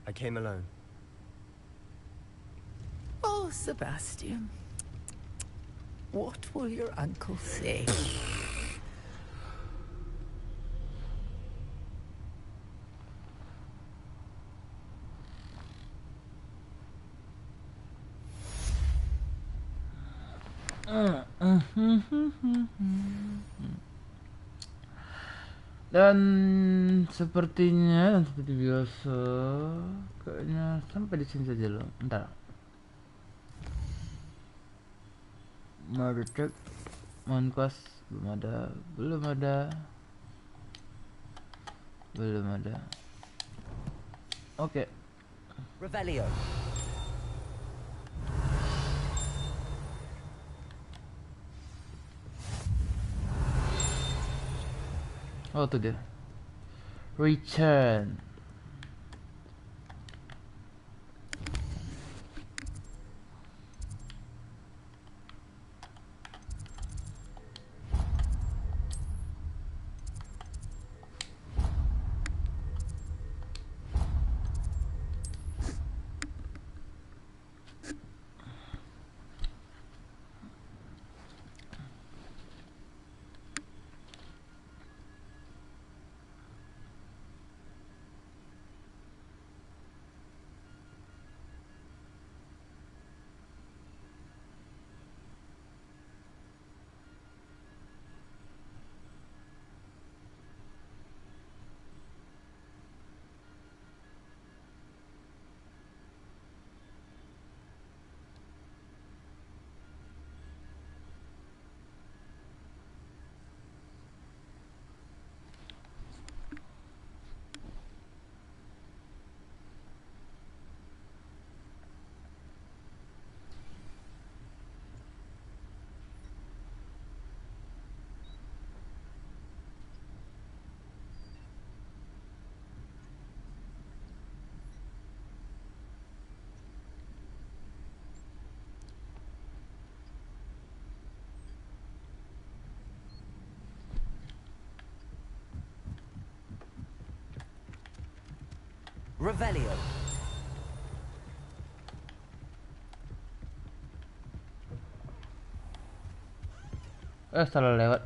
I came alone. Oh, Sebastian. What will your uncle say? Dan sepertinya seperti biasa kayaknya sampai di sini saja loh. Bentar. Mari cek Mankos belum ada. Oke. Revelio. Oh, tuh dia. Return. Revelio. Salah lewat.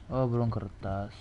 Oh, belum kertas.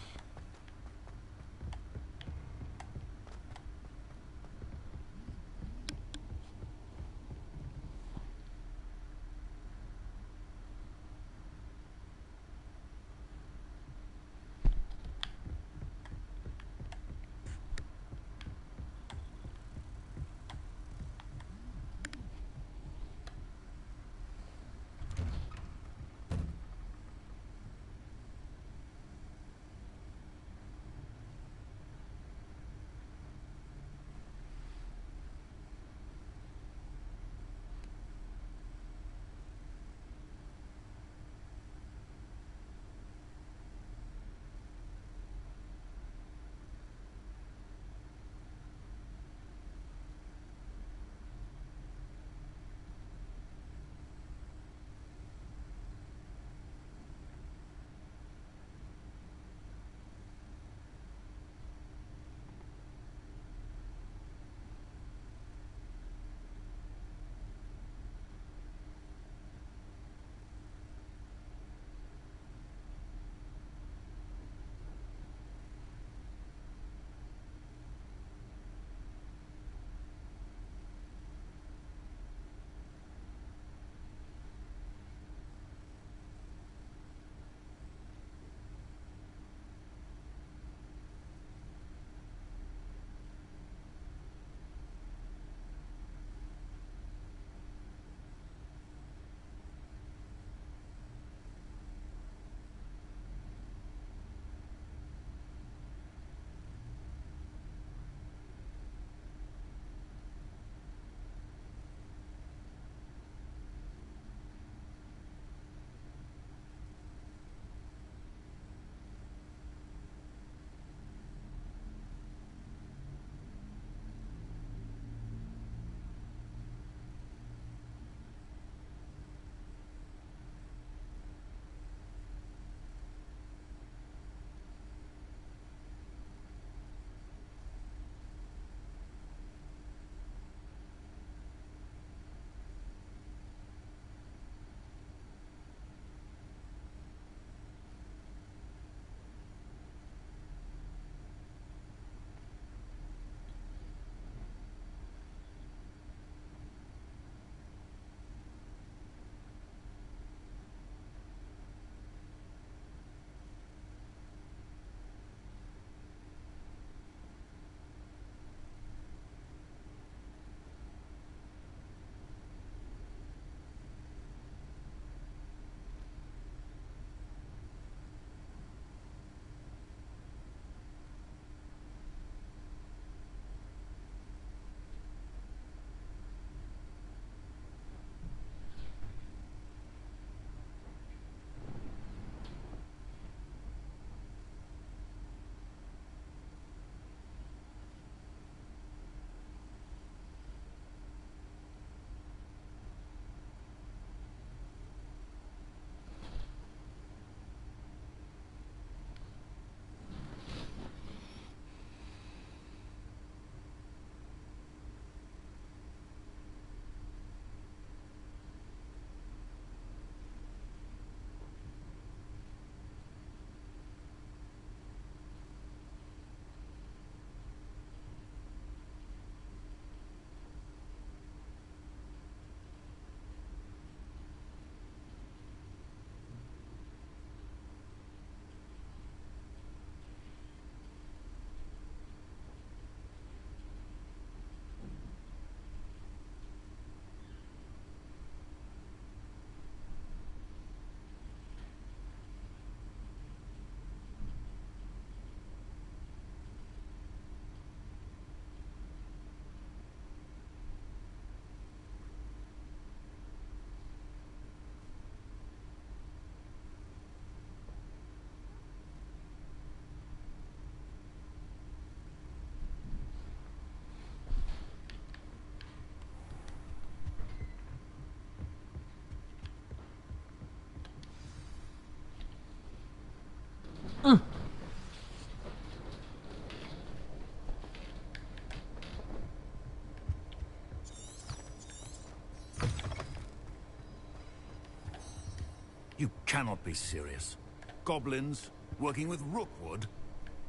You cannot be serious. Goblins working with Rookwood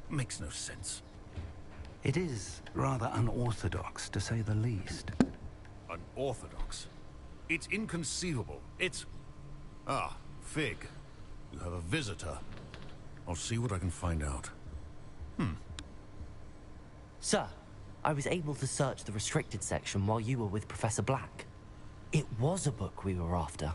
makes no sense. It is rather unorthodox, to say the least. Unorthodox? It's inconceivable. It's... Ah, Fig. You have a visitor. I'll see what I can find out. Sir, I was able to search the restricted section while you were with Professor Black. It was a book we were after.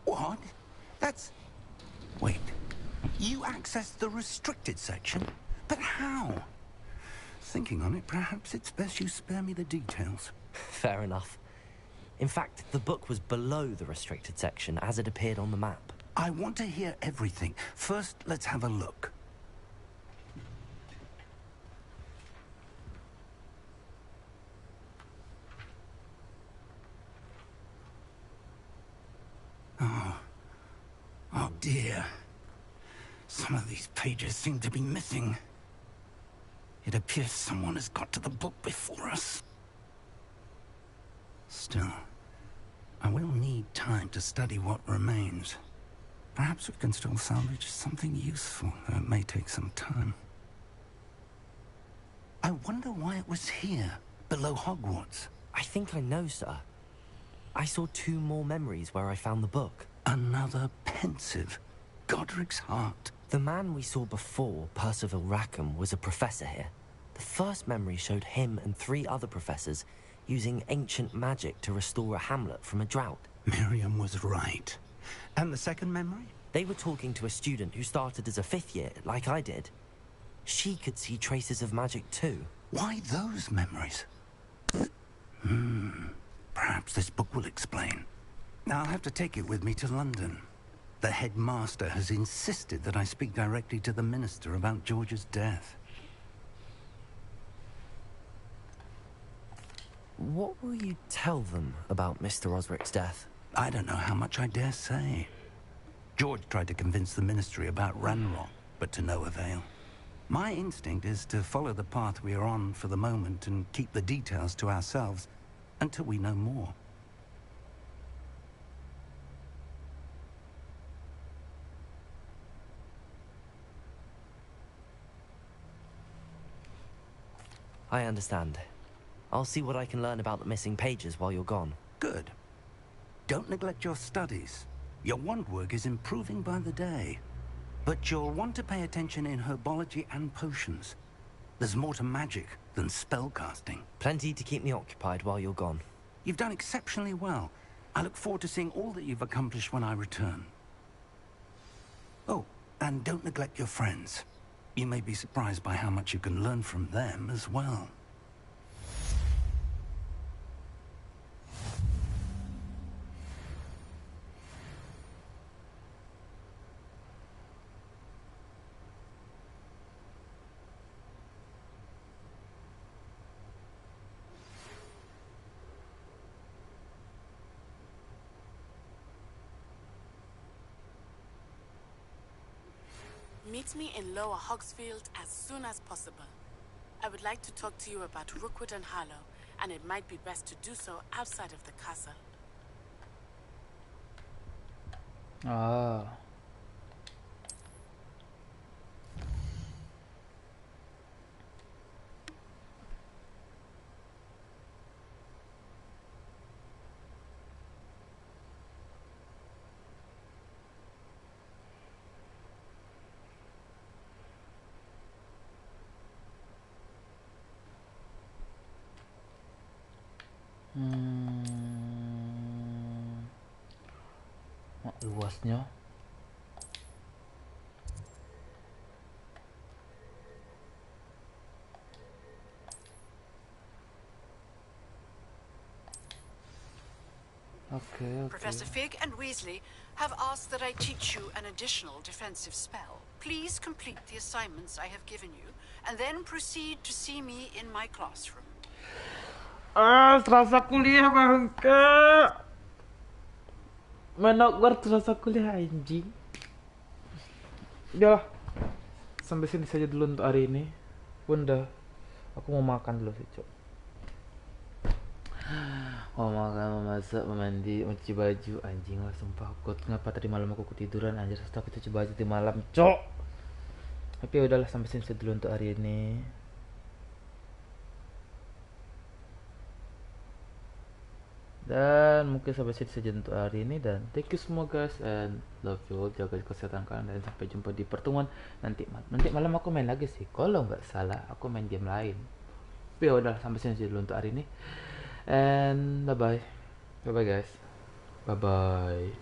What? That's... Wait. You accessed the restricted section? But how? Thinking on it, perhaps it's best you spare me the details. Fair enough. In fact, the book was below the restricted section as it appeared on the map. I want to hear everything. First, let's have a look. Oh dear. Some of these pages seem to be missing. It appears someone has got to the book before us. Still, I will need time to study what remains. Perhaps we can still salvage something useful, though it may take some time. I wonder why it was here, below Hogwarts. I think I know, sir. I saw 2 more memories where I found the book. Another pensive. Godric's heart. The man we saw before, Percival Rackham, was a professor here. The first memory showed him and 3 other professors using ancient magic to restore a hamlet from a drought. Miriam was right. And the second memory? They were talking to a student who started as a 5th year, like I did. She could see traces of magic too. Why those memories? Perhaps this book will explain. Now I'll have to take it with me to London. The headmaster has insisted that I speak directly to the minister about George's death. What will you tell them about Mr. Osric's death? I don't know how much I dare say. George tried to convince the ministry about Ranrock, but to no avail. My instinct is to follow the path we are on for the moment and keep the details to ourselves until we know more. I understand. I'll see what I can learn about the missing pages while you're gone. Good. Don't neglect your studies. Your wand work is improving by the day. But you'll want to pay attention in herbology and potions. There's more to magic than spellcasting. Plenty to keep me occupied while you're gone. You've done exceptionally well. I look forward to seeing all that you've accomplished when I return. Oh, and don't neglect your friends. You may be surprised by how much you can learn from them as well. Meet me in Lower Hogsfield as soon as possible. I would like to talk to you about Rookwood and Harlow, and it might be best to do so outside of the castle. Ah. Luasnya. Okay. Professor Fig and Weasley have asked that I teach you an additional defensive spell. Please complete the assignments I have given you, and then proceed to see me in my classroom. Serasa kuliah bangke. Hogwarts serasa kuliah anjing. Udah, sampai sini saja dulu untuk hari ini. Bunda, aku mau makan dulu sih, Cok. Mau makan, mau masak, mau mandi, mau cuci baju. Anjing lah, sumpah. Ngapa tadi malam aku ketiduran anjir, setelah aku cuci baju di malam, Cok. Tapi ya udahlah, sampai sini saja dulu untuk hari ini. Dan mungkin sampai sini saja untuk hari ini. Dan thank you semua guys, and love you all. Jaga kesehatan kalian dan sampai jumpa di pertemuan nanti malam aku main lagi sih. Kalau nggak salah aku main game lain. Tapi ya udah, sampai sini saja dulu untuk hari ini. And bye bye guys. Bye bye.